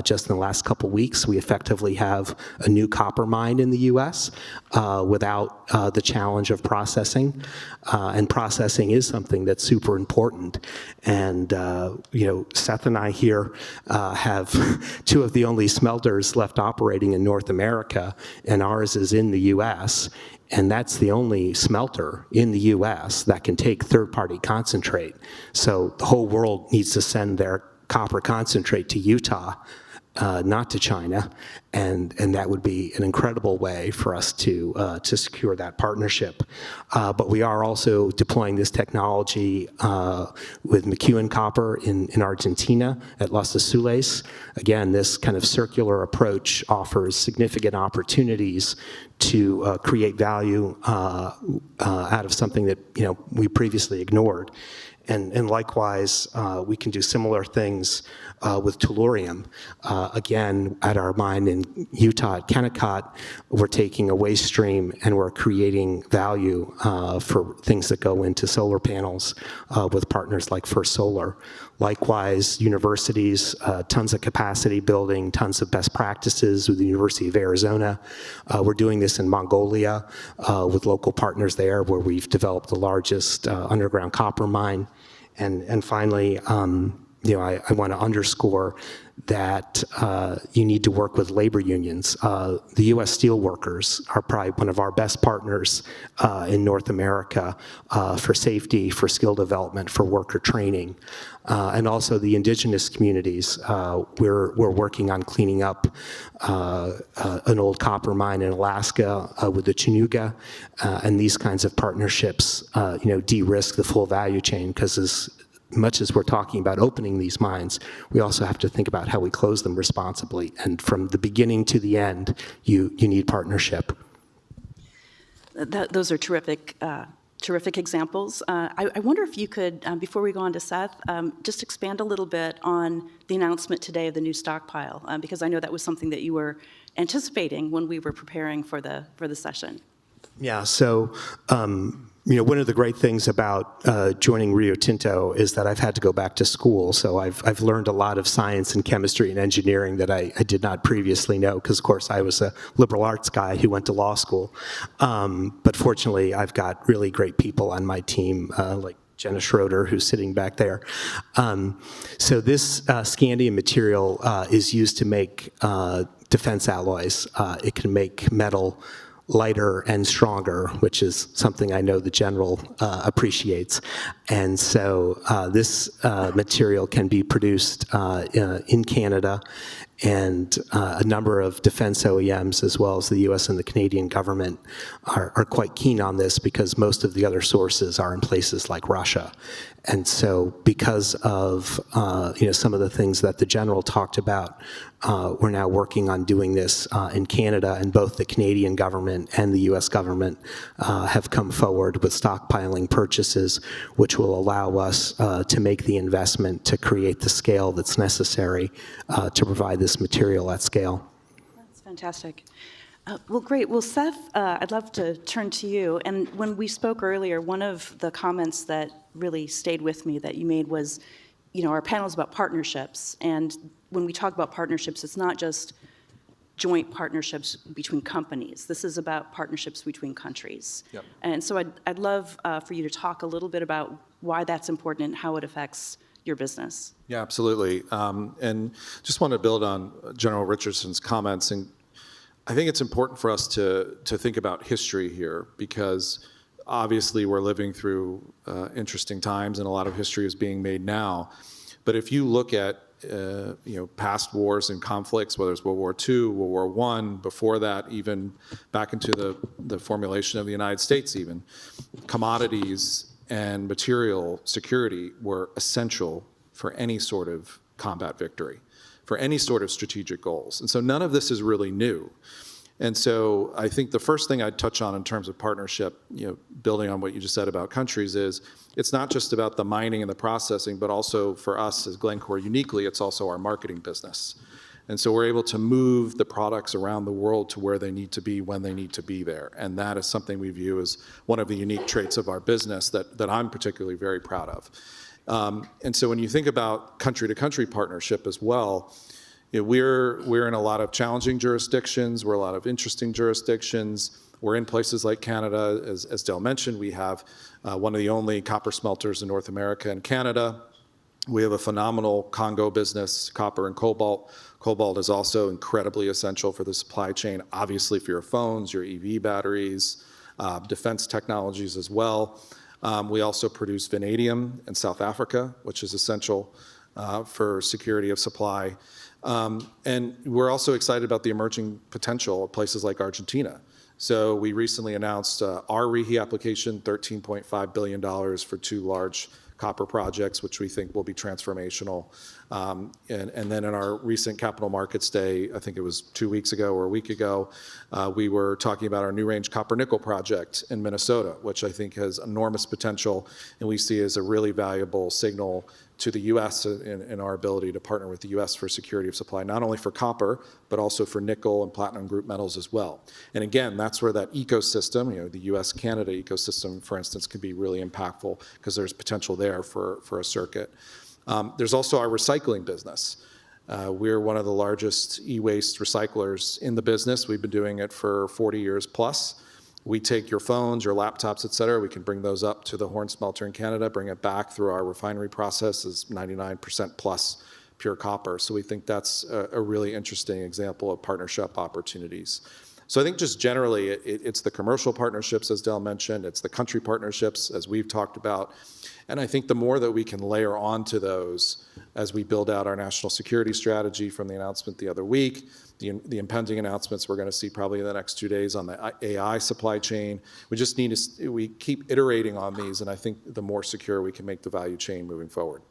Just in the last couple weeks, we effectively have a new copper mine in the U.S. Without the challenge of processing. And processing is something that's super important. And Seth and I here have two of the only smelters left operating in North America, and ours is in the U.S., and that's the only smelter in the U.S. that can take third-party concentrate. So the whole world needs to send their copper concentrate to Utah, not to China, and that would be an incredible way for us to secure that partnership. But we are also deploying this technology with McEwen Copper in Argentina at Los Azules. Again, this kind of circular approach offers significant opportunities to create value out of something that we previously ignored. And likewise, we can do similar things with tellurium. Again, at our mine in Utah at Kennecott, we're taking a waste stream and we're creating value for things that go into solar panels with partners like First Solar. Likewise, universities, tons of capacity building, tons of best practices with the University of Arizona. We're doing this in Mongolia with local partners there, where we've developed the largest underground copper mine. And finally, I want to underscore that you need to work with labor unions. The U.S. steelworkers are probably one of our best partners in North America for safety, for skill development, for worker training. And also the indigenous communities. We're working on cleaning up an old copper mine in Alaska with the Chinooga, and these kinds of partnerships, de-risk the full value chain, because as much as we're talking about opening these mines, we also have to think about how we close them responsibly. And from the beginning to the end, you need partnership. Those are terrific examples. I wonder if you could, before we go on to Seth, just expand a little bit on the announcement today of the new stockpile, because I know that was something that you were anticipating when we were preparing for the session. Yeah, so one of the great things about joining Rio Tinto is that I've had to go back to school. So I've learned a lot of science and chemistry and engineering that I did not previously know, because, of course, I was a liberal arts guy who went to law school. But fortunately, I've got really great people on my team, like Jenna Schroeder, who's sitting back there. So this scandium material is used to make defense alloys. It can make metal lighter and stronger, which is something I know the general appreciates. And so this material can be produced in Canada, and a number of defense OEMs, as well as the US and the Canadian government, are quite keen on this, because most of the other sources are in places like Russia. And so because of some of the things that the general talked about, we're now working on doing this in Canada, and both the Canadian government and the US government have come forward with stockpiling purchases, which will allow us to make the investment to create the scale that's necessary to provide this material at scale. That's fantastic. Well, great. Well, Seth, I'd love to turn to you. And when we spoke earlier, one of the comments that really stayed with me that you made was, our panel is about partnerships. And when we talk about partnerships, it's not just joint partnerships between companies. This is about partnerships between countries. Yep. And so I'd love for you to talk a little bit about why that's important and how it affects your business. Yeah, absolutely. And just want to build on General Richardson's comments. And I think it's important for us to think about history here, because obviously we're living through interesting times, and a lot of history is being made now. But if you look at past wars and conflicts, whether it's World War II, World War I, before that, even back into the formulation of the United States even, commodities and material security were essential for any sort of combat victory. for any sort of strategic goals. And so none of this is really new. And so I think the first thing I'd touch on in terms of partnership, building on what you just said about countries, is it's not just about the mining and the processing, but also for us as Glencore uniquely, it's also our marketing business. And so we're able to move the products around the world to where they need to be when they need to be there. And that is something we view as one of the unique traits of our business that I'm particularly very proud of. And so when you think about country-to-country partnership as well, we're in a lot of challenging jurisdictions. We're a lot of interesting jurisdictions. We're in places like Canada. As Del mentioned, we have one of the only copper smelters in North America and Canada. We have a phenomenal Congo business, copper and cobalt. Cobalt is also incredibly essential for the supply chain, obviously for your phones, your EV batteries, defense technologies as well. We also produce vanadium in South Africa, which is essential for security of supply. And we're also excited about the emerging potential of places like Argentina. So we recently announced our RIGI application, $13.5 billion for 2 large copper projects, which we think will be transformational. And then in our recent Capital Markets Day, I think it was 2 weeks ago or a week ago, we were talking about our New Range Copper Nickel project in Minnesota, which I think has enormous potential, and we see as a really valuable signal to the U.S. in our ability to partner with the U.S. for security of supply, not only for copper, but also for nickel and platinum group metals as well. And again, that's where that ecosystem, the U.S.-Canada ecosystem, for instance, can be really impactful because there's potential there for a circuit. There's also our recycling business. We're one of the largest e-waste recyclers in the business. We've been doing it for 40 years plus. We take your phones, your laptops, et cetera, we can bring those up to the Horn Smelter in Canada, bring it back through our refinery process as 99% plus pure copper. So we think that's a really interesting example of partnership opportunities. So I think just generally, it's the commercial partnerships, as Del mentioned, it's the country partnerships, as we've talked about. And I think the more that we can layer onto those as we build out our national security strategy from the announcement the other week, the impending announcements we're going to see probably in the next 2 days on the AI supply chain. We just need to, we keep iterating on these, and I think the more secure we can make the value chain moving forward.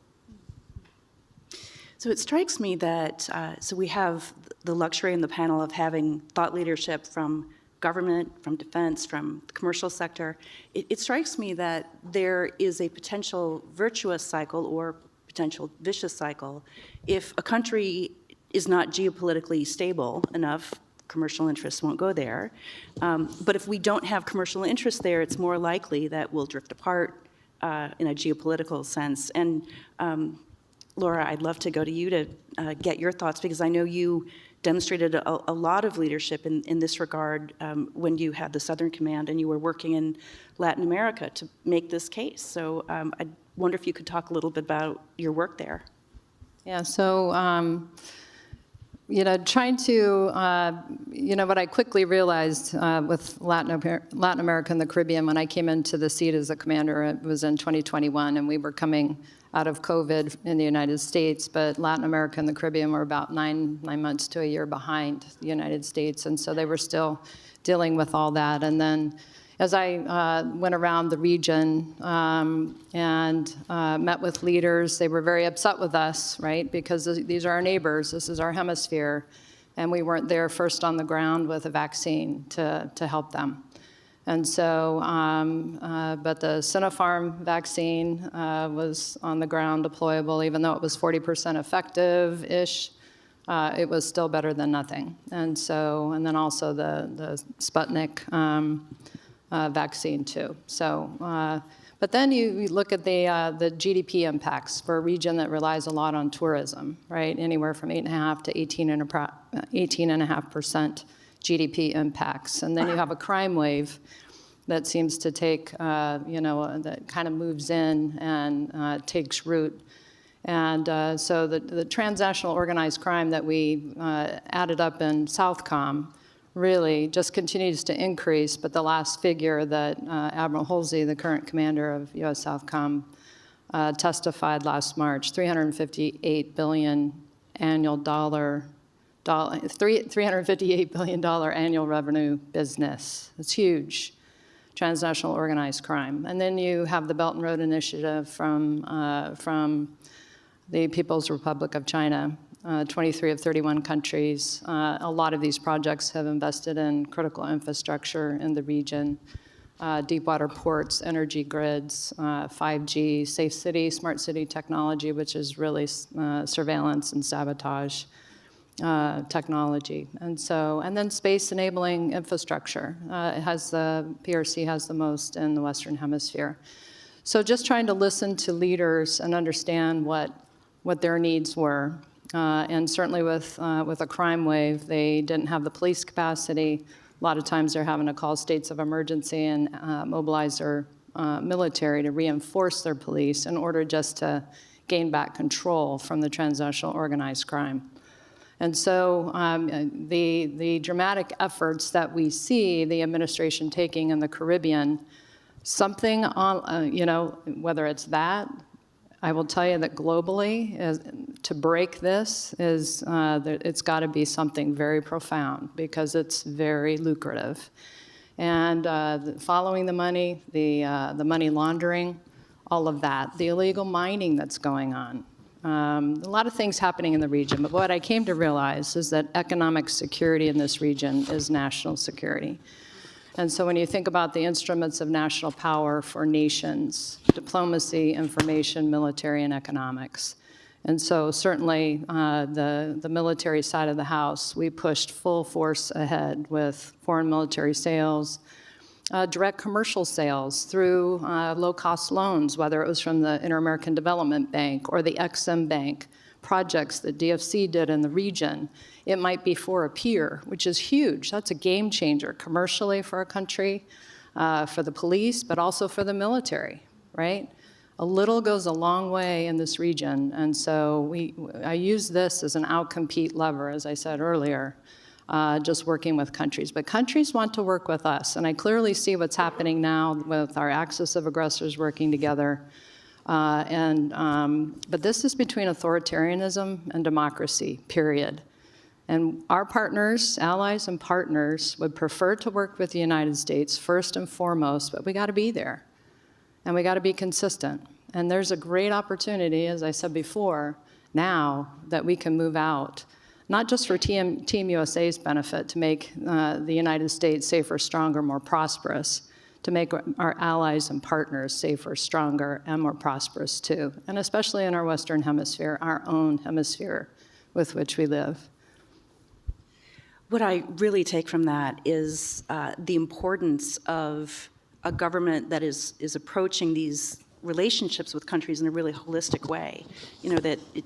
So it strikes me that, so we have the luxury in the panel of having thought leadership from government, from defense, from the commercial sector. It strikes me that there is a potential virtuous cycle or potential vicious cycle if a country is not geopolitically stable enough. Commercial interests won't go there. But if we don't have commercial interests there, it's more likely that we'll drift apart in a geopolitical sense. And Laura, I'd love to go to you to get your thoughts, because I know you demonstrated a lot of leadership in this regard when you had the Southern Command and you were working in Latin America to make this case. So I wonder if you could talk a little bit about your work there. Yeah, so trying to, what I quickly realized with Latin America and the Caribbean when I came into the seat as a commander, it was in 2021, and we were coming out of COVID in the United States, but Latin America and the Caribbean were about nine months to a year behind the United States, and so they were still dealing with all that. And then as I went around the region and met with leaders, they were very upset with us, right? Because these are our neighbors, this is our hemisphere, and we weren't there first on the ground with a vaccine to help them. And so, but the Sinopharm vaccine was on the ground deployable, even though it was 40% effective-ish, it was still better than nothing. And so, and then also the Sputnik vaccine too. So, but then you look at the GDP impacts for a region that relies a lot on tourism, right? Anywhere from 8.5 to 18.5% GDP impacts. And then you have a crime wave that seems to take, that kind of moves in and takes root. And so the transnational organized crime that we added up in Southcom really just continues to increase, but the last figure that Admiral Halsey, the current commander of U.S. Southcom, testified last March, $358 billion $358 billion annual revenue business. It's huge, transnational organized crime. And then you have the Belt and Road Initiative from the People's Republic of China. 23 of 31 countries. A lot of these projects have invested in critical infrastructure in the region, deep water ports, energy grids, 5G, safe city, smart city technology, which is really surveillance and sabotage technology. And then space enabling infrastructure. PRC has the most in the Western Hemisphere. So just trying to listen to leaders and understand what their needs were. And certainly with a crime wave, they didn't have the police capacity. A lot of times they're having to call states of emergency and mobilize their military to reinforce their police in order just to gain back control from the transnational organized crime. And so the dramatic efforts that we see the administration taking in the Caribbean, something on, whether it's that, I will tell you that globally, to break this, it's got to be something very profound because it's very lucrative. And following the money, the money laundering, all of that, the illegal mining that's going on. A lot of things happening in the region, but what I came to realize is that economic security in this region is national security. And so when you think about the instruments of national power for nations, diplomacy, information, military, and economics. And so certainly the military side of the house, we pushed full force ahead with foreign military sales, direct commercial sales through low-cost loans, whether it was from the Inter-American Development Bank or the Ex-Im Bank, projects that DFC did in the region. It might be for a peer, which is huge. That's a game changer commercially for a country, for the police, but also for the military, right? A little goes a long way in this region, and so I use this as an outcompete lever, as I said earlier, just working with countries. But countries want to work with us, and I clearly see what's happening now with our axis of aggressors working together. But this is between authoritarianism and democracy, period. And our partners, allies and partners, would prefer to work with the United States first and foremost, but we got to be there. And we got to be consistent. And there's a great opportunity, as I said before, now that we can move out, not just for Team USA's benefit, to make the United States safer, stronger, more prosperous, to make our allies and partners safer, stronger, and more prosperous too, and especially in our Western Hemisphere, our own hemisphere with which we live. What I really take from that is the importance of a government that is approaching these relationships with countries in a really holistic way. That it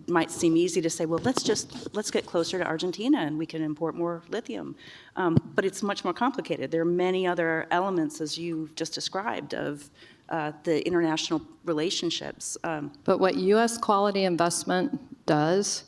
might seem easy to say, well, let's get closer to Argentina and we can import more lithium. But it's much more complicated. There are many other elements, as you just described, of the international relationships. But what U.S. quality investment does,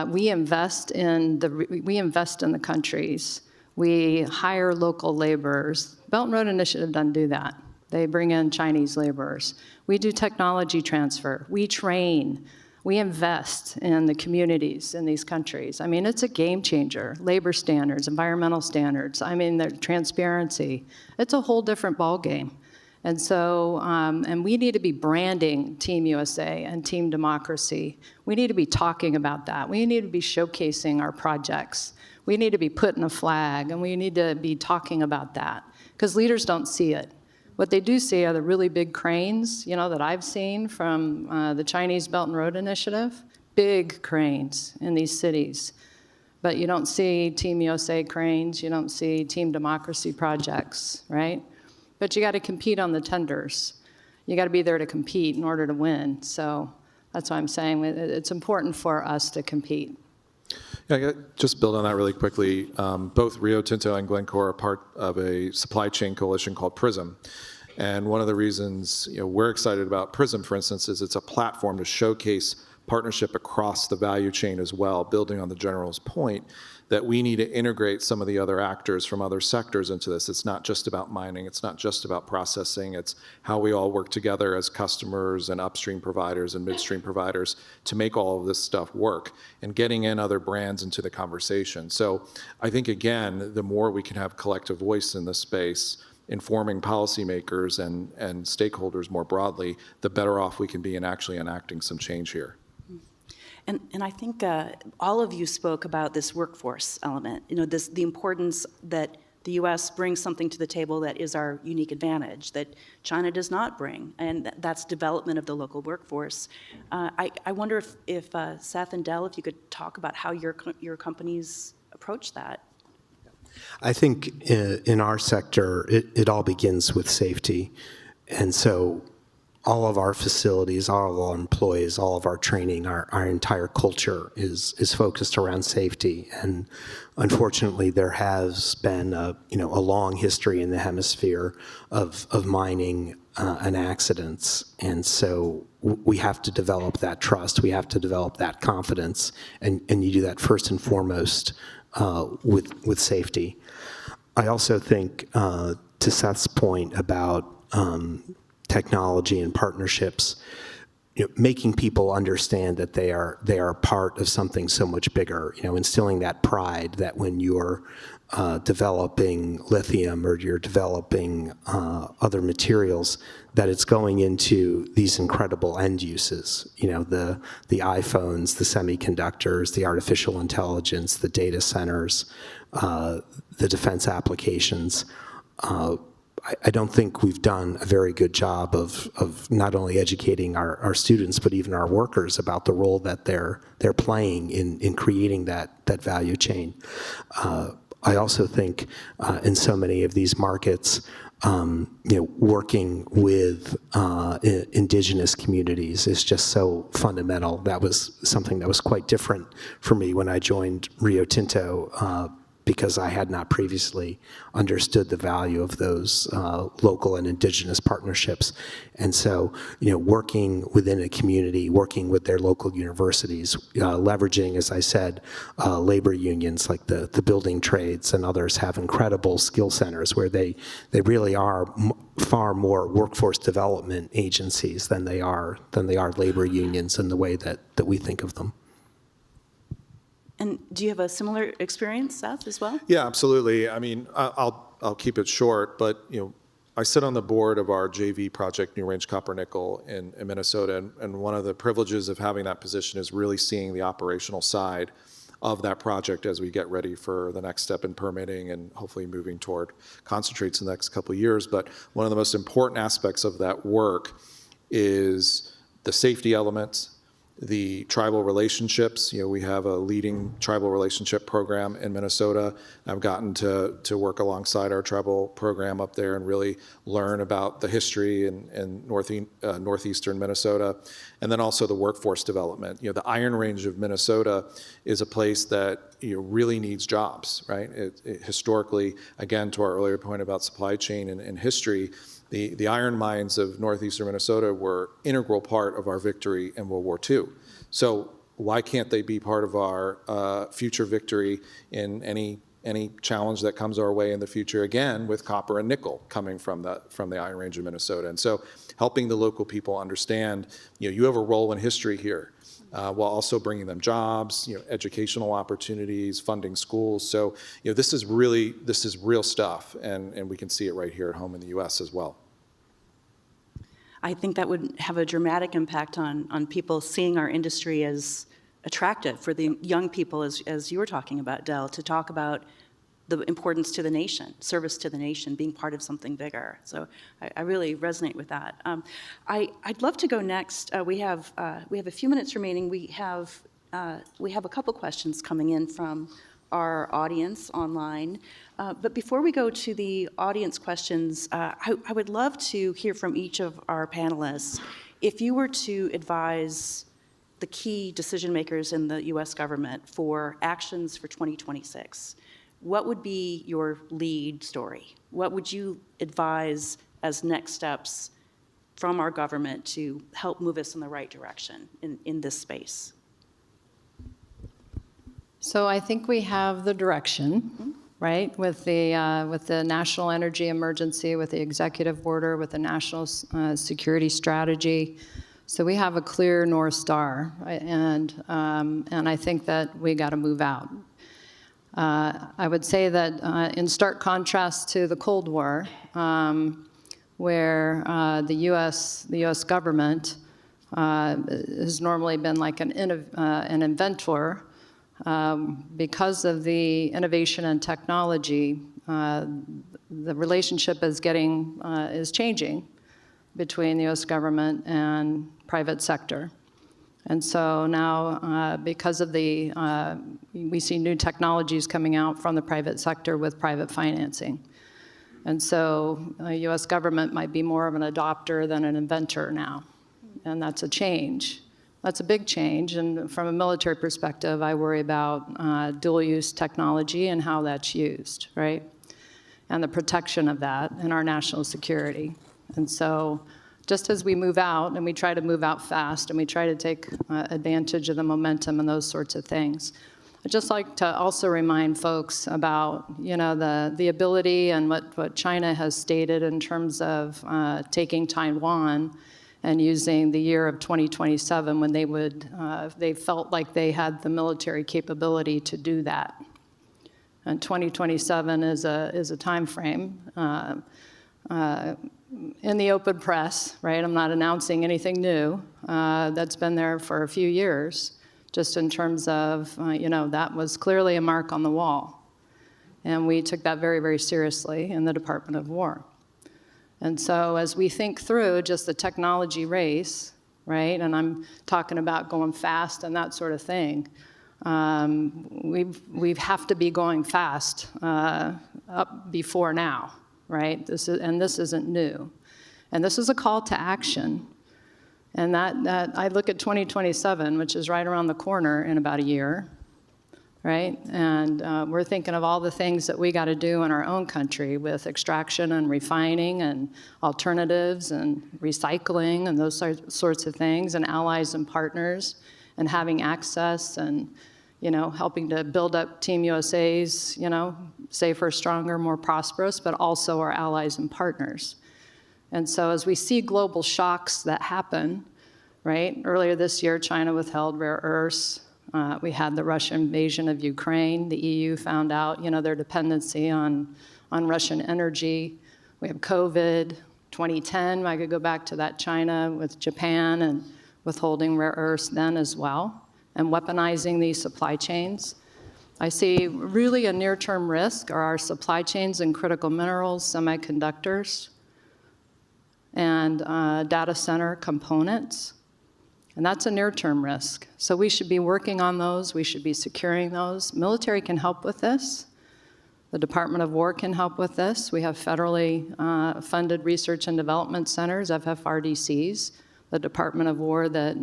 we invest in the countries. We hire local laborers. Belt and Road Initiative doesn't do that. They bring in Chinese laborers. We do technology transfer. We train. We invest in the communities in these countries. I mean, it's a game changer. Labor standards, environmental standards, the transparency. It's a whole different ballgame. And so, and we need to be branding Team USA and Team Democracy. We need to be talking about that. We need to be showcasing our projects. We need to be putting a flag, and we need to be talking about that, because leaders don't see it. What they do see are the really big cranes, that I've seen from the Chinese Belt and Road Initiative, big cranes in these cities. But you don't see Team USA cranes, you don't see Team Democracy projects, right? But you got to compete on the tenders. You got to be there to compete in order to win. So that's why I'm saying it's important for us to compete. Yeah, just build on that really quickly. Both Rio Tinto and Glencore are part of a supply chain coalition called PRISM. And one of the reasons we're excited about PRISM, for instance, is it's a platform to showcase partnership across the value chain as well, building on the general's point that we need to integrate some of the other actors from other sectors into this. It's not just about mining, it's not just about processing, it's how we all work together as customers and upstream providers and midstream providers to make all of this stuff work and getting in other brands into the conversation. So I think, again, the more we can have collective voice in this space, informing policymakers and stakeholders more broadly, the better off we can be in actually enacting some change here. And I think all of you spoke about this workforce element, the importance that the U.S. brings something to the table that is our unique advantage, that China does not bring, and that's development of the local workforce. I wonder if Seth and Del, if you could talk about how your companies approach that. I think in our sector, it all begins with safety. And so all of our facilities, all of our employees, all of our training, our entire culture is focused around safety. And unfortunately, there has been a long history in the hemisphere of mining and accidents. And so we have to develop that trust. We have to develop that confidence. And you do that first and foremost with safety. I also think, to Seth's point about technology and partnerships, making people understand that they are part of something so much bigger, instilling that pride that when you're developing lithium or you're developing other materials, that it's going into these incredible end uses, the iPhones, the semiconductors, the artificial intelligence, the data centers, the defense applications. I don't think we've done a very good job of not only educating our students, but even our workers about the role that they're playing in creating that value chain. I also think in so many of these markets, working with indigenous communities is just so fundamental. That was something that was quite different for me when I joined Rio Tinto, because I had not previously understood the value of those local and indigenous partnerships. And so, working within a community, working with their local universities, leveraging, as I said, labor unions like the building trades and others have incredible skill centers where they really are far more workforce development agencies than they are labor unions in the way that we think of them. And do you have a similar experience, Seth, as well? Yeah, absolutely. I mean, I'll keep it short, but I sit on the board of our JV project, New Range Copper Nickel in Minnesota, and one of the privileges of having that position is really seeing the operational side of that project as we get ready for the next step in permitting and hopefully moving toward concentrates in the next couple of years. But one of the most important aspects of that work is the safety elements, the tribal relationships. We have a leading tribal relationship program in Minnesota. I've gotten to work alongside our tribal program up there and really learn about the history in northeastern Minnesota. And then also the workforce development. The Iron Range of Minnesota is a place that really needs jobs, right? It historically, again, to our earlier point about supply chain and history, the iron mines of northeastern Minnesota were integral part of our victory in World War II. So why can't they be part of our future victory in any challenge that comes our way in the future, again, with copper and nickel coming from the Iron Range of Minnesota? And so helping the local people understand, you have a role in history here, while also bringing them jobs, educational opportunities, funding schools. So, this is real stuff, and we can see it right here at home in the U.S. as well. I think that would have a dramatic impact on people seeing our industry as attractive for the young people, as you were talking about, Del, to talk about the importance to the nation, service to the nation, being part of something bigger. So I really resonate with that. I'd love to go next. We have a few minutes remaining. We have a couple questions coming in from our audience online. But before we go to the audience questions, I would love to hear from each of our panelists. If you were to advise the key decision makers in the U.S. government for actions for 2026, what would be your lead story? What would you advise as next steps from our government to help move us in the right direction in this space? So I think we have the direction, right? With the national energy emergency, with the executive order, with the national security strategy. So we have a clear North Star, right? And I think that we got to move out. I would say that in stark contrast to the Cold War, where the U.S. government has normally been like an inventor. Because of the innovation and technology, the relationship is changing between the U.S. government and private sector. And so now, because of we see new technologies coming out from the private sector with private financing. And so the U.S. government might be more of an adopter than an inventor now. And that's a change. That's a big change, and from a military perspective, I worry about dual-use technology and how that's used, right? And the protection of that and our national security. And so just as we move out, and we try to move out fast, and we try to take advantage of the momentum and those sorts of things, I'd just like to also remind folks about, the ability and what China has stated in terms of taking Taiwan and using the year of 2027 when they felt like they had the military capability to do that. And 2027 is a time frame in the open press, right? I'm not announcing anything new. That's been there for a few years, just in terms of, that was clearly a mark on the wall. And we took that very, very seriously in the Department of War. And so as we think through just the technology race, right, and I'm talking about going fast and that sort of thing, we have to be going fast up before now, right? This isn't new. And this is a call to action. And that I look at 2027, which is right around the corner in about a year, right? And we're thinking of all the things that we got to do in our own country with extraction and refining and alternatives and recycling and those sorts of things, and allies and partners, and having access and, helping to build up Team USA's, safer, stronger, more prosperous, but also our allies and partners. And so as we see global shocks that happen, right? Earlier this year, China withheld rare earths. We had the Russian invasion of Ukraine. The EU found out, their dependency on Russian energy. We have COVID. 2010, I could go back to that China with Japan and withholding rare earths then as well, and weaponizing these supply chains. I see really a near-term risk are our supply chains in critical minerals, semiconductors, and data center components. And that's a near-term risk. So we should be working on those. We should be securing those. Military can help with this. The Department of War can help with this. We have federally funded research and development centers, FFRDCs, the Department of War that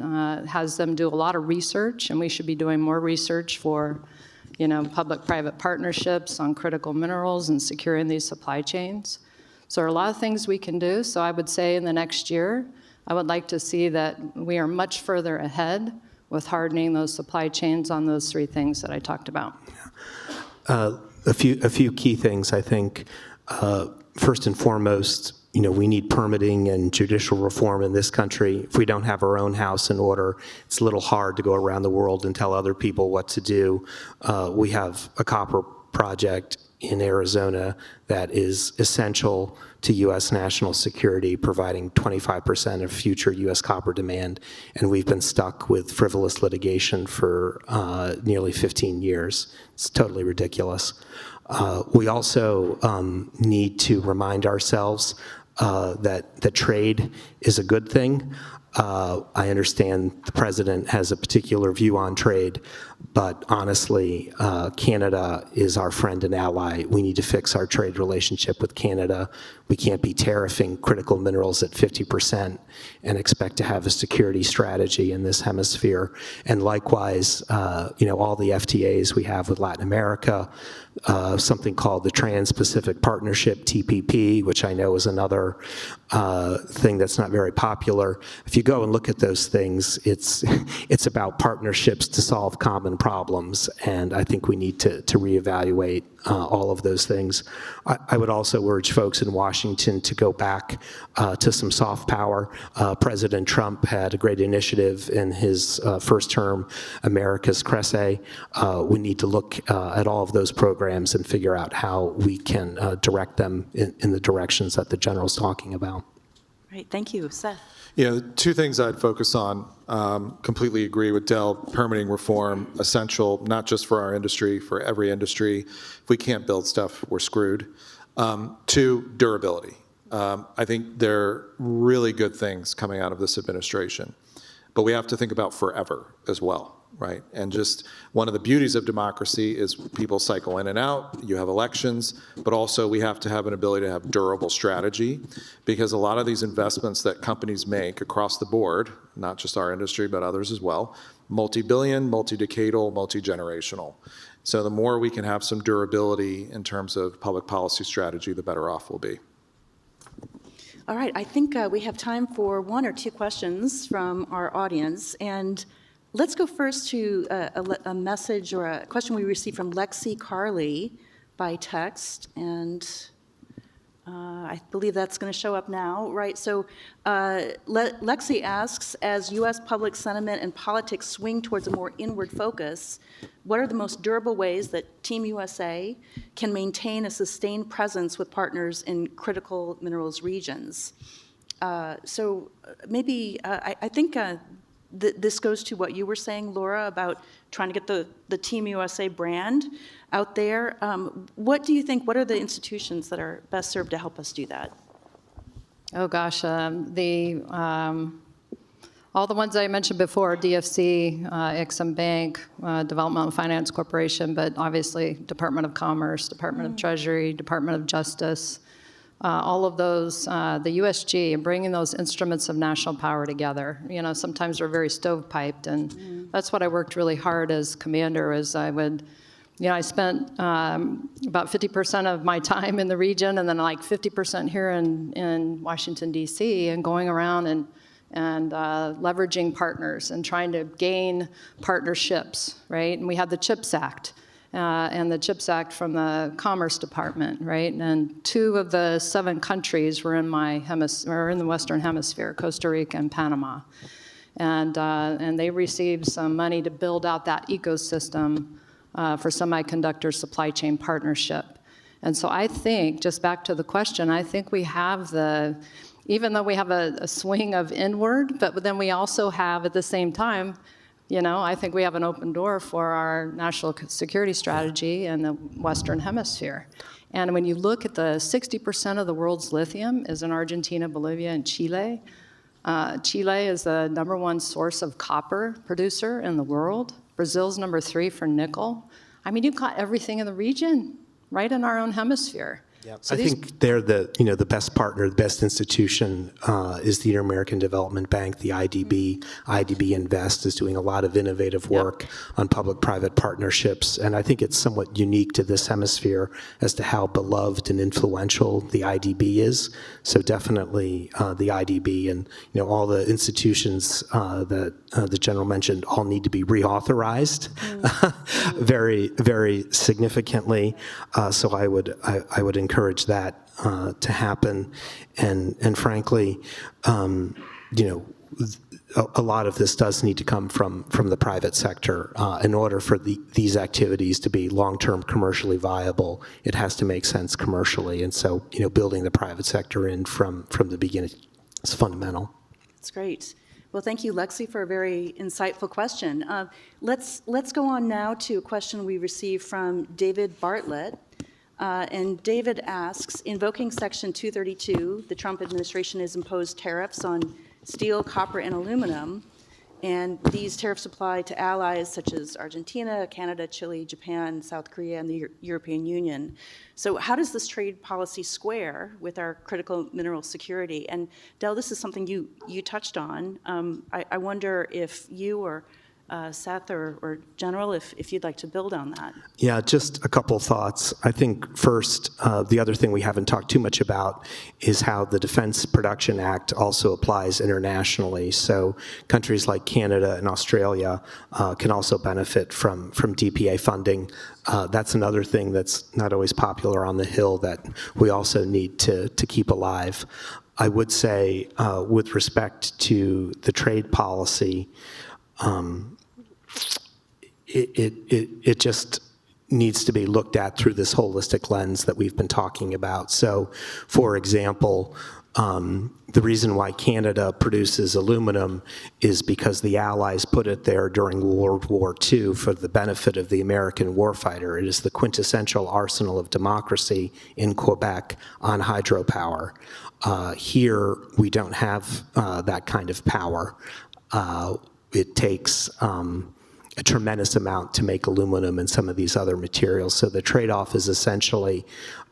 has them do a lot of research, and we should be doing more research for, public-private partnerships on critical minerals and securing these supply chains. So there are a lot of things we can do. So I would say in the next year, I would like to see that we are much further ahead with hardening those supply chains on those three things that I talked about. A few key things, I think. First and foremost, we need permitting and judicial reform in this country. If we don't have our own house in order, it's a little hard to go around the world and tell other people what to do. We have a copper project in Arizona that is essential to U.S. national security, providing 25% of future U.S. copper demand, and we've been stuck with frivolous litigation for nearly 15 years. It's totally ridiculous. We also need to remind ourselves that trade is a good thing. I understand the president has a particular view on trade, but honestly, Canada is our friend and ally. We need to fix our trade relationship with Canada. We can't be tariffing critical minerals at 50% and expect to have a security strategy in this hemisphere. And likewise, all the FTAs we have with Latin America, something called the Trans-Pacific Partnership, TPP, which I know is another thing that's not very popular. If you go and look at those things, it's about partnerships to solve common problems, and I think we need to reevaluate all of those things. I would also urge folks in Washington to go back to some soft power. President Trump had a great initiative in his first term, America's Cresse. We need to look at all of those programs and figure out how we can direct them in the directions that the general's talking about. Right, thank you. Seth? Yeah, two things I'd focus on. Completely agree with Del. Permitting reform, essential, not just for our industry, for every industry. If we can't build stuff, we're screwed. Two, durability. I think there are really good things coming out of this administration, but we have to think about forever as well, right? And just one of the beauties of democracy is people cycle in and out, you have elections, but also we have to have an ability to have durable strategy, because a lot of these investments that companies make across the board, not just our industry, but others as well, multi-billion, multi-decadal, multi-generational. So the more we can have some durability in terms of public policy strategy, the better off we'll be. All right, I think we have time for one or two questions from our audience. And let's go first to a message or a question we received from Lexi Carley by text. And I believe that's going to show up now, right? So Lexi asks, as U.S. public sentiment and politics swing towards a more inward focus, what are the most durable ways that Team USA can maintain a sustained presence with partners in critical minerals regions? So maybe I think this goes to what you were saying, Laura, about trying to get the Team USA brand out there. What do you think, what are the institutions that are best served to help us do that? Oh gosh, all the ones I mentioned before, DFC, Exim Bank, Developmental Finance Corporation, but obviously Department of Commerce, Department of Treasury, Department of Justice, all of those, the USG, and bringing those instruments of national power together. You know, sometimes we're very stovepiped, and that's what I worked really hard as commander, is I would, you know, I spent about 50% of my time in the region, and then like 50% here in Washington, D.C., and going around and leveraging partners and trying to gain partnerships, right? And we had the CHIPS Act, and the CHIPS Act from the Commerce Department, right? And 2 of the 7 countries were in the Western Hemisphere, Costa Rica and Panama. And they received some money to build out that ecosystem for semiconductor supply chain partnership. And so I think, just back to the question, I think we have even though we have a swing of inward, but then we also have at the same time, you know, I think we have an open door for our national security strategy in the Western Hemisphere. And when you look at the 60% of the world's lithium is in Argentina, Bolivia, and Chile. Chile is the #1 source of copper producer in the world. Brazil's #3 for nickel. I mean, you've got everything in the region, right in our own hemisphere. Yep. So I think they're the best partner, the best institution is the Inter-American Development Bank, the IDB. IDB Invest is doing a lot of innovative work on public-private partnerships, and I think it's somewhat unique to this hemisphere as to how beloved and influential the IDB is. So definitely the IDB and all the institutions that the general mentioned all need to be reauthorized very, very significantly. So I would encourage that to happen, and frankly, a lot of this does need to come from the private sector. In order for these activities to be long-term commercially viable, it has to make sense commercially, and so building the private sector in from the beginning is fundamental. That's great. Well, thank you, Lexi, for a very insightful question. Let's go on now to a question we received from David Bartlett. And David asks, invoking Section 232, the Trump administration has imposed tariffs on steel, copper, and aluminum, and these tariffs apply to allies such as Argentina, Canada, Chile, Japan, South Korea, and the European Union. So how does this trade policy square with our critical mineral security? And Del, this is something you touched on. I wonder if you or Seth or General, if you'd like to build on that. Yeah, just a couple thoughts. I think first, the other thing we haven't talked too much about is how the Defense Production Act also applies internationally. So countries like Canada and Australia can also benefit from DPA funding. That's another thing that's not always popular on the Hill that we also need to keep alive. I would say, with respect to the trade policy, it just needs to be looked at through this holistic lens that we've been talking about. So, for example, The reason why Canada produces aluminum is because the Allies put it there during World War II for the benefit of the American warfighter. It is the quintessential arsenal of democracy in Quebec on hydropower. Here, we don't have that kind of power. It takes a tremendous amount to make aluminum and some of these other materials. So the trade-off is essentially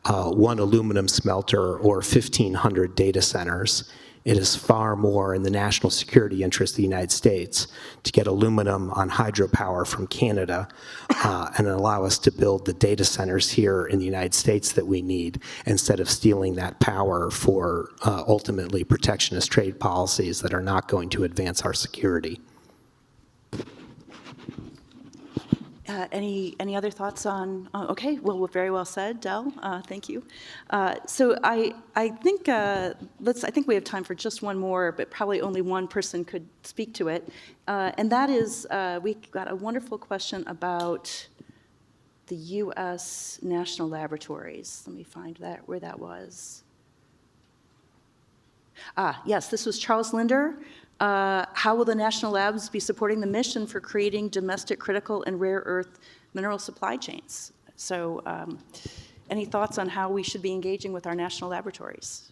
one aluminum smelter or 1,500 data centers. It is far more in the national security interest of the United States to get aluminum on hydropower from Canada and allow us to build the data centers here in the United States that we need, instead of stealing that power for ultimately protectionist trade policies that are not going to advance our security. Any other thoughts on? Okay, well, very well said, Del. Thank you. So I think I think we have time for just one more, but probably only one person could speak to it, and that is we got a wonderful question about the U.S. national laboratories. Let me find that where that was. Yes, this was Charles Linder. How will the national labs be supporting the mission for creating domestic critical and rare earth mineral supply chains? So any thoughts on how we should be engaging with our national laboratories?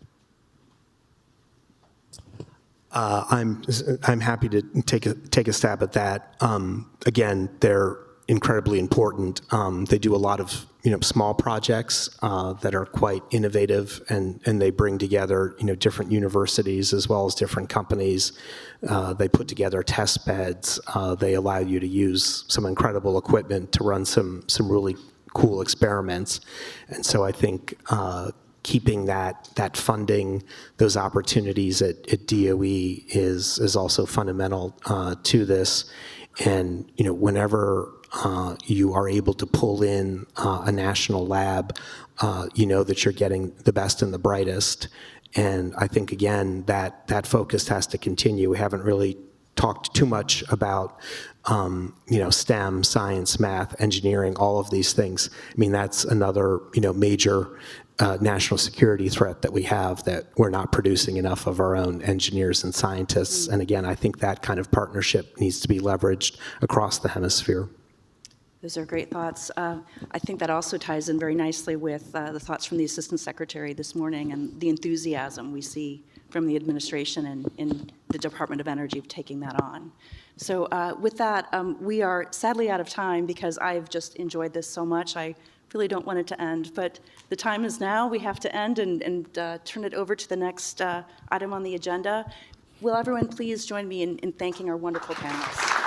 I'm happy to take a stab at that. Again, they're incredibly important. They do a lot of small projects that are quite innovative, and they bring together different universities as well as different companies. They put together test beds. They allow you to use some incredible equipment to run some really cool experiments. And so I think keeping that funding, those opportunities at DOE is also fundamental to this. And whenever you are able to pull in a national lab, you know that you're getting the best and the brightest. And I think, again, that focus has to continue. We haven't really talked too much about STEM, science, math, engineering, all of these things. I mean, that's another major national security threat that we have, that we're not producing enough of our own engineers and scientists. And again, I think that kind of partnership needs to be leveraged across the hemisphere. Those are great thoughts. I think that also ties in very nicely with the thoughts from the Assistant Secretary this morning and the enthusiasm we see from the administration and in the Department of Energy of taking that on. So with that, we are sadly out of time because I've just enjoyed this so much. I really don't want it to end, but the time is now. We have to end and turn it over to the next item on the agenda. Will everyone please join me in thanking our wonderful panelists?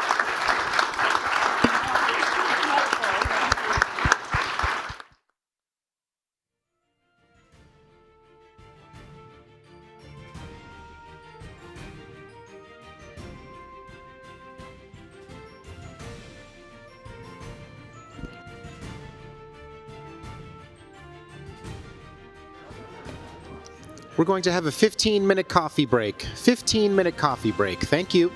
We're going to have a 15-minute coffee break. 15-minute coffee break. Thank you.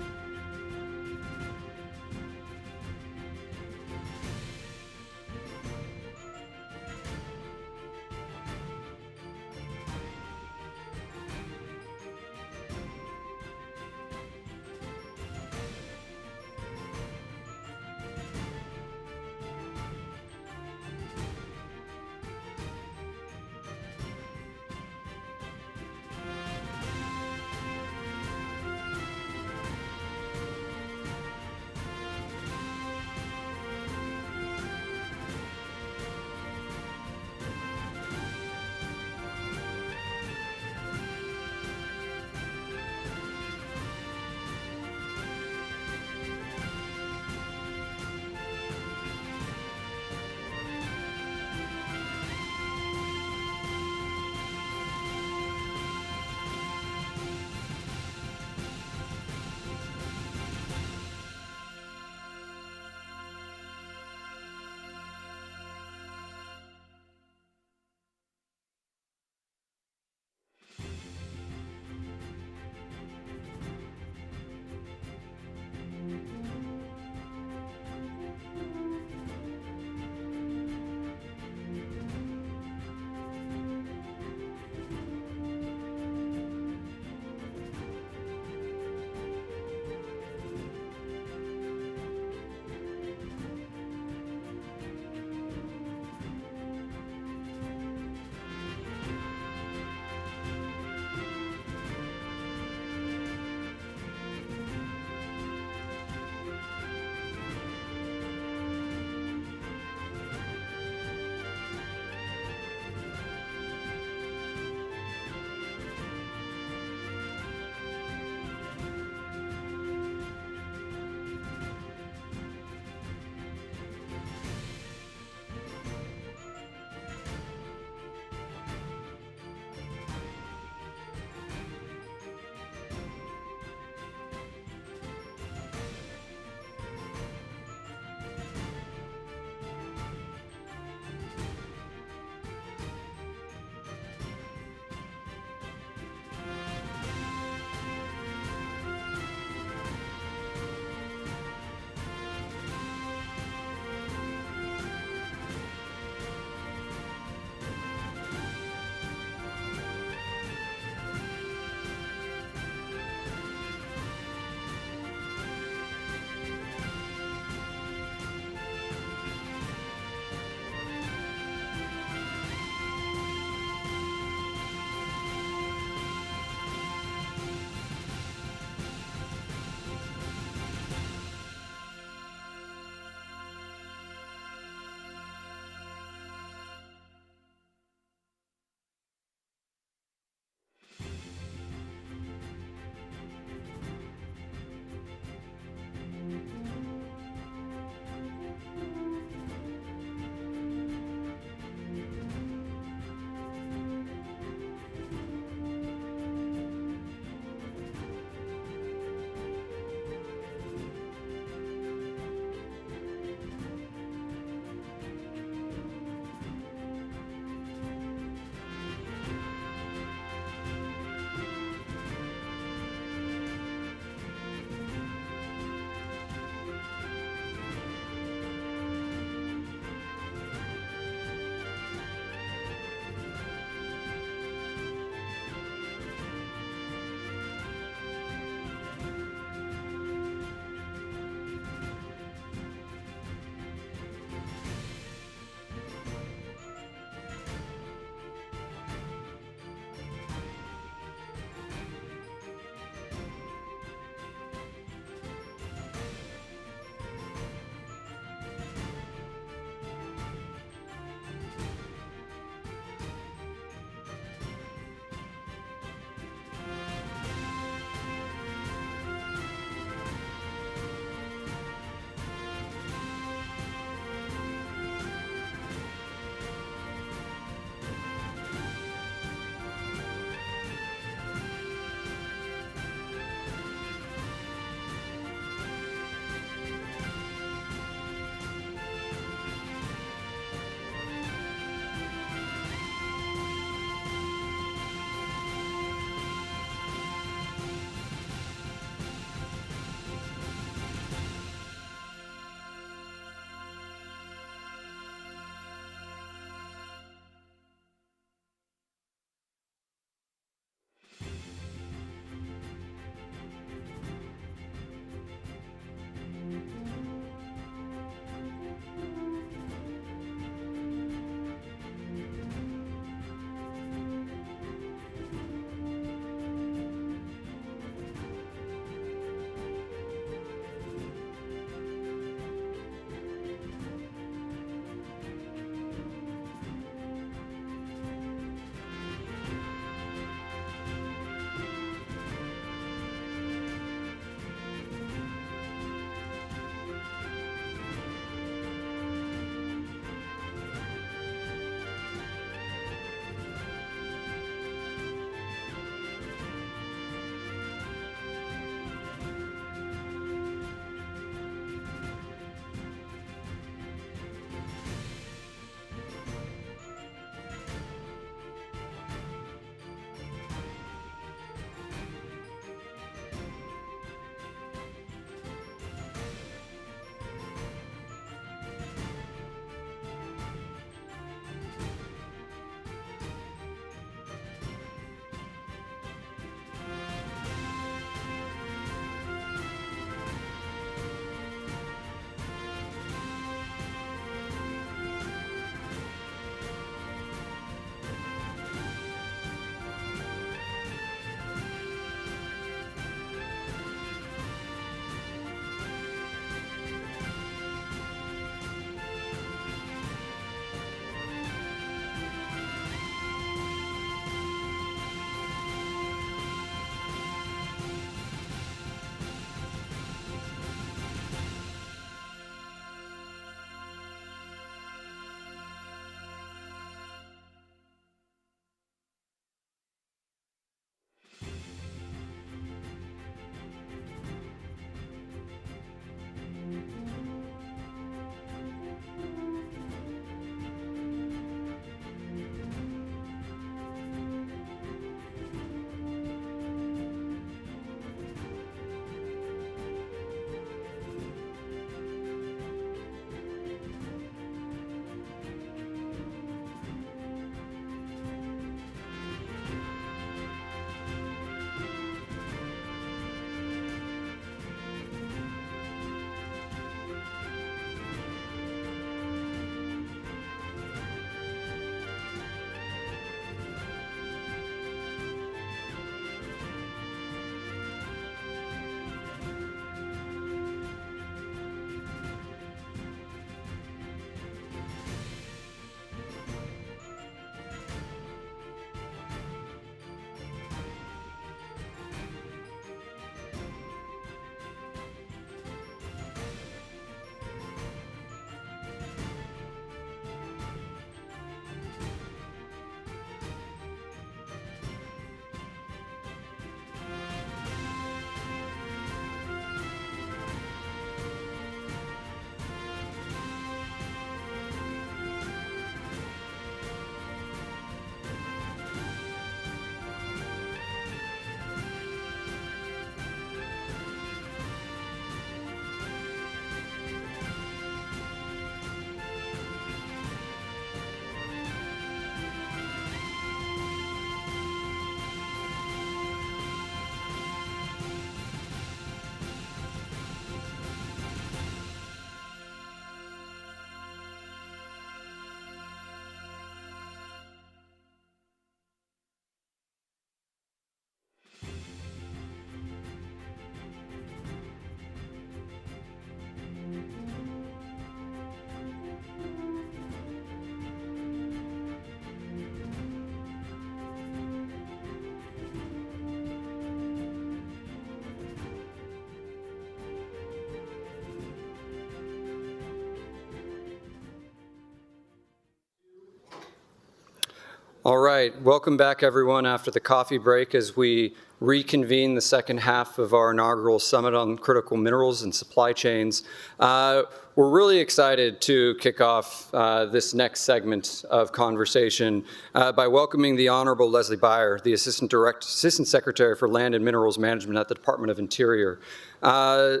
All right, welcome back everyone after the coffee break as we reconvene the second half of our inaugural summit on critical minerals and supply chains. We're really excited to kick off this next segment of conversation by welcoming the Honorable Leslie Beyer, the Assistant Secretary for Land and Minerals Management at the Department of Interior. When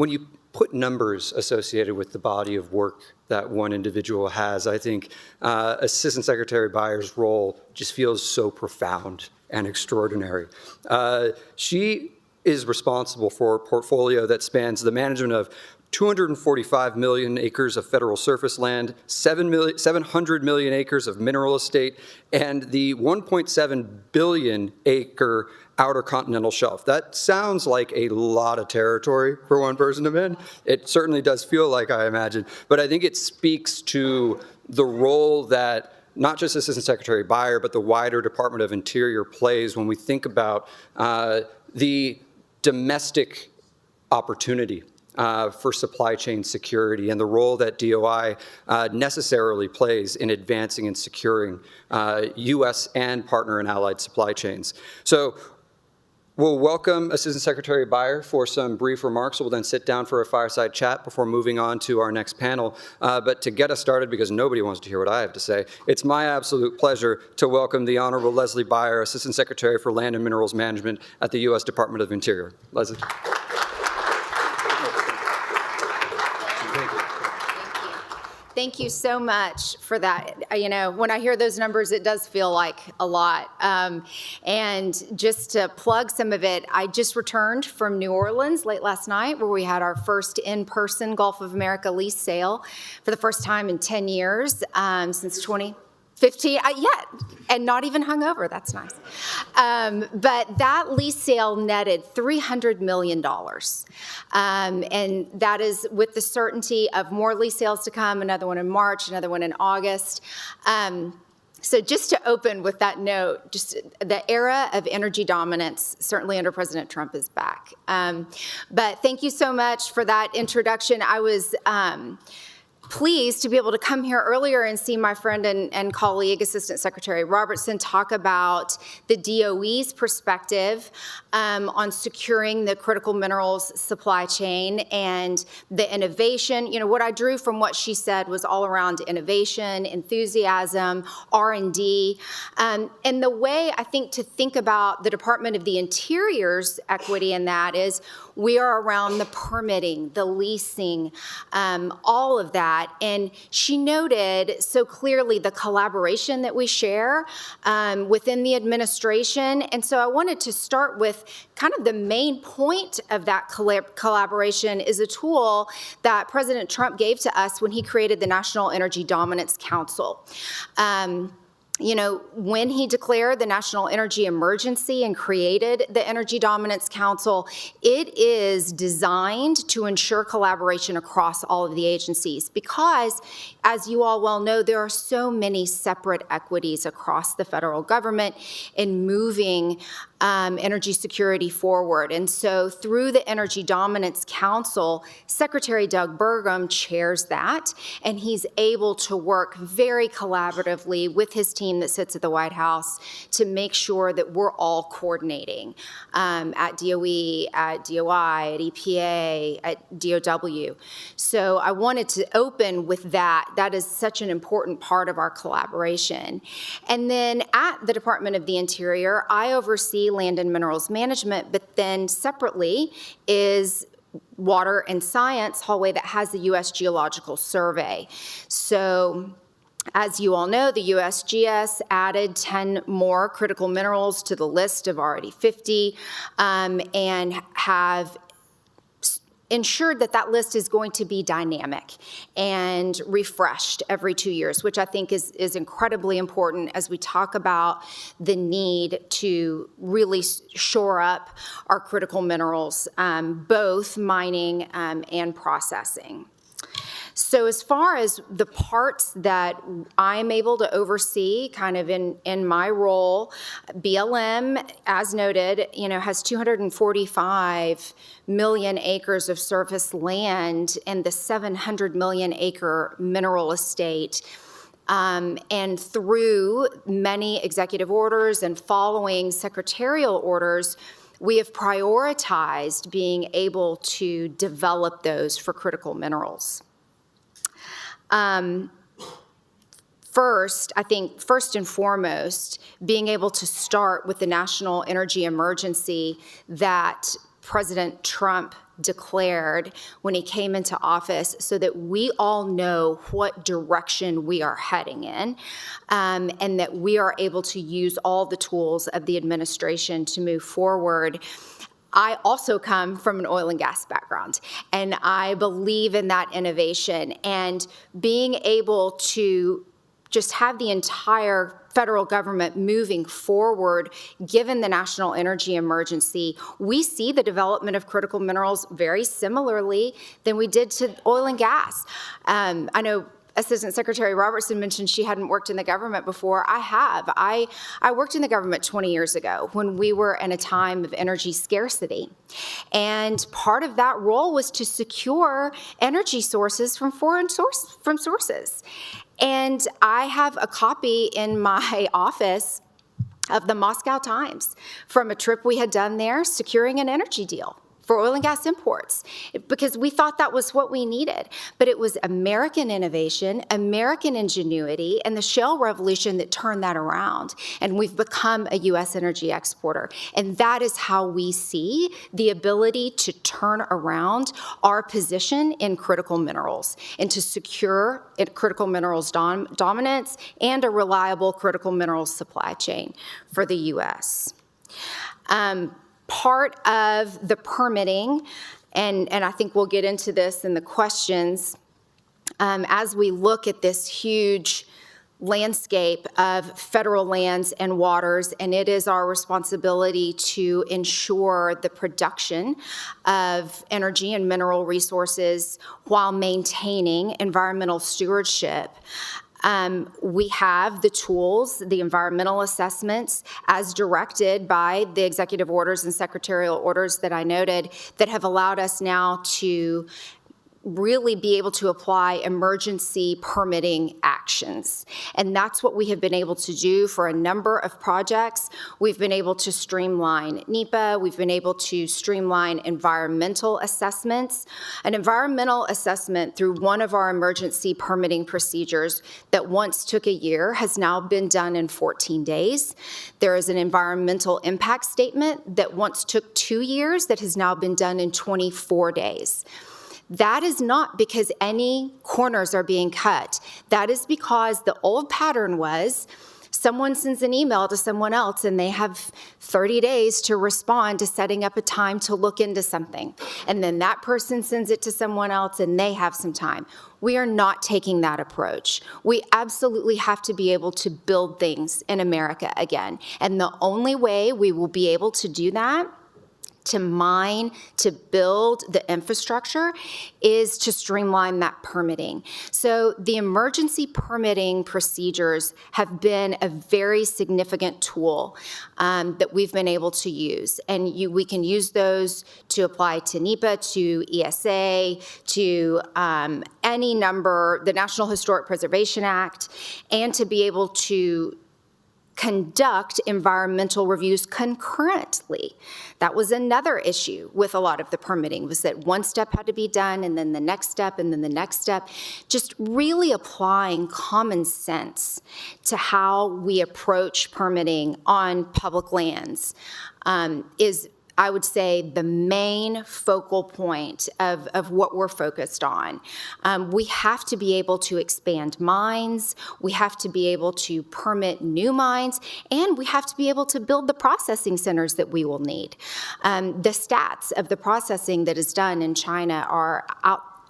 you put numbers associated with the body of work that one individual has, I think Assistant Secretary Beyer's role just feels so profound and extraordinary. She is responsible for a portfolio that spans the management of 245 million acres of federal surface land, 700 million acres of mineral estate, and the 1.7 billion acre outer continental shelf. That sounds like a lot of territory for one person to man. It certainly does feel like, I imagine, but I think it speaks to the role that not just Assistant Secretary Beyer, but the wider Department of Interior plays when we think about the domestic opportunity for supply chain security and the role that DOI necessarily plays in advancing and securing U.S. and partner and allied supply chains. So we'll welcome Assistant Secretary Beyer for some brief remarks. We'll then sit down for a fireside chat before moving on to our next panel. But to get us started, because nobody wants to hear what I have to say, it's my absolute pleasure to welcome the Honorable Leslie Beyer, Assistant Secretary for Land and Minerals Management at the U.S. Department of Interior. Leslie. Thank you so much for that. You know, when I hear those numbers, it does feel like a lot. And just to plug some of it, I just returned from New Orleans late last night, where we had our first in-person Gulf of America lease sale for the first time in 10 years since 2015, and not even hungover. That's nice. But that lease sale netted $300 million. And that is with the certainty of more lease sales to come, another one in March, another one in August. So just to open with that note, just the era of energy dominance, certainly under President Trump, is back. But thank you so much for that introduction. I was pleased to be able to come here earlier and see my friend and colleague, Assistant Secretary Robertson, talk about the DOE's perspective on securing the critical minerals supply chain and the innovation. You know, what I drew from what she said was all around innovation, enthusiasm, R&D, and the way I think to think about the Department of the Interior's equity in that is we are around the permitting, the leasing, all of that. And she noted so clearly the collaboration that we share within the administration. And so I wanted to start with kind of the main point of that collaboration is a tool that President Trump gave to us when he created the National Energy Dominance Council. You know, when he declared the national energy emergency and created the Energy Dominance Council, it is designed to ensure collaboration across all of the agencies because, as you all well know, there are so many separate equities across the federal government in moving energy security forward. And so through the Energy Dominance Council, Secretary Doug Burgum chairs that, and he's able to work very collaboratively with his team that sits at the White House to make sure that we're all coordinating at DOE, at DOI, at EPA, at DOW. So I wanted to open with that. That is such an important part of our collaboration. And then at the Department of the Interior, I oversee land and minerals management, but then separately is water and science hallway that has the U.S. Geological Survey. So as you all know, the USGS added 10 more critical minerals to the list of already 50 and have ensured that that list is going to be dynamic and refreshed every 2 years, which I think is incredibly important as we talk about the need to really shore up our critical minerals, both mining and processing. So as far as the parts that I'm able to oversee kind of in my role, BLM, as noted, you know, has 245 million acres of surface land and the 700 million acre mineral estate. And through many executive orders and following secretarial orders, we have prioritized being able to develop those for critical minerals. First, I think first and foremost, being able to start with the national energy emergency that President Trump declared when he came into office, so that we all know what direction we are heading in, and that we are able to use all the tools of the administration to move forward. I also come from an oil and gas background, and I believe in that innovation and being able to just have the entire federal government moving forward, given the national energy emergency. We see the development of critical minerals very similarly than we did to oil and gas. I know Assistant Secretary Robertson mentioned she hadn't worked in the government before. I have. I worked in the government 20 years ago when we were in a time of energy scarcity. And part of that role was to secure energy sources from sources. And I have a copy in my office of the Moscow Times from a trip we had done there, securing an energy deal for oil and gas imports, because we thought that was what we needed. But it was American innovation, American ingenuity, and the shale revolution that turned that around. And we've become a U.S. energy exporter. And that is how we see the ability to turn around our position in critical minerals and to secure critical minerals dominance and a reliable critical minerals supply chain for the U.S. Part of the permitting, and I think we'll get into this in the questions, as we look at this huge landscape of federal lands and waters, and it is our responsibility to ensure the production of energy and mineral resources while maintaining environmental stewardship. We have the tools, the environmental assessments, as directed by the executive orders and secretarial orders that I noted, that have allowed us now to really be able to apply emergency permitting actions. And that's what we have been able to do for a number of projects. We've been able to streamline NEPA. We've been able to streamline environmental assessments. An environmental assessment through one of our emergency permitting procedures that once took a year has now been done in 14 days. There is an environmental impact statement that once took 2 years that has now been done in 24 days. That is not because any corners are being cut. That is because the old pattern was someone sends an email to someone else and they have 30 days to respond to setting up a time to look into something. And then that person sends it to someone else and they have some time. We are not taking that approach. We absolutely have to be able to build things in America again. And the only way we will be able to do that, to mine, to build the infrastructure, is to streamline that permitting. So the emergency permitting procedures have been a very significant tool that we've been able to use. And we can use those to apply to NEPA, to ESA, to any number, the National Historic Preservation Act, and to be able to conduct environmental reviews concurrently. That was another issue with a lot of the permitting, was that one step had to be done and then the next step and then the next step. Just really applying common sense to how we approach permitting on public lands is, I would say, the main focal point of what we're focused on. We have to be able to expand mines, we have to be able to permit new mines, and we have to be able to build the processing centers that we will need. The stats of the processing that is done in China are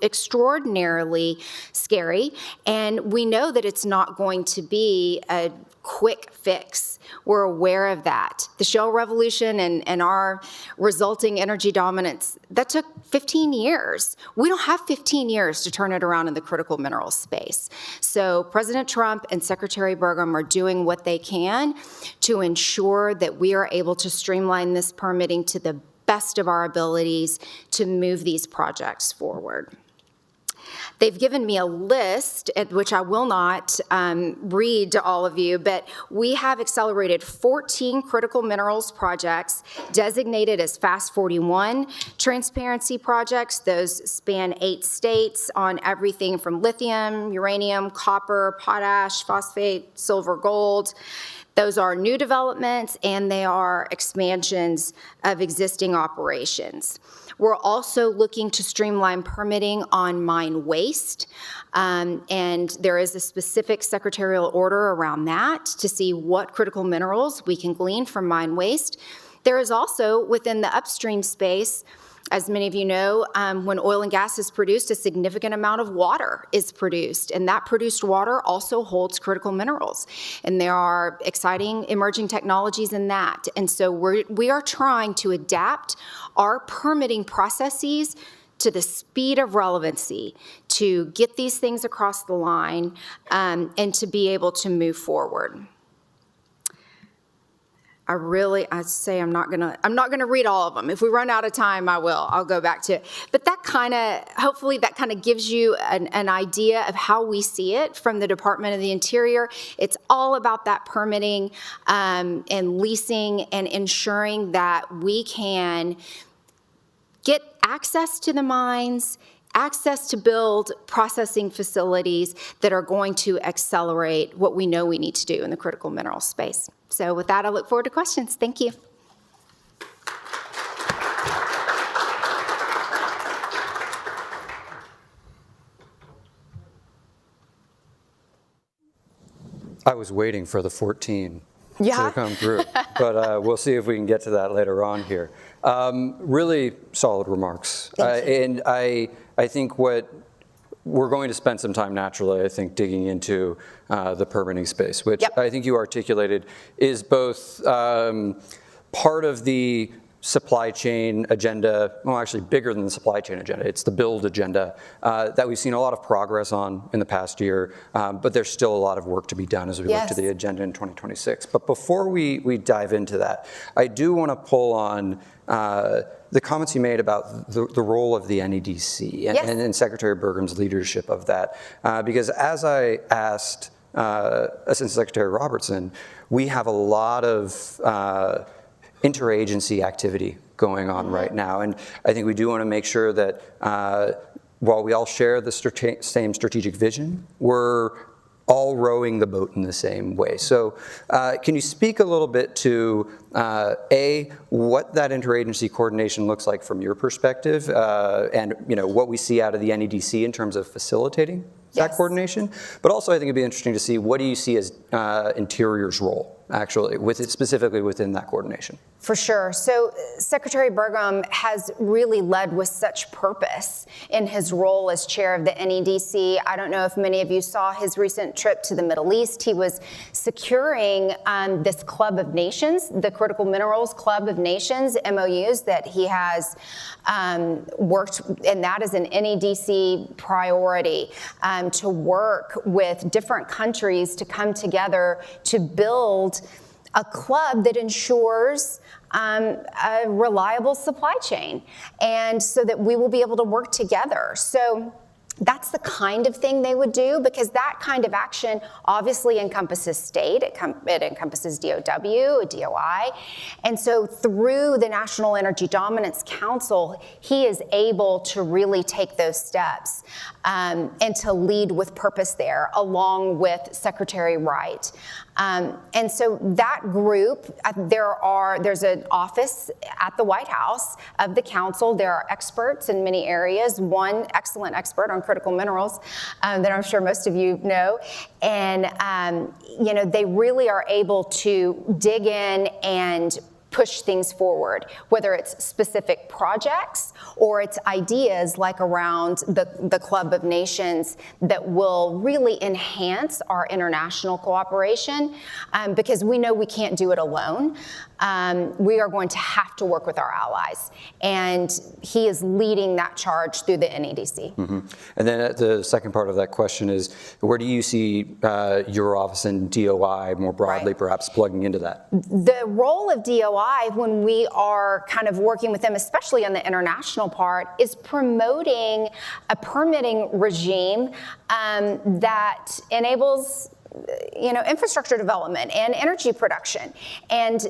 extraordinarily scary, and we know that it's not going to be a quick fix. We're aware of that. The shale revolution and our resulting energy dominance, that took 15 years. We don't have 15 years to turn it around in the critical minerals space. So President Trump and Secretary Burgum are doing what they can to ensure that we are able to streamline this permitting to the best of our abilities to move these projects forward. They've given me a list, which I will not read to all of you, but we have accelerated 14 critical minerals projects designated as Fast 41 transparency projects. Those span 8 states on everything from lithium, uranium, copper, potash, phosphate, silver, gold. Those are new developments and they are expansions of existing operations. We're also looking to streamline permitting on mine waste, and there is a specific secretarial order around that to see what critical minerals we can glean from mine waste. There is also, within the upstream space, as many of you know, when oil and gas is produced, a significant amount of water is produced, and that produced water also holds critical minerals. And there are exciting emerging technologies in that. And so we are trying to adapt our permitting processes to the speed of relevancy to get these things across the line and to be able to move forward. I'd say I'm not gonna read all of them. If we run out of time, I'll go back to it. But hopefully that kind of gives you an idea of how we see it from the Department of the Interior. It's all about that permitting and leasing and ensuring that we can get access to the mines, access to build processing facilities that are going to accelerate what we know we need to do in the critical mineral space. So with that, I look forward to questions. Thank you. I was waiting for the 14 to come through, but we'll see if we can get to that later on here. Really solid remarks. And I think what we're going to spend some time naturally, I think, digging into the permitting space, which I think you articulated is both part of the supply chain agenda, well, actually bigger than the supply chain agenda. It's the build agenda that we've seen a lot of progress on in the past year, but there's still a lot of work to be done as we look to the agenda in 2026. But before we dive into that, I do want to pull on the comments you made about the role of the NEDC and Secretary Burgum's leadership of that. Because as I asked Assistant Secretary Robertson, we have a lot of interagency activity going on right now. And I think we do want to make sure that while we all share the same strategic vision, we're all rowing the boat in the same way. So can you speak a little bit to, what that interagency coordination looks like from your perspective, and what we see out of the NEDC in terms of facilitating that coordination? But also I think it'd be interesting to see, what do you see as Interior's role, actually, specifically within that coordination? For sure. So Secretary Burgum has really led with such purpose in his role as chair of the NEDC. I don't know if many of you saw his recent trip to the Middle East. He was securing this Club of Nations, the Critical Minerals Club of Nations, MOUs that he has worked, and that is an NEDC priority, to work with different countries to come together to build a club that ensures a reliable supply chain, and so that we will be able to work together. So that's the kind of thing they would do, because that kind of action obviously encompasses state, it encompasses DOW, DOI, and so through the National Energy Dominance Council, he is able to really take those steps and to lead with purpose there, along with Secretary Wright. And so that group, there's an office at the White House of the council. There are experts in many areas, one excellent expert on critical minerals that I'm sure most of you know. And, they really are able to dig in and push things forward, whether it's specific projects or it's ideas like around the Club of Nations that will really enhance our international cooperation, because we know we can't do it alone. We are going to have to work with our allies, and he is leading that charge through the NEDC. Mm-hmm. And then the second part of that question is, where do you see your office and DOI more broadly perhaps plugging into that? The role of DOI DOI, when we are kind of working with them, especially on the international part, is promoting a permitting regime that enables infrastructure development and energy production. And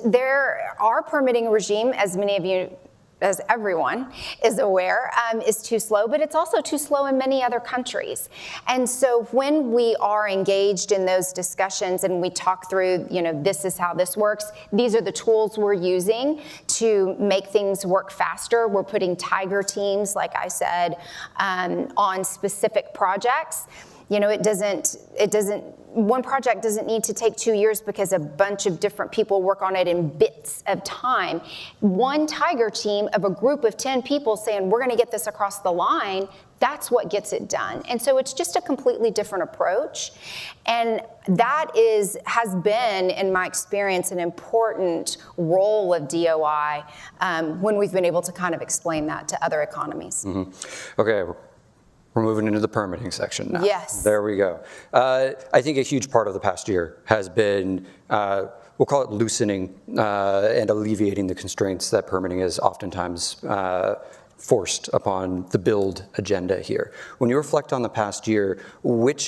our permitting regime, as many of you, as everyone is aware, is too slow, but it's also too slow in many other countries. And so when we are engaged in those discussions and we talk through, this is how this works, these are the tools we're using to make things work faster. We're putting tiger teams, like I said, on specific projects. One project doesn't need to take 2 years because a bunch of different people work on it in bits of time. One tiger team of a group of 10 people saying, we're going to get this across the line, that's what gets it done. And so it's just a completely different approach. And that has been, in my experience, an important role of DOI when we've been able to kind of explain that to other economies. Mm-hmm. Okay. We're moving into the permitting section now. Yes. There we go. I think a huge part of the past year has been, we'll call it loosening and alleviating the constraints that permitting is oftentimes forced upon the build agenda here. When you reflect on the past year, which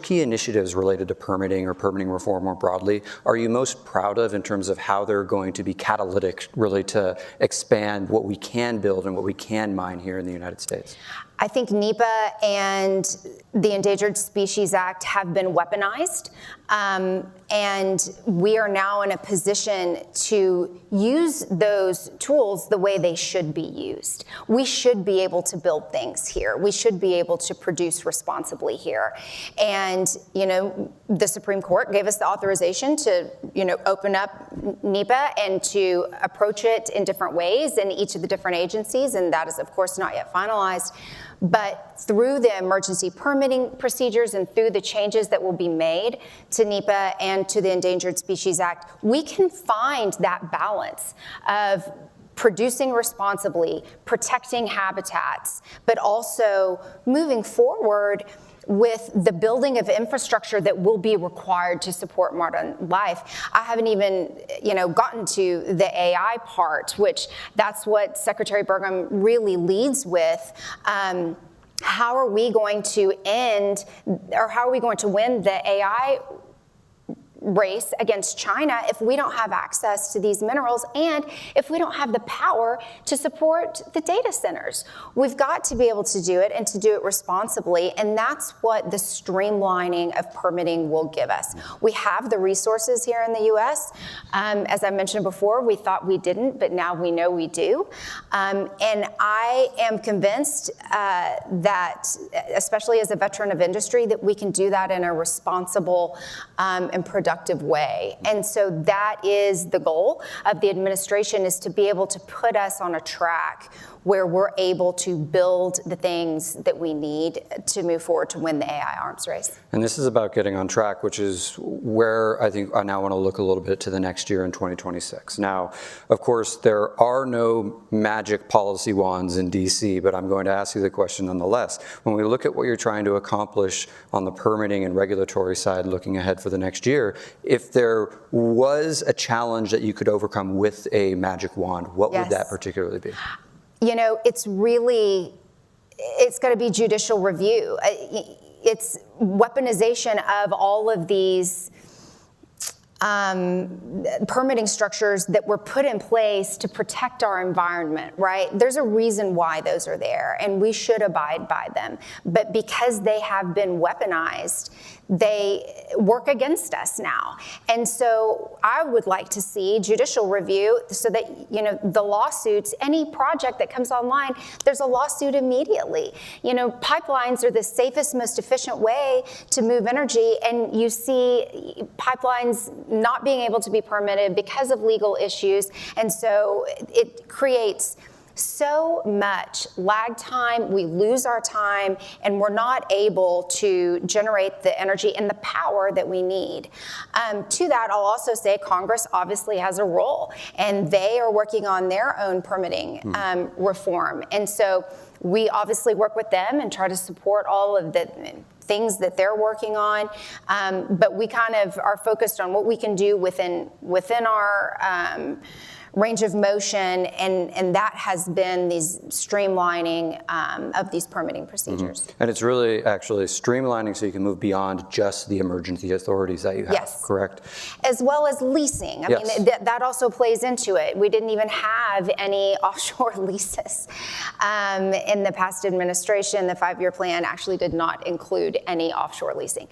key initiatives related to permitting or permitting reform more broadly are you most proud of in terms of how they're going to be catalytic really to expand what we can build and what we can mine here in the United States? I think NEPA and the Endangered Species Act have been weaponized, and we are now in a position to use those tools the way they should be used. We should be able to build things here. We should be able to produce responsibly here. And, the Supreme Court gave us the authorization to, open up NEPA and to approach it in different ways in each of the different agencies, and that is, of course, not yet finalized. But through the emergency permitting procedures and through the changes that will be made to NEPA and to the Endangered Species Act, we can find that balance of producing responsibly, protecting habitats, but also moving forward with the building of infrastructure that will be required to support modern life. I haven't even, gotten to the AI part, which that's what Secretary Burgum really leads with. How are we going to win the AI race against China if we don't have access to these minerals and if we don't have the power to support the data centers? We've got to be able to do it and to do it responsibly, and that's what the streamlining of permitting will give us. We have the resources here in the U.S. As I mentioned before, we thought we didn't, but now we know we do. And I am convinced that, especially as a veteran of industry, that we can do that in a responsible and productive way. And so that is the goal of the administration, is to be able to put us on a track where we're able to build the things that we need to move forward to win the AI arms race. And this is about getting on track, which is where I think I now want to look a little bit to the next year in 2026. Now, of course, there are no magic policy wands in DC, but I'm going to ask you the question nonetheless. When we look at what you're trying to accomplish on the permitting and regulatory side, looking ahead for the next year, if there was a challenge that you could overcome with a magic wand, what would that particularly be? It's going to be judicial review. It's weaponization of all of these permitting structures that were put in place to protect our environment, right? There's a reason why those are there, and we should abide by them. But because they have been weaponized, they work against us now. And so I would like to see judicial review so that, the lawsuits, any project that comes online, there's a lawsuit immediately. Pipelines are the safest, most efficient way to move energy, and you see pipelines not being able to be permitted because of legal issues. And so it creates so much lag time, we lose our time, and we're not able to generate the energy and the power that we need. To that, I'll also say Congress obviously has a role, and they are working on their own permitting reform. And so we obviously work with them and try to support all of the things that they're working on, but we kind of are focused on what we can do within our range of motion, and that has been these streamlining of these permitting procedures. And it's really actually streamlining so you can move beyond just the emergency authorities that you have, Yes. correct? As well as leasing. I Yes. mean, that also plays into it. We didn't even have any offshore leases. In the past administration, the 5-year plan actually did not include any offshore leasing.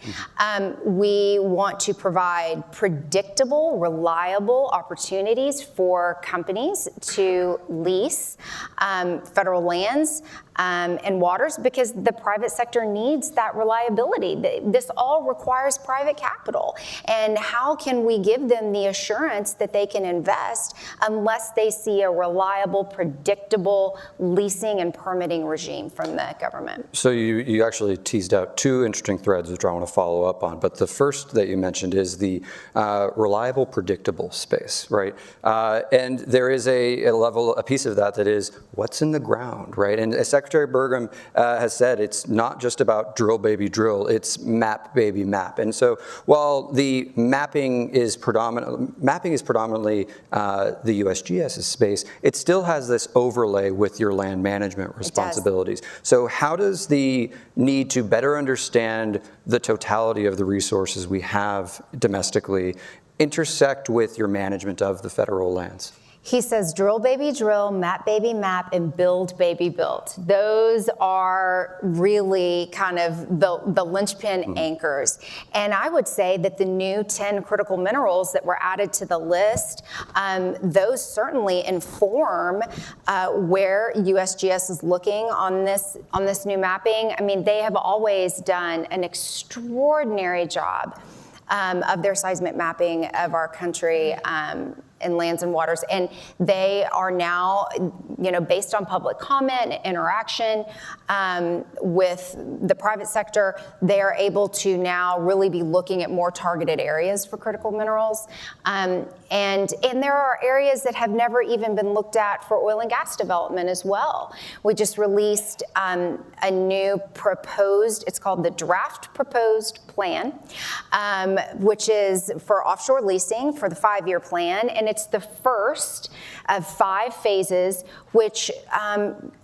We want to provide predictable, reliable opportunities for companies to lease federal lands and waters, because the private sector needs that reliability. This all requires private capital. And how can we give them the assurance that they can invest unless they see a reliable, predictable leasing and permitting regime from the government? So you actually teased out 2 interesting threads, which I want to follow up on. But the first that you mentioned is the reliable, predictable space, right? And there is a piece of that is what's in the ground, right? And as Secretary Burgum has said, it's not just about drill, baby, drill. It's map, baby, map. And so while the mapping is predominantly the USGS's space, it still has this overlay with your land management responsibilities. So how does the need to better understand the totality of the resources we have domestically intersect with your management of the federal lands? He says drill, baby, drill, map, baby, map, and build, baby, build. Those are really kind of the linchpin anchors. And I would say that the new 10 critical minerals that were added to the list, those certainly inform where USGS is looking on this new mapping. I mean, they have always done an extraordinary job of their seismic mapping of our country in lands and waters. And they are now, based on public comment and interaction with the private sector, they are able to now really be looking at more targeted areas for critical minerals. And there are areas that have never even been looked at for oil and gas development as well. We just released a new proposed, it's called the draft proposed plan, which is for offshore leasing for the 5-year plan. And it's the first of 5 phases, which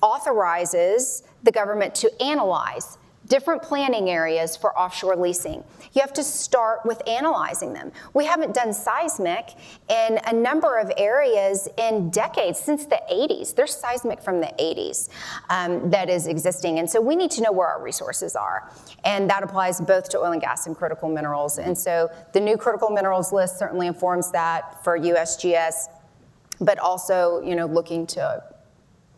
authorizes the government to analyze different planning areas for offshore leasing. You have to start with analyzing them. We haven't done seismic in a number of areas in decades, since the 80s. There's seismic from the 80s that is existing. And so we need to know where our resources are. And that applies both to oil and gas and critical minerals. And so the new critical minerals list certainly informs that for USGS, but also, looking to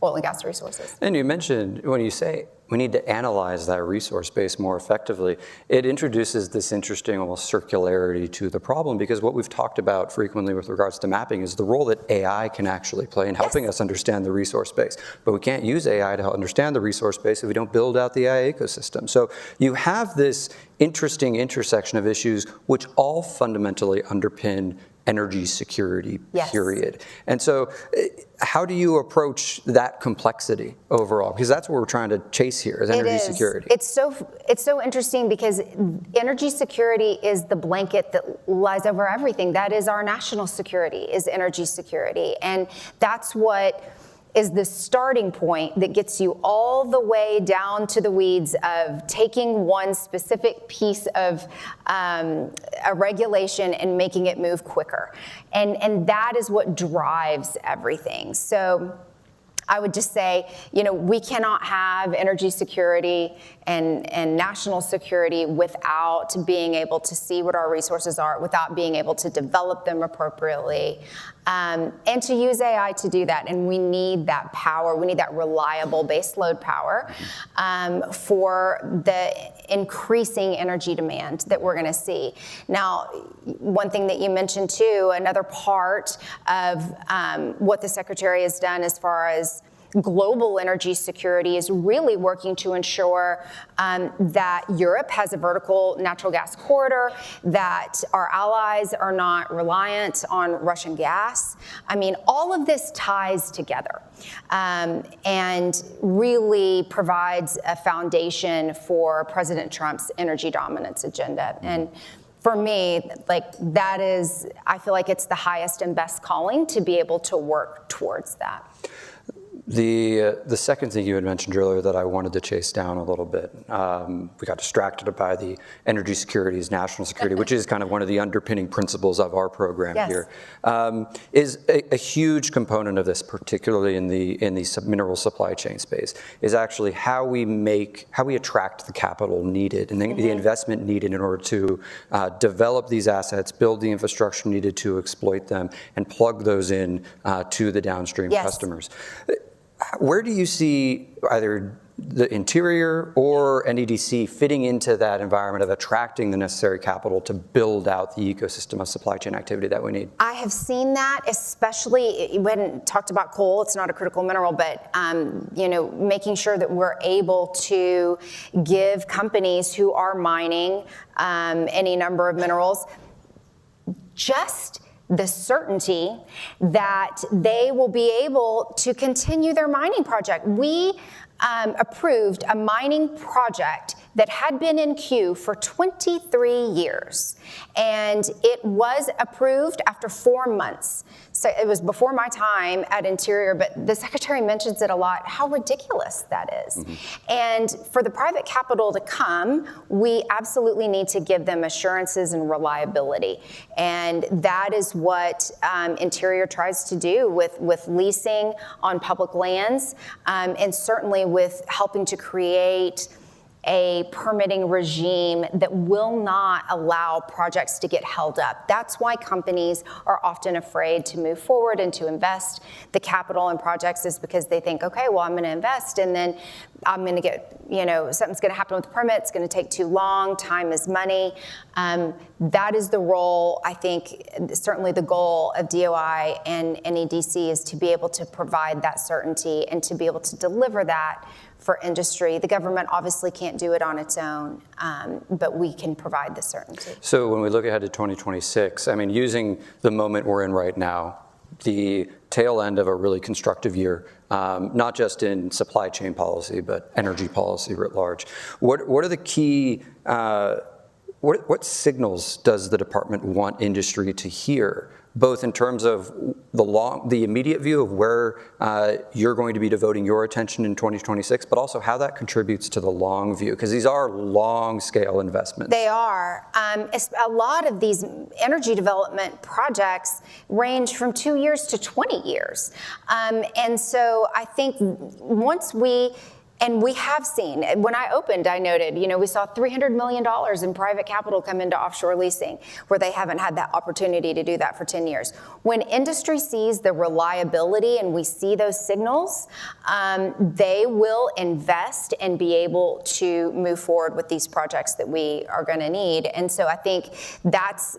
oil and gas resources. And you mentioned, when you say we need to analyze that resource base more effectively, it introduces this interesting almost circularity to the problem, because what we've talked about frequently with regards to mapping is the role that AI can actually play in helping us understand the resource base. But we can't use AI to understand the resource base if we don't build out the AI ecosystem. So you have this interesting intersection of issues which all fundamentally underpin energy security, period. And so how do you approach that complexity overall? Because that's what we're trying to chase here, is energy security. It's so interesting, because energy security is the blanket that lies over everything. That is our national security, is energy security. And that's what is the starting point that gets you all the way down to the weeds of taking one specific piece of a regulation and making it move quicker. And that is what drives everything. So I would just say, we cannot have energy security and national security without being able to see what our resources are, without being able to develop them appropriately, and to use AI to do that. And we need that power. We need that reliable baseload power for the increasing energy demand that we're going to see. Now, one thing that you mentioned too, another part of what the Secretary has done as far as global energy security is really working to ensure that Europe has a vertical natural gas corridor, that our allies are not reliant on Russian gas. I mean, all of this ties together and really provides a foundation for President Trump's energy dominance agenda. And for me, like, that is, I feel like it's the highest and best calling to be able to work towards that. The second thing you had mentioned earlier that I wanted to chase down a little bit, we got distracted by the energy security as national security, which is kind of one of the underpinning principles of our program here, is a huge component of this, particularly in the mineral supply chain space, is actually how we attract the capital needed and the investment needed in order to develop these assets, build the infrastructure needed to exploit them, and plug those in to the downstream customers. Where do you see either the Interior or NEDC fitting into that environment of attracting the necessary capital to build out the ecosystem of supply chain activity that we need? I have seen that, especially, we hadn't talked about coal, it's not a critical mineral, but making sure that we're able to give companies who are mining any number of minerals just the certainty that they will be able to continue their mining project. We approved a mining project that had been in queue for 23 years, and it was approved after 4 months. So it was before my time at Interior, but the Secretary mentions it a lot, how ridiculous that is. And for the private capital to come, we absolutely need to give them assurances and reliability. And that is what Interior tries to do with leasing on public lands, and certainly with helping to create a permitting regime that will not allow projects to get held up. That's why companies are often afraid to move forward and to invest the capital in projects, is because they think, okay, well, I'm going to invest and then I'm going to get, something's going to happen with the permit. It's going to take too long. Time is money. That is the role, I think, certainly the goal of DOI and NEDC is to be able to provide that certainty and to be able to deliver that for industry. The government obviously can't do it on its own, but we can provide the certainty. So when we look ahead to 2026, I mean, using the moment we're in right now, the tail end of a really constructive year, not just in supply chain policy, but energy policy writ large. What are the key, what signals does the department want industry to hear, both in terms of the immediate view of where you're going to be devoting your attention in 2026, but also how that contributes to the long view, because these are long-scale investments. They are. A lot of these energy development projects range from 2 years to 20 years. And so I think once we have seen, when I opened, I noted, we saw $300 million in private capital come into offshore leasing, where they haven't had that opportunity to do that for 10 years. When industry sees the reliability and we see those signals, they will invest and be able to move forward with these projects that we are going to need. And so I think that's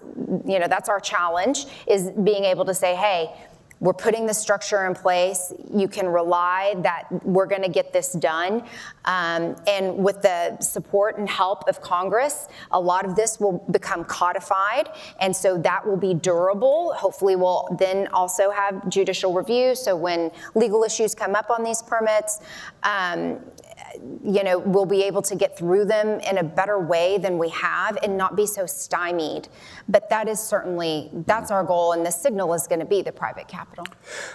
our challenge, is being able to say, hey, we're putting the structure in place. You can rely that we're going to get this done. And with the support and help of Congress, a lot of this will become codified. And so that will be durable. Hopefully we'll then also have judicial review. So when legal issues come up on these permits, we'll be able to get through them in a better way than we have and not be so stymied. But that is certainly, that's our goal, and the signal is going to be the private capital.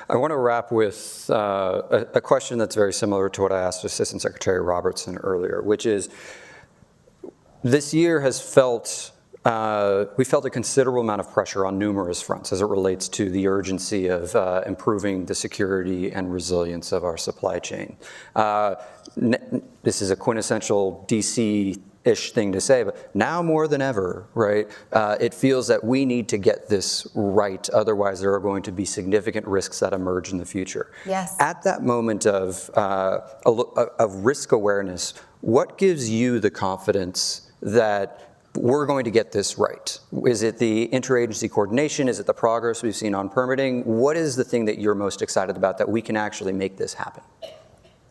I want to wrap with a question that's very similar to what I asked Assistant Secretary Robertson earlier, which is, this year has we felt a considerable amount of pressure on numerous fronts as it relates to the urgency of improving the security and resilience of our supply chain. This is a quintessential DC-ish thing to say, but now more than ever, right, it feels that we need to get this right. Otherwise, there are going to be significant risks that emerge in the future. Yes. At that moment of risk awareness, what gives you the confidence that we're going to get this right? Is it the interagency coordination? Is it the progress we've seen on permitting? What is the thing that you're most excited about that we can actually make this happen?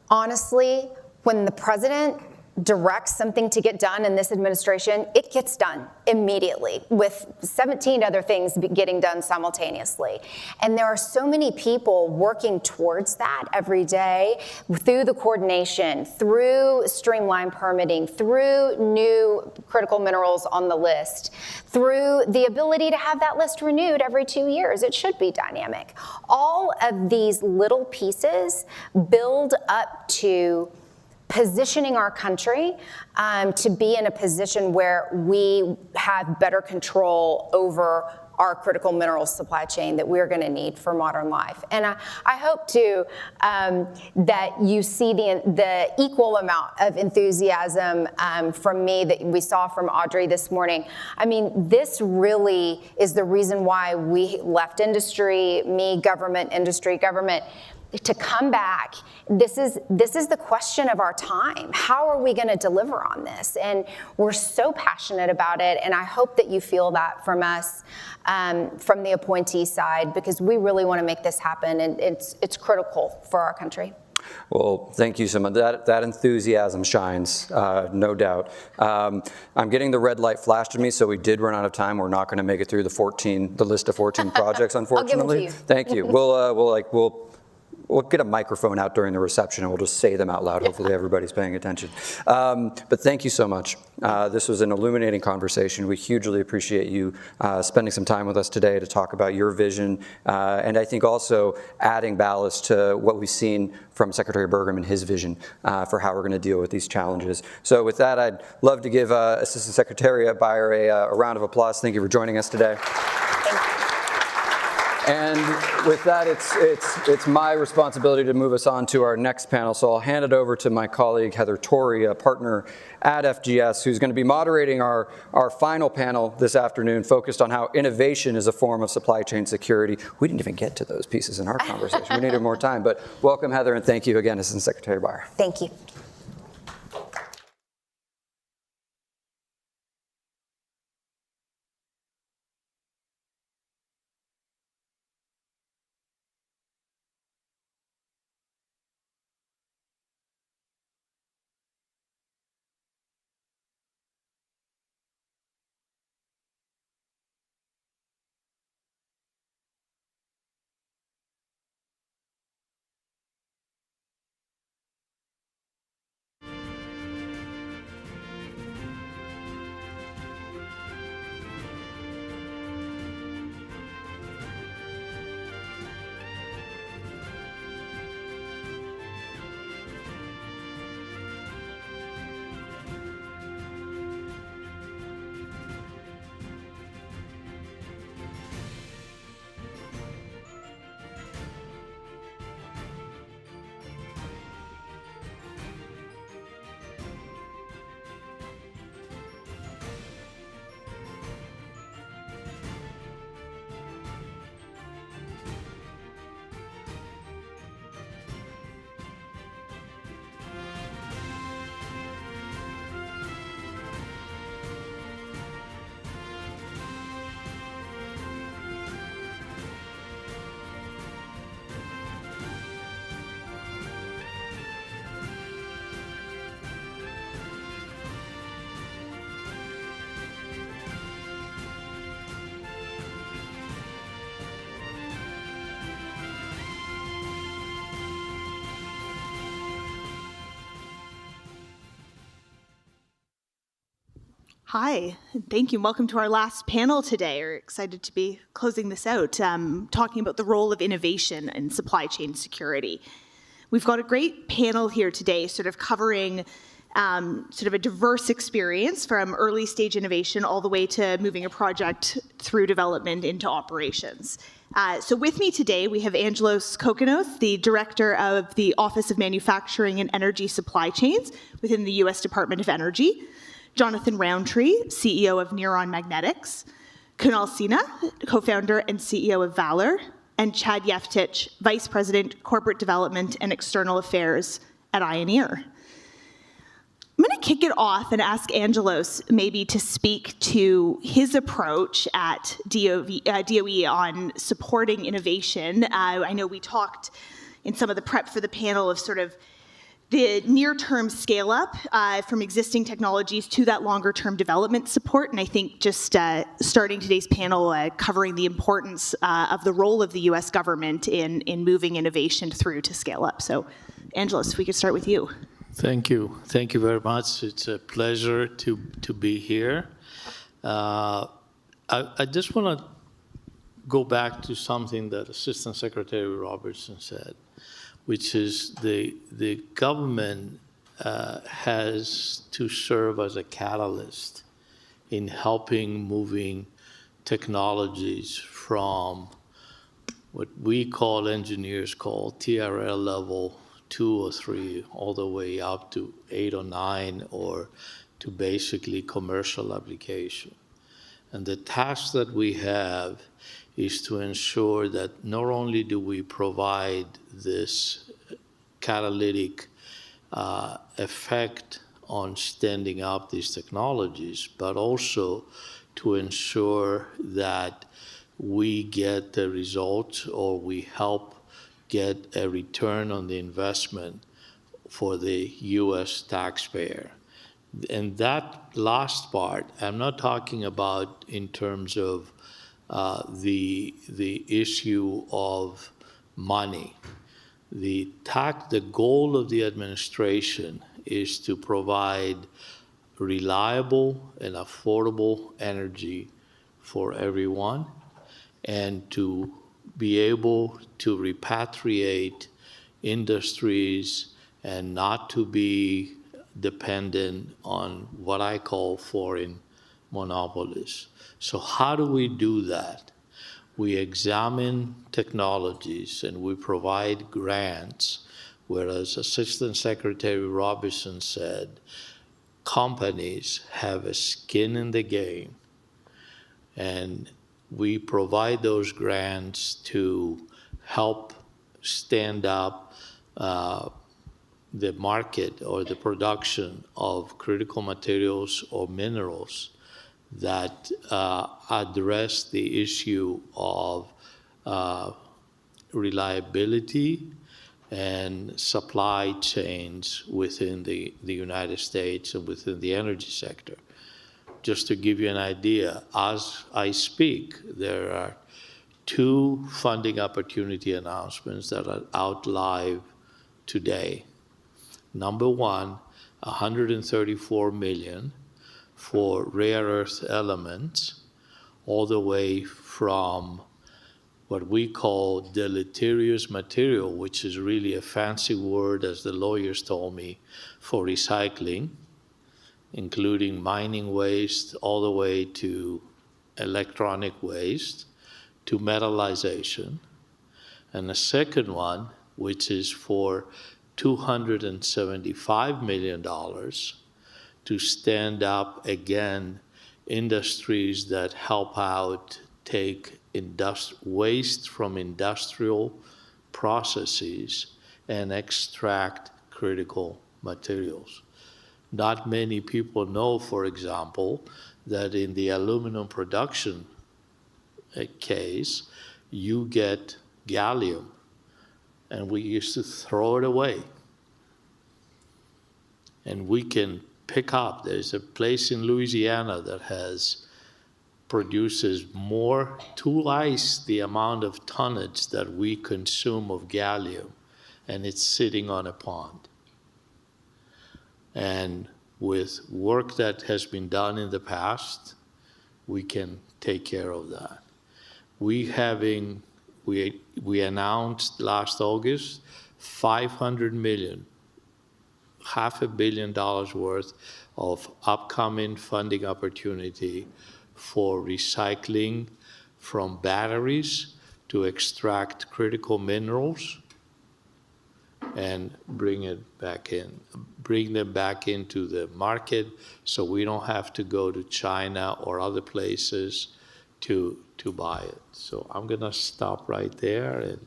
Honestly, when the president directs something to get done in this administration, it gets done immediately with 17 other things getting done simultaneously. And there are so many people working towards that every day through the coordination, through streamlined permitting, through new critical minerals on the list, through the ability to have that list renewed every 2 years. It should be dynamic. All of these little pieces build up to positioning our country to be in a position where we have better control over our critical minerals supply chain that we're going to need for modern life. And I hope, too, that you see the equal amount of enthusiasm from me that we saw from Audrey this morning. I mean, this really is the reason why we left industry, me, government, industry, government, to come back. This is the question of our time. How are we going to deliver on this? And we're so passionate about it, and I hope that you feel that from us, from the appointee side, because we really want to make this happen, and it's critical for our country. Well, thank you so much. That enthusiasm shines, no doubt. I'm getting the red light flashed at me, so we did run out of time. We're not going to make it through the list of 14 projects, unfortunately. I'll give them to you. Thank you. We'll get a microphone out during the reception and we'll just say them out loud. Hopefully everybody's paying attention. But thank you so much. This was an illuminating conversation. We hugely appreciate you spending some time with us today to talk about your vision, and I think also adding ballast to what we've seen from Secretary Burgum and his vision for how we're going to deal with these challenges. So with that, I'd love to give Assistant Secretary Beyer a round of applause. Thank you for joining us today. And with that, it's my responsibility to move us on to our next panel. So I'll hand it over to my colleague, Heather Torrey, a partner at FGS, who's going to be moderating our final panel this afternoon, focused on how innovation is a form of supply chain security. We didn't even get to those pieces in our conversation. We needed more time. But welcome, Heather, and thank you again, Assistant Secretary Beyer. Thank you. Hi, thank you. Welcome to our last panel today. We're excited to be closing this out, talking about the role of innovation in supply chain security. We've got a great panel here today, sort of covering sort of a diverse experience from early stage innovation all the way to moving a project through development into operations. So with me today, we have Angelos Kokkinos, the Director of the Office of Manufacturing and Energy Supply Chains within the U.S. Department of Energy, Jonathan Roundtree, CEO of Neuron Magnetics, Kunal Sinha, co-founder and CEO of Valor, and Chad Yeftich, Vice President, Corporate Development and External Affairs at Ioneer. I'm going to kick it off and ask Angelos maybe to speak to his approach at DOE on supporting innovation. I know we talked in some of the prep for the panel of sort of the near-term scale-up from existing technologies to that longer-term development support. And I think just starting today's panel covering the importance of the role of the U.S. government in moving innovation through to scale up. So, Angelos, if we could start with you. Thank you. Thank you very much. It's a pleasure to be here. I just want to go back to something that Assistant Secretary Robertson said, which is the government has to serve as a catalyst in helping moving technologies from what we call, engineers call TRL level 2 or 3, all the way up to 8 or 9, or to basically commercial application. And the task that we have is to ensure that not only do we provide this catalytic effect on standing up these technologies, but also to ensure that we get the results, or we help get a return on the investment for the U.S. taxpayer. And that last part, I'm not talking about in terms of the issue of money. The goal of the administration is to provide reliable and affordable energy for everyone, and to be able to repatriate industries and not to be dependent on what I call foreign monopolies. So how do we do that? We examine technologies and we provide grants, whereas Assistant Secretary Robertson said, companies have a skin in the game, and we provide those grants to help stand up the market or the production of critical materials or minerals that address the issue of reliability and supply chains within the United States and within the energy sector. Just to give you an idea, as I speak, there are 2 funding opportunity announcements that are out live today. Number one, $134 million for rare earth elements, all the way from what we call deleterious material, which is really a fancy word, as the lawyers told me, for recycling, including mining waste all the way to electronic waste, to metallization. And the second one, which is for $275 million to stand up, again, industries that help out take waste from industrial processes and extract critical materials. Not many people know, for example, that in the aluminum production case, you get gallium, and we used to throw it away. And we can pick up, there's a place in Louisiana that produces more, twice the amount of tonnage that we consume of gallium, and it's sitting on a pond. And with work that has been done in the past, we can take care of that. We announced last August $500 million, $500 million worth of upcoming funding opportunity for recycling from batteries to extract critical minerals and bring them back into the market, so we don't have to go to China or other places to buy it. So I'm gonna stop right there. And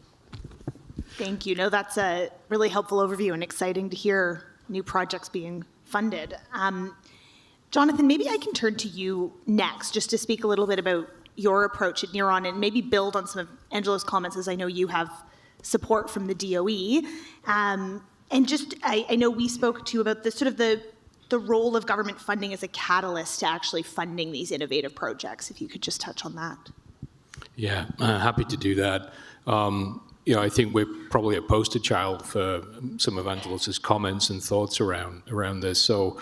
thank you. No, that's a really helpful overview and exciting to hear new projects being funded. Jonathan, maybe I can turn to you next just to speak a little bit about your approach at Neuron and maybe build on some of Angela's comments, as I know you have support from the DOE. And just, I know we spoke to you about the sort of the role of government funding as a catalyst to actually funding these innovative projects. If you could just touch on that. Yeah, happy to do that. I think we're probably a poster child for some of Angela's comments and thoughts around this. So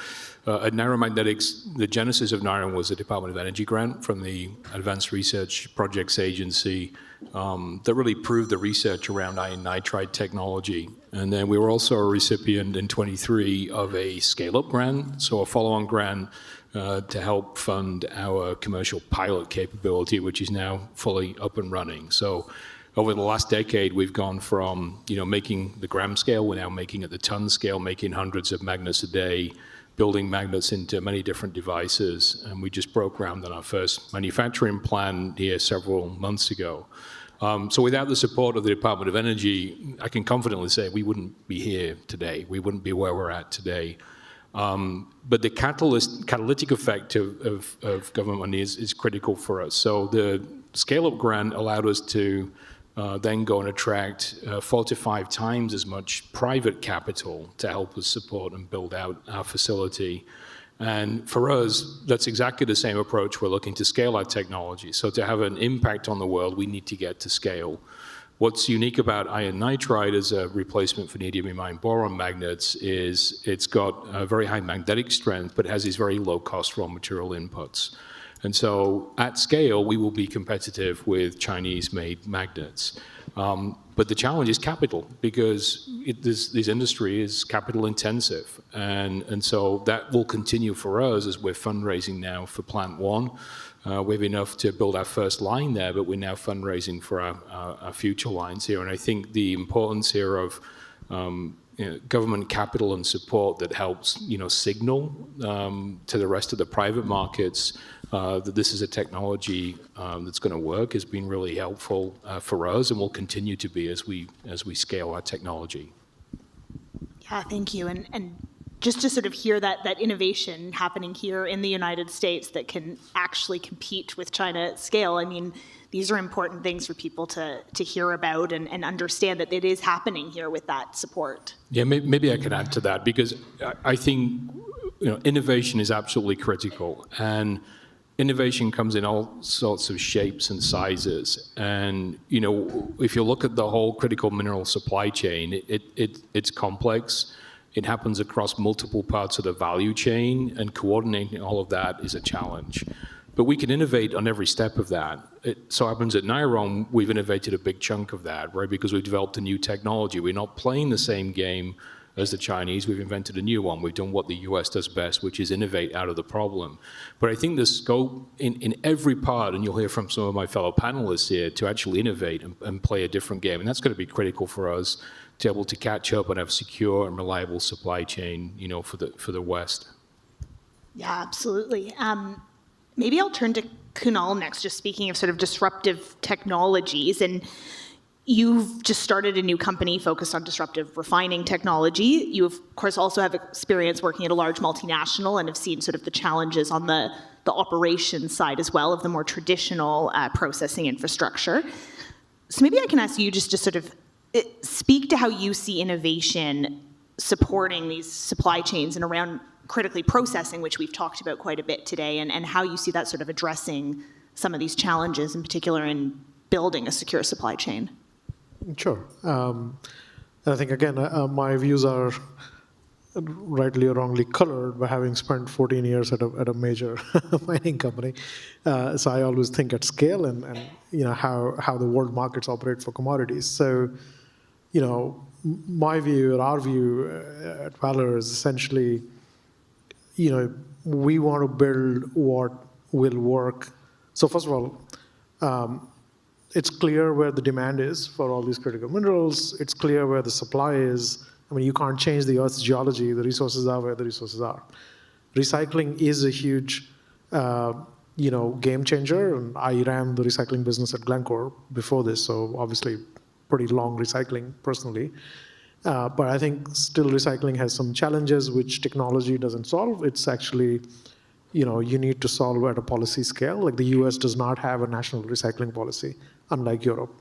at Nairo Magnetics, the genesis of Nairo was a Department of Energy grant from the Advanced Research Projects Agency that really proved the research around iron nitride technology. And then we were also a recipient in 23 of a scale-up grant, so a follow-on grant to help fund our commercial pilot capability, which is now fully up and running. So over the last decade, we've gone from making the gram scale, we're now making at the ton scale, making hundreds of magnets a day, building magnets into many different devices, and we just broke ground on our first manufacturing plant here several months ago. So without the support of the Department of Energy, I can confidently say we wouldn't be here today. We wouldn't be where we're at today. But the catalytic effect of government money is critical for us. So the scale-up grant allowed us to then go and attract 4 to 5 times as much private capital to help us support and build out our facility. And for us, that's exactly the same approach we're looking to scale our technology. So to have an impact on the world, we need to get to scale. What's unique about iron nitride as a replacement for neodymium-ion boron magnets is it's got a very high magnetic strength, but has these very low-cost raw material inputs. And so at scale, we will be competitive with Chinese-made magnets. But the challenge is capital, because this industry is capital intensive. And so that will continue for us as we're fundraising now for Plant 1. We have enough to build our first line there, but we're now fundraising for our future lines here. And I think the importance here of government capital and support that helps signal to the rest of the private markets that this is a technology that's going to work has been really helpful for us, and will continue to be as we scale our technology. Yeah, thank you. And just to sort of hear that innovation happening here in the United States that can actually compete with China at scale, I mean, these are important things for people to hear about and understand that it is happening here with that support. Yeah, maybe I can add to that, because I think innovation is absolutely critical, and innovation comes in all sorts of shapes and sizes. And if you look at the whole critical mineral supply chain, it's complex. It happens across multiple parts of the value chain, and coordinating all of that is a challenge. But we can innovate on every step of that. It so happens at Neuron, we've innovated a big chunk of that, right? Because we've developed a new technology. We're not playing the same game as the Chinese. We've invented a new one. We've done what the US does best, which is innovate out of the problem. But I think the scope in every part, and you'll hear from some of my fellow panelists here, to actually innovate and play a different game. And that's going to be critical for us to be able to catch up and have secure and reliable supply chain, for the West. Yeah, absolutely. Maybe I'll turn to Kunal next, just speaking of sort of disruptive technologies. And you've just started a new company focused on disruptive refining technology. You, of course, also have experience working at a large multinational and have seen sort of the challenges on the operations side as well of the more traditional processing infrastructure. So maybe I can ask you just to sort of speak to how you see innovation supporting these supply chains and around critically processing, which we've talked about quite a bit today, and how you see that sort of addressing some of these challenges, in particular in building a secure supply chain. Sure. And I think, again, my views are rightly or wrongly colored by having spent 14 years at a major mining company. So I always think at scale and how the world markets operate for commodities. So, my view or our view at Valor is essentially, we want to build what will work. So first of all, it's clear where the demand is for all these critical minerals. It's clear where the supply is. I mean, you can't change the Earth's geology. The resources are where the resources are. Recycling is a huge, game changer. And I ran the recycling business at Glencore before this, so obviously pretty long recycling personally. But I think still recycling has some challenges which technology doesn't solve. It's actually, you need to solve at a policy scale. Like the US does not have a national recycling policy, unlike Europe.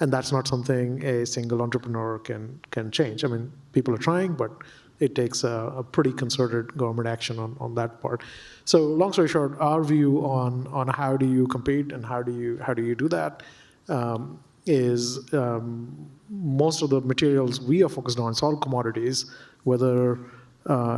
And that's not something a single entrepreneur can change. I mean, people are trying, but it takes a pretty concerted government action on that part. So long story short, our view on how do you compete and how do you do that is most of the materials we are focused on, it's all commodities, whether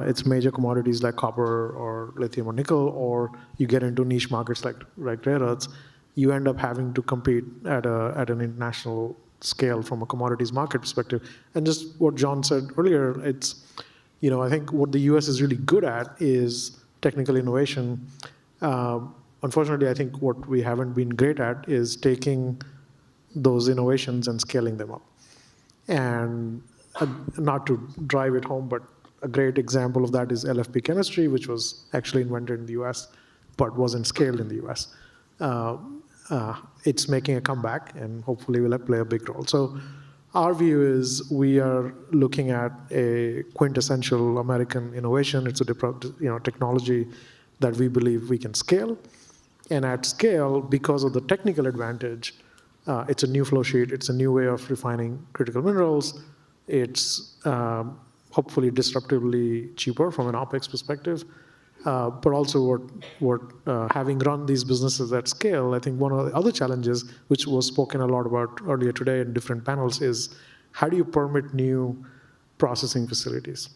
it's major commodities like copper or lithium or nickel, or you get into niche markets like rare earths, you end up having to compete at an international scale from a commodities market perspective. And just what John said earlier, it's, I think what the US is really good at is technical innovation. Unfortunately, I think what we haven't been great at is taking those innovations and scaling them up. And not to drive it home, but a great example of that is LFP chemistry, which was actually invented in the US, but wasn't scaled in the US. It's making a comeback and hopefully will play a big role. So our view is we are looking at a quintessential American innovation. It's a technology that we believe we can scale. And at scale, because of the technical advantage, it's a new flow sheet. It's a new way of refining critical minerals. It's hopefully disruptively cheaper from an OpEx perspective. But also what having run these businesses at scale, I think one of the other challenges, which was spoken a lot about earlier today in different panels, is how do you permit new processing facilities?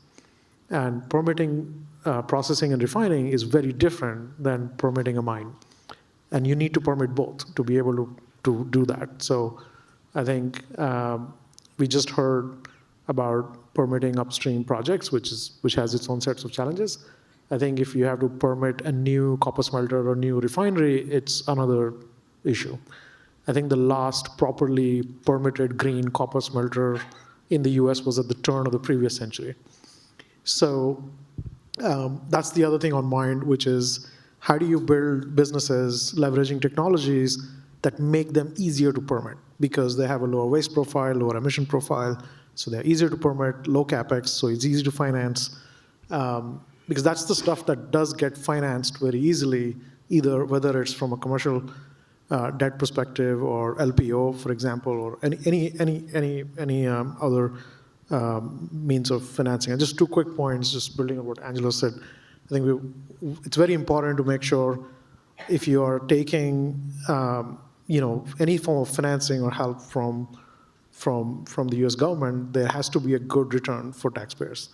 And permitting processing and refining is very different than permitting a mine. And you need to permit both to be able to do that. So I think we just heard about permitting upstream projects, which has its own sets of challenges. I think if you have to permit a new copper smelter or new refinery, it's another issue. I think the last properly permitted green copper smelter in the US was at the turn of the previous century. So that's the other thing on mind, which is how do you build businesses leveraging technologies that make them easier to permit because they have a lower waste profile, lower emission profile, so they're easier to permit, low capex, so it's easy to finance. Because that's the stuff that does get financed very easily, either whether it's from a commercial debt perspective or LPO, for example, or any other means of financing. And just two quick points, just building on what Angelo said. I think it's very important to make sure if you are taking any form of financing or help from the US government, there has to be a good return for taxpayers.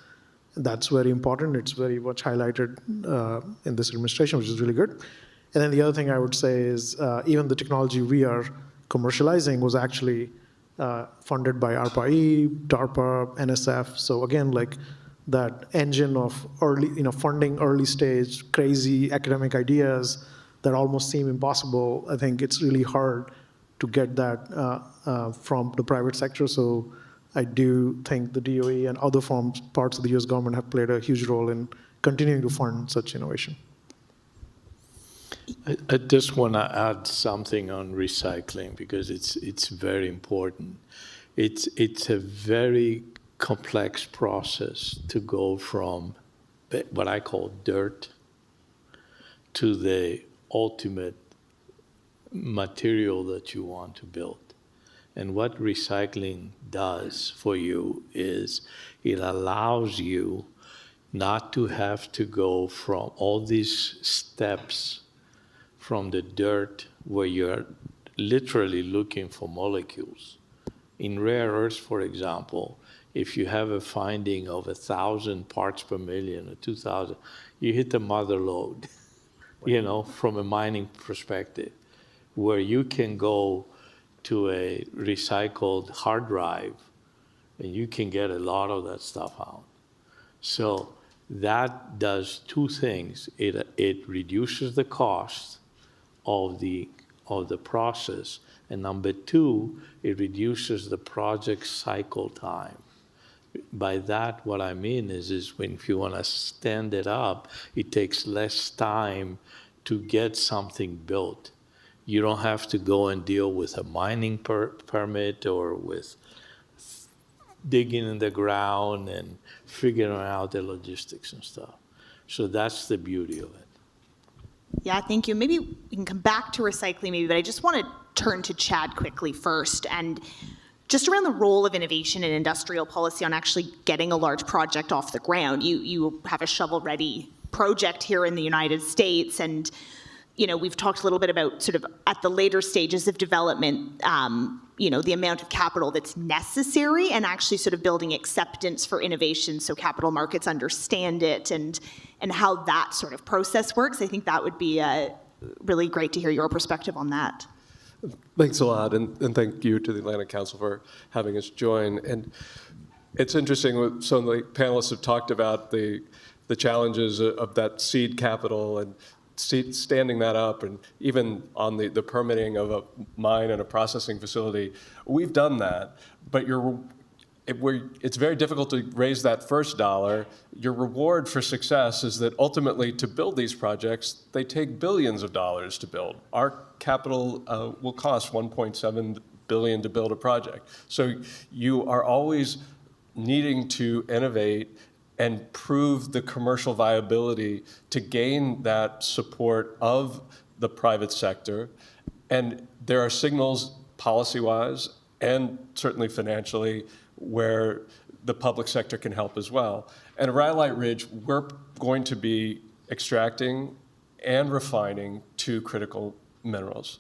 That's very important. It's very much highlighted in this administration, which is really good. And then the other thing I would say is even the technology we are commercializing was actually funded by ARPA-E, DARPA, NSF. So again, like that engine of early, funding early stage, crazy academic ideas that almost seem impossible. I think it's really hard to get that from the private sector. So I do think the DOE and other parts of the US government have played a huge role in continuing to fund such innovation. I just want to add something on recycling because it's very important. It's a very complex process to go from what I call dirt to the ultimate material that you want to build. And what recycling does for you is it allows you not to have to go from all these steps from the dirt where you're literally looking for molecules. In rare earths, for example, if you have a finding of 1,000 parts per million or 2,000, you hit the mother lode, from a mining perspective, where you can go to a recycled hard drive and you can get a lot of that stuff out. So that does two things. It reduces the cost of the process, and number two, it reduces the project cycle time. By that, what I mean is when if you want to stand it up, it takes less time to get something built. You don't have to go and deal with a mining permit or with digging in the ground and figuring out the logistics and stuff. So that's the beauty of it. Yeah, thank you. Maybe we can come back to recycling maybe, but I just want to turn to Chad quickly first. And just around the role of innovation in industrial policy on actually getting a large project off the ground. You have a shovel-ready project here in the United States, and we've talked a little bit about sort of at the later stages of development, the amount of capital that's necessary and actually sort of building acceptance for innovation so capital markets understand it and how that sort of process works. I think that would be really great to hear your perspective on that. Thanks a lot, and thank you to the Atlantic Council for having us join. And it's interesting, what some of the panelists have talked about the challenges of that seed capital and standing that up, and even on the permitting of a mine and a processing facility. We've done that, but it's very difficult to raise that first dollar. Your reward for success is that ultimately to build these projects, they take billions of dollars to build. Our capital will cost $1.7 billion to build a project. So you are always needing to innovate and prove the commercial viability to gain that support of the private sector. And there are signals policy-wise and certainly financially where the public sector can help as well. And at Rhyolite Ridge, we're going to be extracting and refining two critical minerals,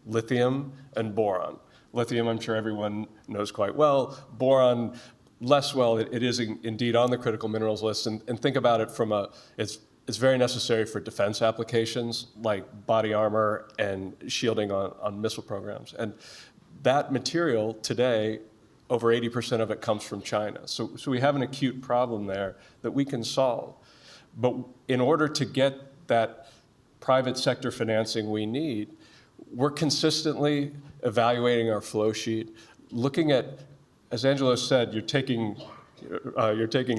lithium and boron. Lithium, I'm sure everyone knows quite well. Boron, less well. It is indeed on the critical minerals list. And think about it from it's very necessary for defense applications like body armor and shielding on missile programs. And that material today, over 80% of it comes from China. So we have an acute problem there that we can solve. But in order to get that private sector financing we need, we're consistently evaluating our flow sheet, looking at, as Angelo said, you're taking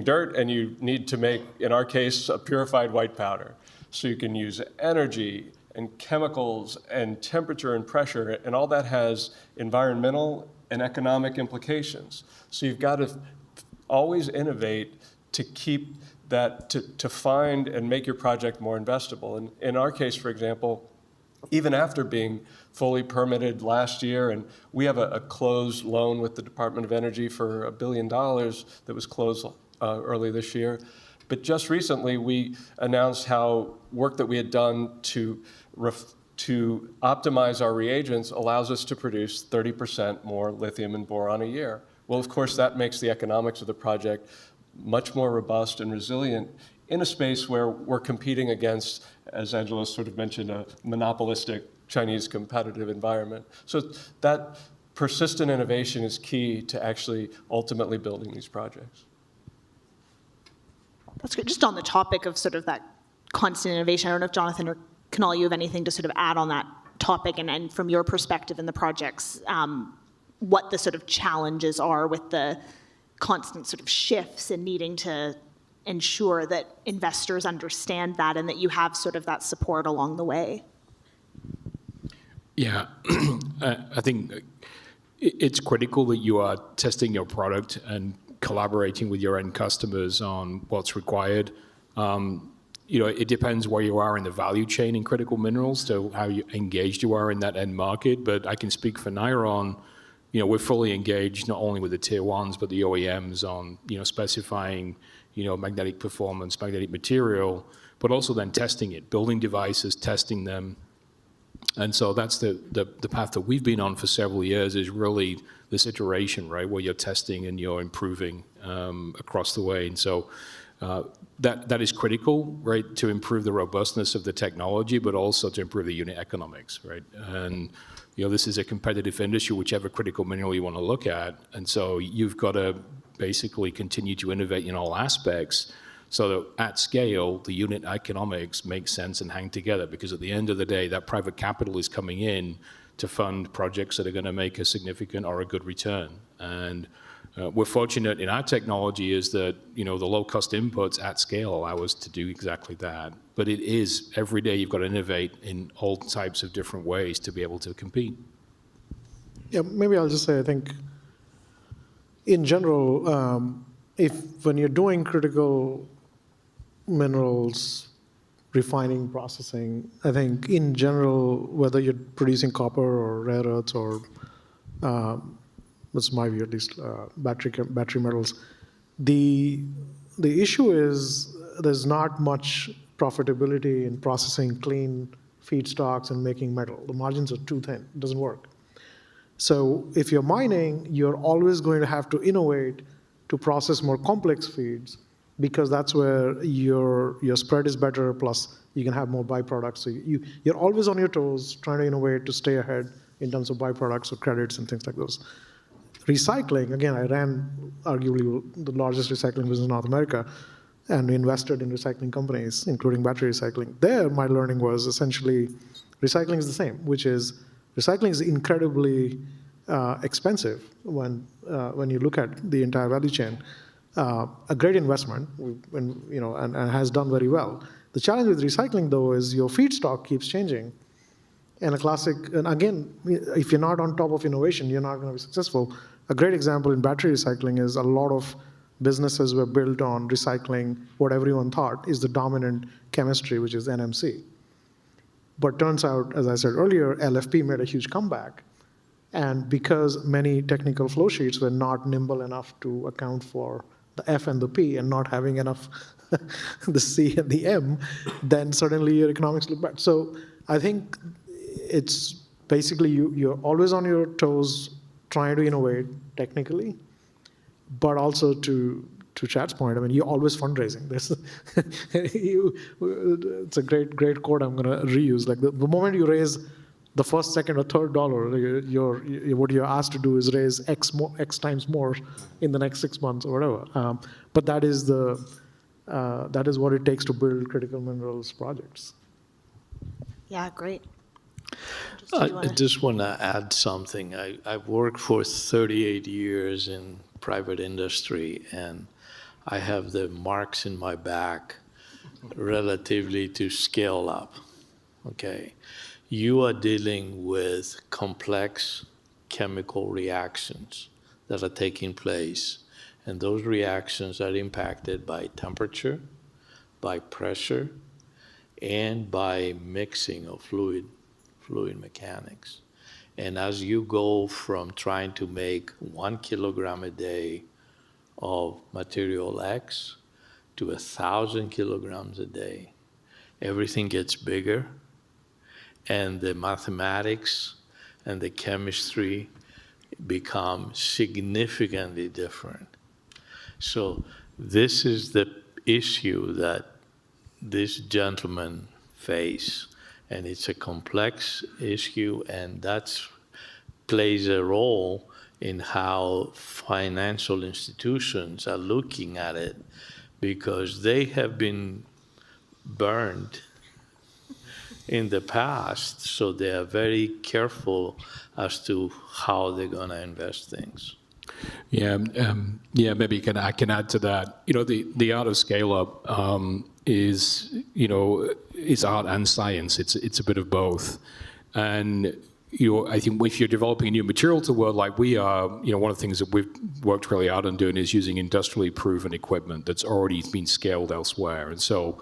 dirt and you need to make, in our case, a purified white powder. So you can use energy and chemicals and temperature and pressure, and all that has environmental and economic implications. So you've got to always innovate to keep that, to find and make your project more investable. And in our case, for example, even after being fully permitted last year, and we have a closed loan with the Department of Energy for $1 billion that was closed early this year. But just recently, we announced how work that we had done to optimize our reagents allows us to produce 30% more lithium and boron a year. Well, of course, that makes the economics of the project much more robust and resilient in a space where we're competing against, as Angelo sort of mentioned, a monopolistic Chinese competitive environment. So that persistent innovation is key to actually ultimately building these projects. That's great. Just on the topic of sort of that constant innovation, I don't know if Jonathan or Kunal, you have anything to sort of add on that topic, and from your perspective in the projects, what the sort of challenges are with the constant sort of shifts and needing to ensure that investors understand that and that you have sort of that support along the way? Yeah, I think it's critical that you are testing your product and collaborating with your end customers on what's required. It depends where you are in the value chain in critical minerals, so how engaged you are in that end market. But I can speak for Nairon. We're fully engaged not only with the tier ones, but the OEMs on, specifying, magnetic performance, magnetic material, but also then testing it, building devices, testing them. And so that's the path that we've been on for several years, is really this iteration, right, where you're testing and you're improving across the way. And so that is critical, right, to improve the robustness of the technology, but also to improve the unit economics, right? And this is a competitive industry, whichever critical mineral you want to look at. And so you've got to basically continue to innovate in all aspects so that at scale, the unit economics make sense and hang together. Because at the end of the day, that private capital is coming in to fund projects that are going to make a significant or a good return. And we're fortunate in our technology is that, the low-cost inputs at scale allow us to do exactly that. But it is, every day you've got to innovate in all types of different ways to be able to compete. Yeah, maybe I'll just say, I think in general, when you're doing critical minerals, refining, processing, I think in general, whether you're producing copper or rare earths or, that's my view at least, battery metals, the issue is there's not much profitability in processing clean feedstocks and making metal. The margins are too thin. It doesn't work. So if you're mining, you're always going to have to innovate to process more complex feeds, because that's where your spread is better, plus you can have more byproducts. So you're always on your toes trying to innovate to stay ahead in terms of byproducts or credits and things like those. Recycling, again, I ran arguably the largest recycling business in North America and invested in recycling companies, including battery recycling. There, my learning was essentially recycling is the same, which is recycling is incredibly expensive when you look at the entire value chain. A great investment, and has done very well. The challenge with recycling, though, is your feedstock keeps changing. And again, if you're not on top of innovation, you're not going to be successful. A great example in battery recycling is a lot of businesses were built on recycling what everyone thought is the dominant chemistry, which is NMC. But turns out, as I said earlier, LFP made a huge comeback. And because many technical flow sheets were not nimble enough to account for the F and the P and not having enough the C and the M, then suddenly your economics look bad. So I think it's basically you're always on your toes trying to innovate technically, but also to Chad's point, I mean, you're always fundraising. It's a great quote I'm going to reuse. Like the moment you raise the first, second, or third dollar, what you're asked to do is raise X times more in the next 6 months or whatever. But that is what it takes to build critical minerals projects. Yeah, great. I just want to add something. I've worked for 38 years in private industry, and I have the marks in my back relatively to scale up, okay? You are dealing with complex chemical reactions that are taking place, and those reactions are impacted by temperature, by pressure, and by mixing of fluid mechanics. And as you go from trying to make 1 kilogram a day of material X to 1,000 kilograms a day, everything gets bigger, and the mathematics and the chemistry become significantly different. So this is the issue that this gentleman face, and it's a complex issue, and that plays a role in how financial institutions are looking at it, because they have been burned in the past, so they are very careful as to how they're going to invest things. Yeah, maybe I can add to that. The art of scale-up is art and science. It's a bit of both. And I think if you're developing a new material to world like we are, one of the things that we've worked really hard on doing is using industrially proven equipment that's already been scaled elsewhere. And so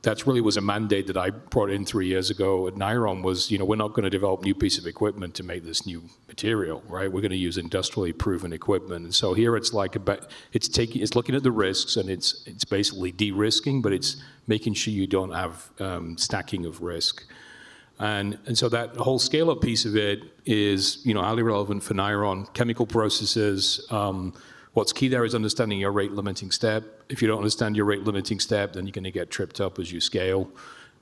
that's really was a mandate that I brought in 3 years ago at Niron was, we're not going to develop a new piece of equipment to make this new material, right? We're going to use industrially proven equipment. And so here it's like it's looking at the risks, and it's basically de-risking, but it's making sure you don't have stacking of risk. And so that whole scale-up piece of it is, highly relevant for Niron. Chemical processes, what's key there is understanding your rate limiting step. If you don't understand your rate limiting step, then you're going to get tripped up as you scale.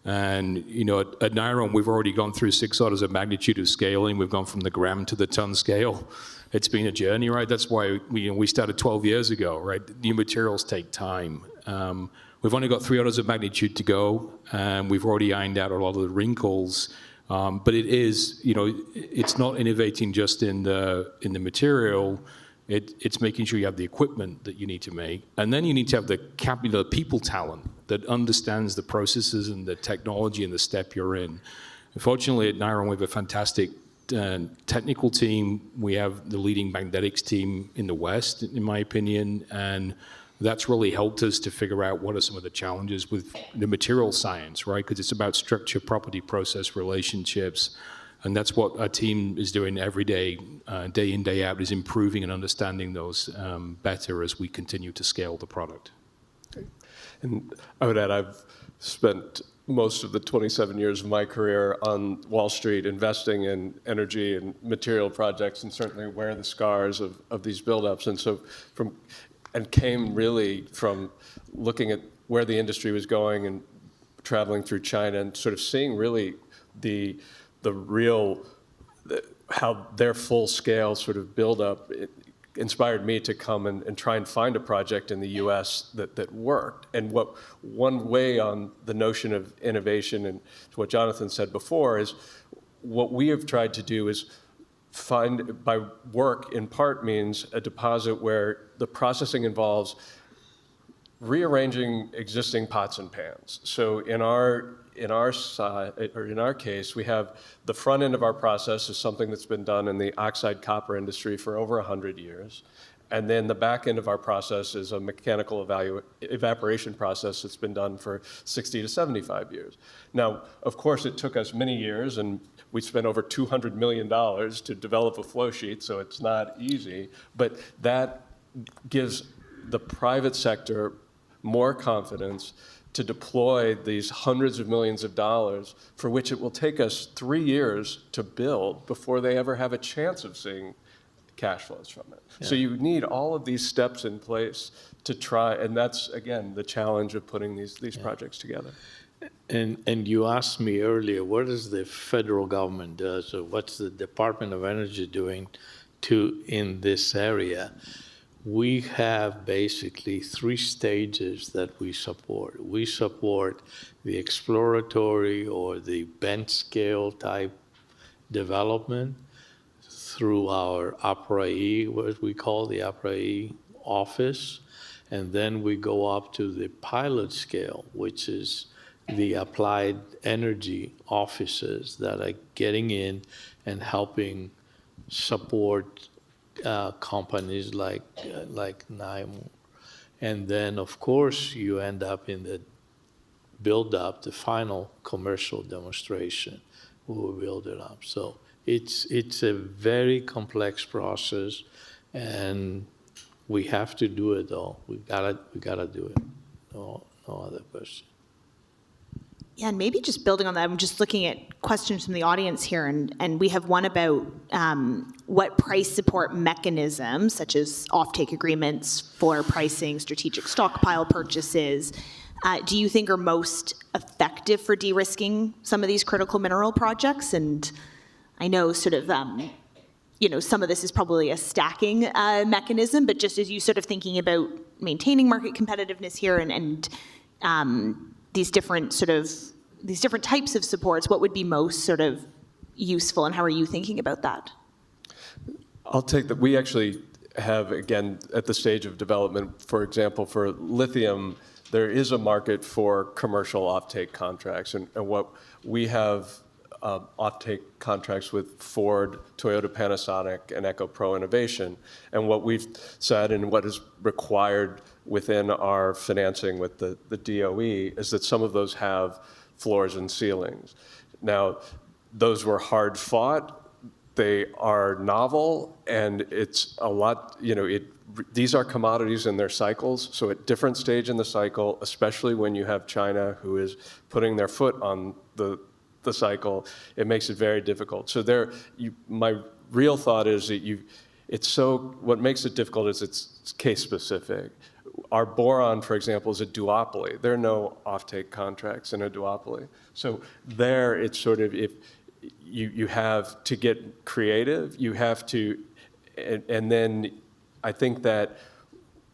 And at Niron, we've already gone through 6 orders of magnitude of scaling. We've gone from the gram to the ton scale. It's been a journey, right? That's why we started 12 years ago, right? New materials take time. We've only got 3 orders of magnitude to go, and we've already ironed out a lot of the wrinkles. But it is, it's not innovating just in the material. It's making sure you have the equipment that you need to make. And then you need to have the people talent that understands the processes and the technology and the step you're in. Unfortunately, at Niron, we have a fantastic technical team, we have the leading magnetics team in the West, in my opinion, and that's really helped us to figure out what are some of the challenges with the material science, right? Because it's about structure, property, process, relationships, and that's what our team is doing every day, day in, day out, is improving and understanding those better as we continue to scale the product. And I would add, I've spent most of the 27 years of my career on Wall Street investing in energy and material projects, and certainly wear the scars of these buildups. And so came really from looking at where the industry was going and traveling through China and sort of seeing really how their full scale sort of build up. It inspired me to come and try and find a project in the US that worked. And one way on the notion of innovation, and to what Jonathan said before, is what we have tried to do is find, by work in part means a deposit where the processing involves rearranging existing pots and pans. So in our case, we have the front end of our process is something that's been done in the oxide copper industry for over 100 years. And then the back end of our process is a mechanical evaporation process that's been done for 60 to 75 years. Now, of course, it took us many years, and we spent over $200 million to develop a flow sheet, so it's not easy. But that gives the private sector more confidence to deploy these hundreds of millions of dollars, for which it will take us 3 years to build before they ever have a chance of seeing cash flows from it. Yeah. So you need all of these steps in place to try, and that's, again, the challenge of putting these projects together. And you asked me earlier, what does the federal government do? So what's the Department of Energy doing in this area? We have basically 3 stages that we support. We support the exploratory or the bench scale type development through our APRA-E, what we call the APRA-E office. And then we go up to the pilot scale, which is the applied energy offices that are getting in and helping support companies like NIMO. And then, of course, you end up in the build-up, the final commercial demonstration. We will build it up. So it's a very complex process, and we have to do it, though. We gotta do it. No other question. Yeah, and maybe just building on that, I'm just looking at questions from the audience here, and we have one about what price support mechanisms, such as offtake agreements for pricing, strategic stockpile purchases, do you think are most effective for de-risking some of these critical mineral projects? And I know sort of, some of this is probably a stacking mechanism, but just as you sort of thinking about maintaining market competitiveness here and these different types of supports, what would be most sort of useful, and how are you thinking about that? I'll take that. We actually have, again, at the stage of development, for example, for lithium, there is a market for commercial offtake contracts, and what we have offtake contracts with Ford, Toyota, Panasonic, and EcoPro Innovation. And what we've said and what is required within our financing with the DOE is that some of those have floors and ceilings. Now, those were hard fought. They are novel, and it's a lot, these are commodities in their cycles. So at different stage in the cycle, especially when you have China who is putting their foot on the cycle, it makes it very difficult. So my real thought is that what makes it difficult is it's case specific. Our boron, for example, is a duopoly. There are no offtake contracts in a duopoly. So there, it's sort of, if you have to get creative, you have to, and then I think that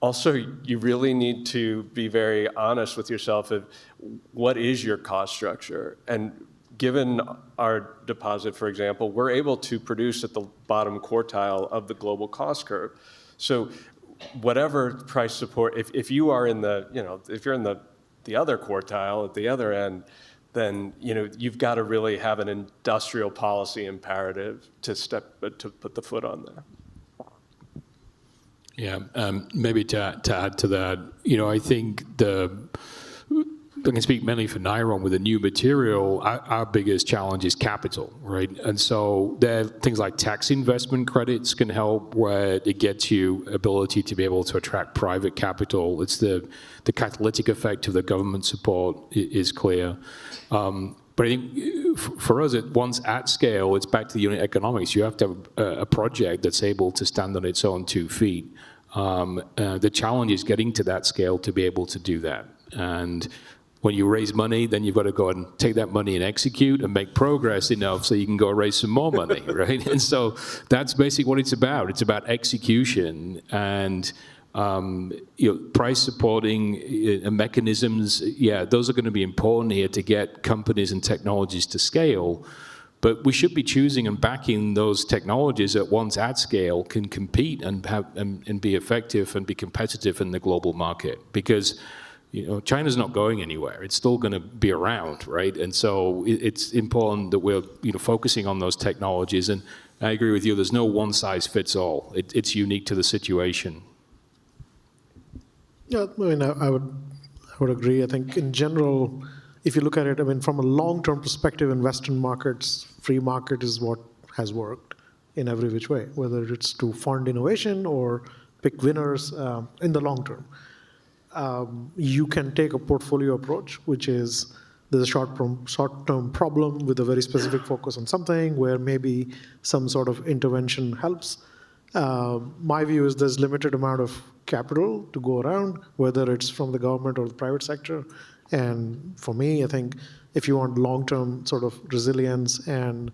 also you really need to be very honest with yourself of what is your cost structure. And given our deposit, for example, we're able to produce at the bottom quartile of the global cost curve. So whatever price support, if you are in if you're in the other quartile at the other end, then you've got to really have an industrial policy imperative to put the foot on there. Yeah, maybe to add to that, I think I can speak mainly for Niron with the new material. Our biggest challenge is capital, right? And so there are things like tax investment credits can help, where it gets you ability to be able to attract private capital. It's the catalytic effect of the government support is clear. But I think for us, once at scale, it's back to the unit economics. You have to have a project that's able to stand on its own 2 feet. The challenge is getting to that scale to be able to do that. And when you raise money, then you've got to go and take that money and execute and make progress enough so you can go raise some more money, right? And so that's basically what it's about. It's about execution and price supporting mechanisms. Yeah, those are going to be important here to get companies and technologies to scale. But we should be choosing and backing those technologies that once at scale can compete and be effective and be competitive in the global market. Because China's not going anywhere. It's still going to be around, right? And so it's important that we're focusing on those technologies. And I agree with you. There's no one size fits all. It's unique to the situation. Yeah, I would agree. I think in general, if you look at it, from a long-term perspective in Western markets, free market is what has worked in every which way, whether it's to fund innovation or pick winners in the long term. You can take a portfolio approach, which is there's a short-term problem with a very specific focus on something where maybe some sort of intervention helps. My view is there's limited amount of capital to go around, whether it's from the government or the private sector. And for me, I think if you want long-term sort of resilience and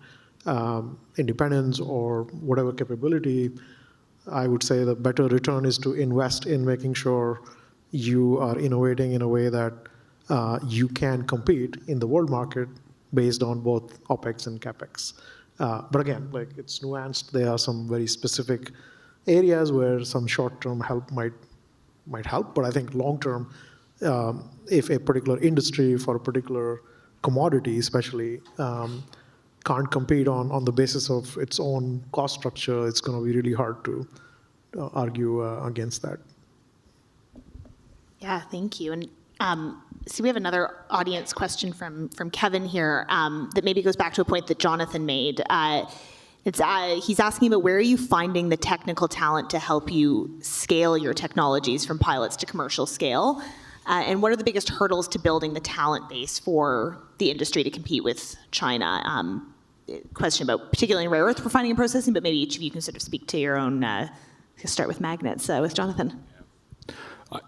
independence or whatever capability, I would say the better return is to invest in making sure you are innovating in a way that you can compete in the world market based on both OpEx and CapEx. But again, it's nuanced. There are some very specific areas where some short-term help might help. But I think long-term, if a particular industry for a particular commodity especially can't compete on the basis of its own cost structure, it's going to be really hard to argue against that. Yeah, thank you. And so we have another audience question from Kevin here that maybe goes back to a point that Jonathan made. He's asking about where are you finding the technical talent to help you scale your technologies from pilots to commercial scale? And what are the biggest hurdles to building the talent base for the industry to compete with China? Question about particularly rare earth refining and processing, but maybe each of you can sort of speak to your own. Start with magnets with Jonathan.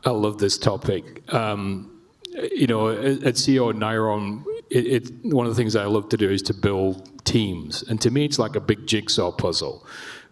I love this topic. At CEO and Niron, one of the things I love to do is to build teams. And to me, it's like a big jigsaw puzzle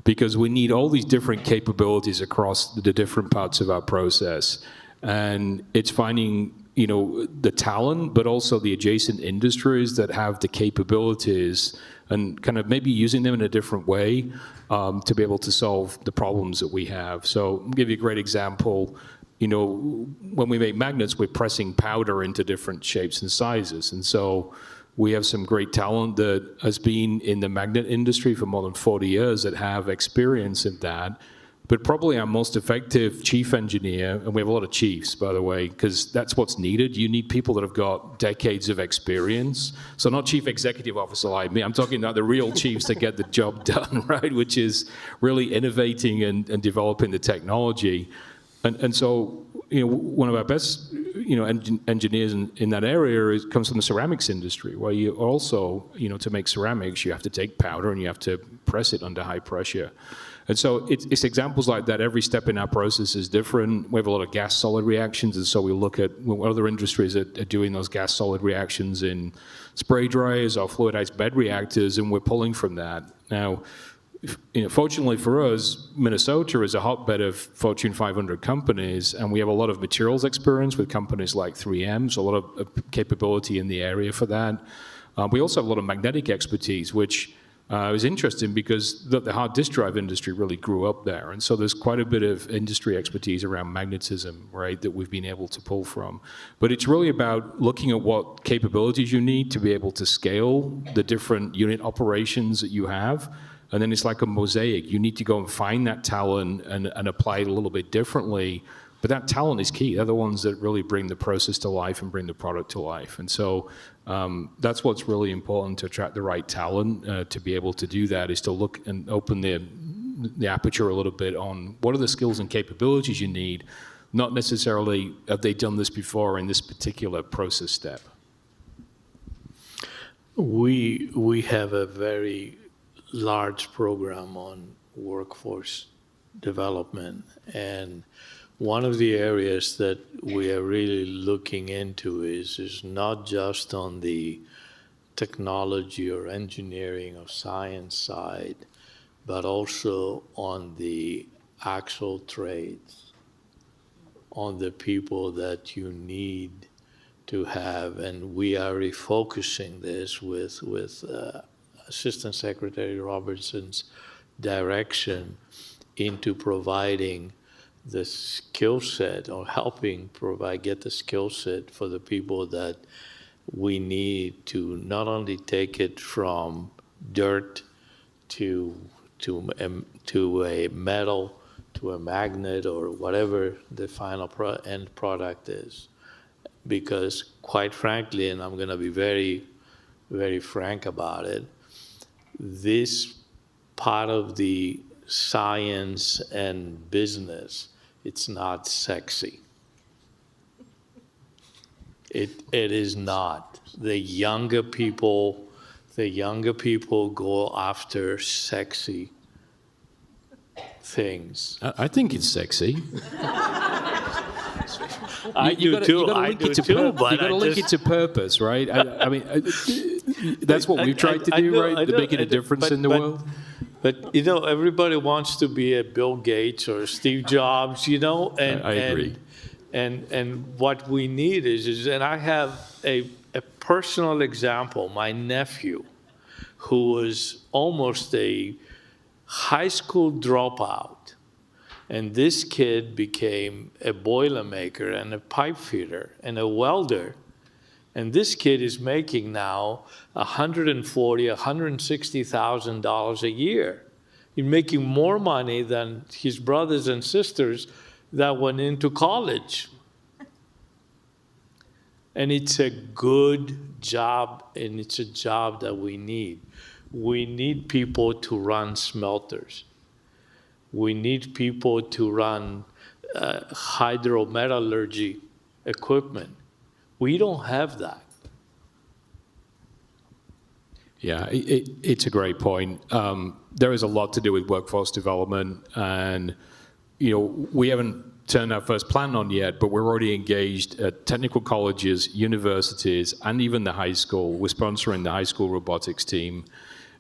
because we need all these different capabilities across the different parts of our process. And it's finding, the talent, but also the adjacent industries that have the capabilities and kind of maybe using them in a different way to be able to solve the problems that we have. So I'll give you a great example. When we make magnets, we're pressing powder into different shapes and sizes. And so we have some great talent that has been in the magnet industry for more than 40 years that have experience in that. But probably our most effective chief engineer, and we have a lot of chiefs, by the way, because that's what's needed. You need people that have got decades of experience. So not chief executive officer like me. I'm talking about the real chiefs that get the job done, right? Which is really innovating and developing the technology. And so, one of our best, engineers in that area comes from the ceramics industry, where you also, to make ceramics, you have to take powder and you have to press it under high pressure. And so it's examples like that. Every step in our process is different. We have a lot of gas-solid reactions, and so we look at what other industries are doing those gas-solid reactions in spray dryers or fluidized bed reactors, and we're pulling from that. Now, fortunately for us, Minnesota is a hotbed of Fortune 500 companies, and we have a lot of materials experience with companies like 3M, so a lot of capability in the area for that. We also have a lot of magnetic expertise, which It was interesting because the hard disk drive industry really grew up there. And so there's quite a bit of industry expertise around magnetism, right, that we've been able to pull from. But it's really about looking at what capabilities you need to be able to scale the different unit operations that you have. And then it's like a mosaic. You need to go and find that talent and apply it a little bit differently. But that talent is key. They're the ones that really bring the process to life and bring the product to life. And so that's what's really important to attract the right talent. To be able to do that is to look and open the aperture a little bit on what are the skills and capabilities you need, not necessarily have they done this before in this particular process step. We have a very large program on workforce development, and one of the areas that we are really looking into is not just on the technology or engineering or science side, but also on the actual trades, on the people that you need to have. And we are refocusing this with Assistant Secretary Robertson's direction into providing the skill set, or helping get the skill set for the people that we need to not only take it from dirt to a metal, to a magnet, or whatever the final end product is. Because quite frankly, and I'm going to be very, very frank about it, this part of the science and business, it's not sexy. It is not. The younger people go after sexy things. I think it's sexy. I do too. You got to link it to purpose, right? I mean, that's what we've tried to do, right? To make it a difference in the world. But, everybody wants to be a Bill Gates or Steve Jobs, and I agree. And what we need is, and I have a personal example, my nephew, who was almost a high school dropout. And this kid became a boilermaker and a pipe fitter and a welder. And this kid is making now $140,000, $160,000 a year. He's making more money than his brothers and sisters that went into college. And it's a good job, and it's a job that we need. We need people to run smelters. We need people to run hydrometallurgy equipment. We don't have that. Yeah, it's a great point. There is a lot to do with workforce development, and we haven't turned our first plan on yet, but we're already engaged at technical colleges, universities, and even the high school. We're sponsoring the high school robotics team.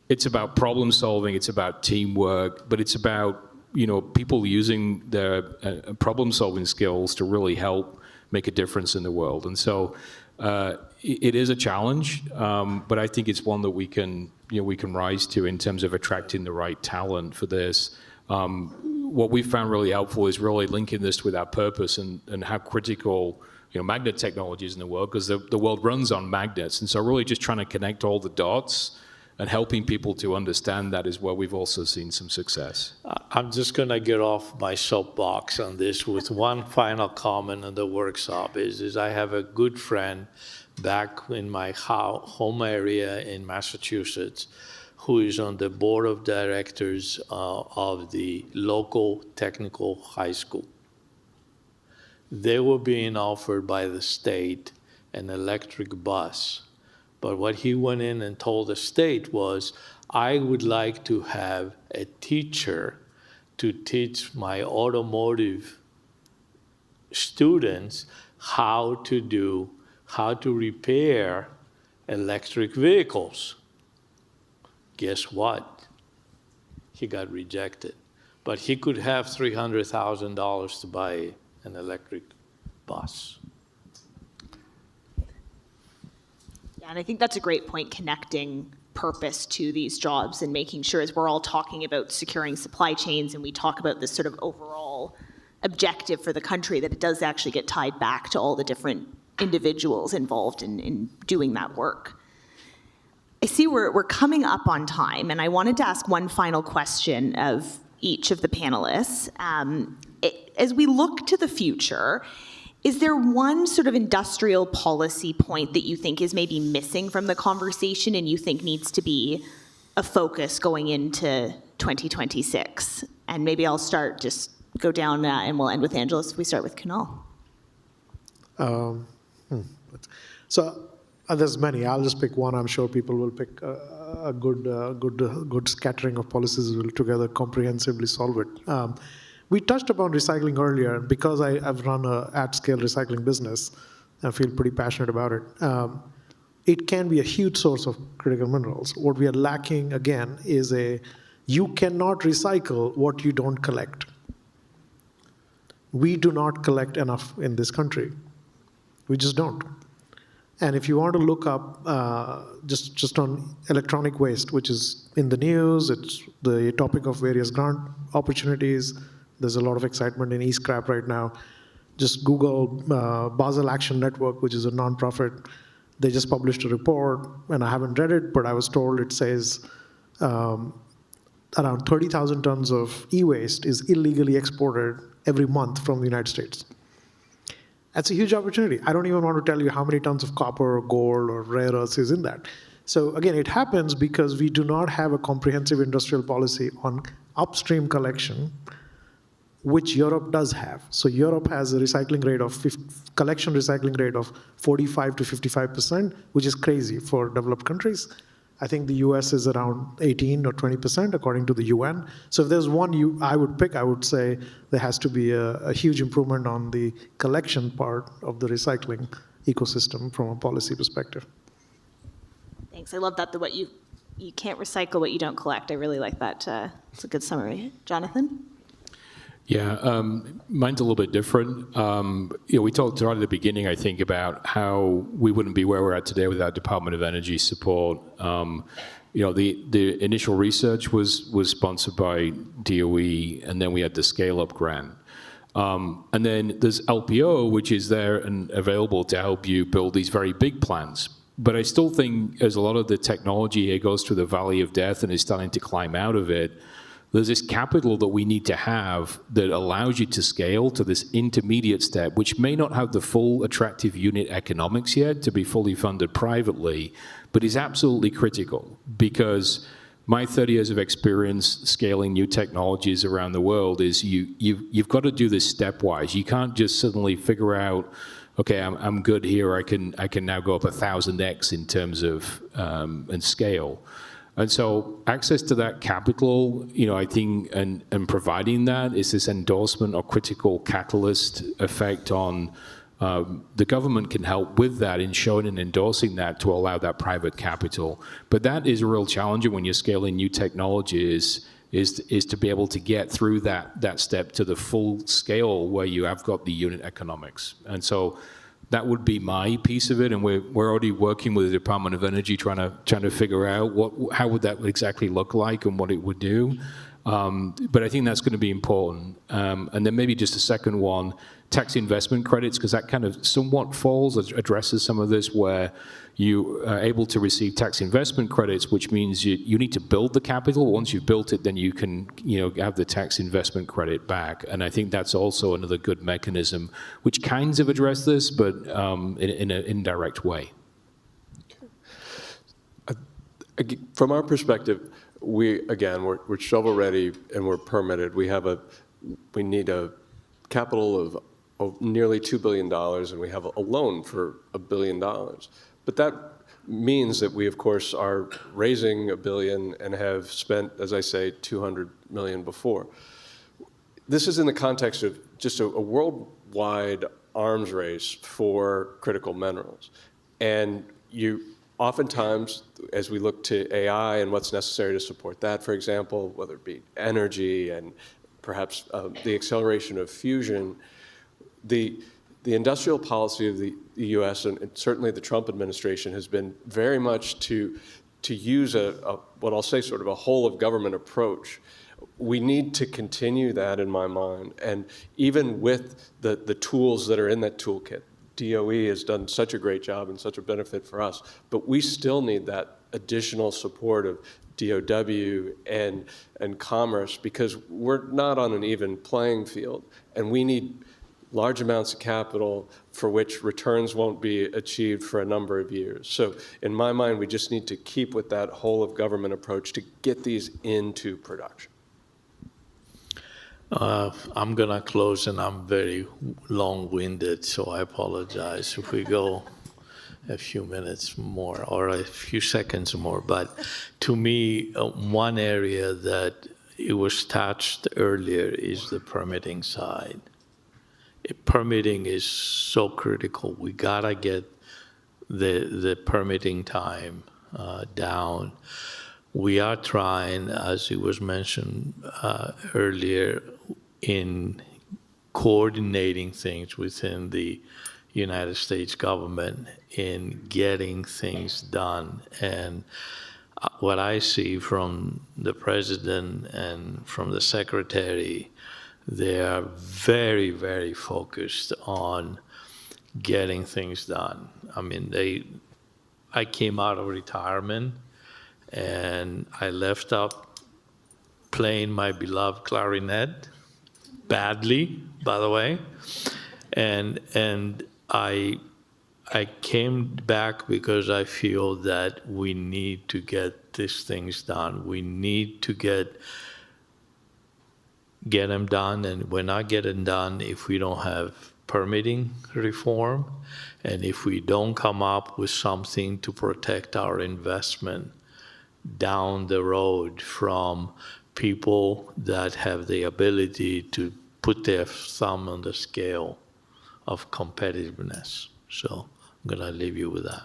It's about problem solving, it's about teamwork, but it's about people using their problem solving skills to really help make a difference in the world. And so it is a challenge, but I think it's one that we can rise to in terms of attracting the right talent for this. What we found really helpful is really linking this with our purpose and how critical magnet technology is in the world, because the world runs on magnets. And so really just trying to connect all the dots and helping people to understand that is where we've also seen some success. I'm just going to get off my soapbox on this with one final comment on the workshop is I have a good friend back in my home area in Massachusetts who is on the board of directors of the local technical high school. They were being offered by the state an electric bus. But what he went in and told the state was, I would like to have a teacher to teach my automotive students how to repair electric vehicles. Guess what? He got rejected. But he could have $300,000 to buy an electric bus. And I think that's a great point, connecting purpose to these jobs and making sure, as we're all talking about securing supply chains and we talk about this sort of overall objective for the country, that it does actually get tied back to all the different individuals involved in doing that work. I see we're coming up on time, and I wanted to ask one final question of each of the panelists. As we look to the future, is there one sort of industrial policy point that you think is maybe missing from the conversation and you think needs to be a focus going into 2026? And maybe I'll just go down and we'll end with Angela. So we start with Kunal. So there's many. I'll just pick one. I'm sure people will pick a good scattering of policies will together comprehensively solve it. We touched upon recycling earlier. Because I've run a at-scale recycling business, I feel pretty passionate about it. It can be a huge source of critical minerals. What we are lacking, again, is you cannot recycle what you don't collect. We do not collect enough in this country. We just don't. And if you want to look up just on electronic waste, which is in the news, it's the topic of various grant opportunities. There's a lot of excitement in e-scrap right now. Just Google Basel Action Network, which is a nonprofit. They just published a report, and I haven't read it, but I was told it says around 30,000 tons of e-waste is illegally exported every month from the United States. That's a huge opportunity. I don't even want to tell you how many tons of copper or gold or rare earths is in that. So again, it happens because we do not have a comprehensive industrial policy on upstream collection, which Europe does have. So Europe has a collection recycling rate of 45 to 55%, which is crazy for developed countries. I think the US is around 18 or 20%, according to the UN. So if there's one I would pick, I would say there has to be a huge improvement on the collection part of the recycling ecosystem from a policy perspective. Thanks. I love that, what you can't recycle what you don't collect. I really like that. It's a good summary. Jonathan? Yeah, mine's a little bit different. We talked right at the beginning, I think, about how we wouldn't be where we're at today without Department of Energy support. The initial research was sponsored by DOE, and then we had the scale-up grant. And then there's LPO, which is there and available to help you build these very big plants. But I still think as a lot of the technology here goes through the valley of death and is starting to climb out of it, there's this capital that we need to have that allows you to scale to this intermediate step, which may not have the full attractive unit economics yet to be fully funded privately, but is absolutely critical because my 30 years of experience scaling new technologies around the world is you've got to do this stepwise. You can't just suddenly figure out, okay, I'm good here. I can now go up 1,000x in terms of and scale. And so access to that capital, I think, and providing that is this endorsement or critical catalyst effect on the government can help with that in showing and endorsing that to allow that private capital. But that is a real challenge when you're scaling new technologies is to be able to get through that step to the full scale where you have got the unit economics. And so that would be my piece of it, and we're already working with the Department of Energy trying to figure out how would that exactly look like and what it would do. But I think that's going to be important. And then maybe just a second one, tax investment credits, because that kind of somewhat addresses some of this where you are able to receive tax investment credits, which means you need to build the capital. Once you've built it, then you can have the tax investment credit back. And I think that's also another good mechanism, which kinds of address this, but in an indirect way. From our perspective, we're shovel ready and we're permitted. We need a capital of nearly $2 billion, and we have a loan for $1 billion. But that means that we, of course, are raising $1 billion and have spent, as I say, $200 million before. This is in the context of just a worldwide arms race for critical minerals. And oftentimes, as we look to AI and what's necessary to support that, for example, whether it be energy and perhaps the acceleration of fusion, the industrial policy of the U.S. and certainly the Trump administration has been very much to to use what I'll say sort of a whole of government approach. We need to continue that in my mind. And even with the tools that are in that toolkit, DOE has done such a great job and such a benefit for us, but we still need that additional support of DOW and Commerce, because we're not on an even playing field, and we need large amounts of capital for which returns won't be achieved for a number of years. So in my mind, we just need to keep with that whole of government approach to get these into production. I'm going to close, and I'm very long-winded, so I apologize if we go a few minutes more or a few seconds more. But to me, one area that it was touched earlier is the permitting side. Permitting is so critical. We got to get the permitting time down. We are trying, as it was mentioned earlier, in coordinating things within the United States government in getting things done. And what I see from the president and from the secretary, they are very, very focused on getting things done. I mean, I came out of retirement and I left up playing my beloved clarinet, badly, by the way, and I came back because I feel that we need to get these things done. We need to get them done, and we're not getting done if we don't have permitting reform, and if we don't come up with something to protect our investment down the road from people that have the ability to put their thumb on the scale of competitiveness. So I'm going to leave you with that.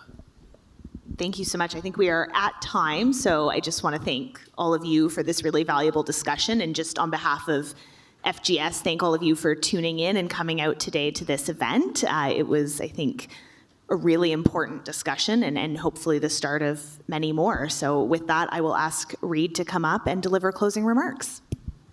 Thank you so much. I think we are at time, so I just want to thank all of you for this really valuable discussion. And just on behalf of FGS, thank all of you for tuning in and coming out today to this event. It was, I think, a really important discussion and hopefully the start of many more. So with that, I will ask Reid to come up and deliver closing remarks.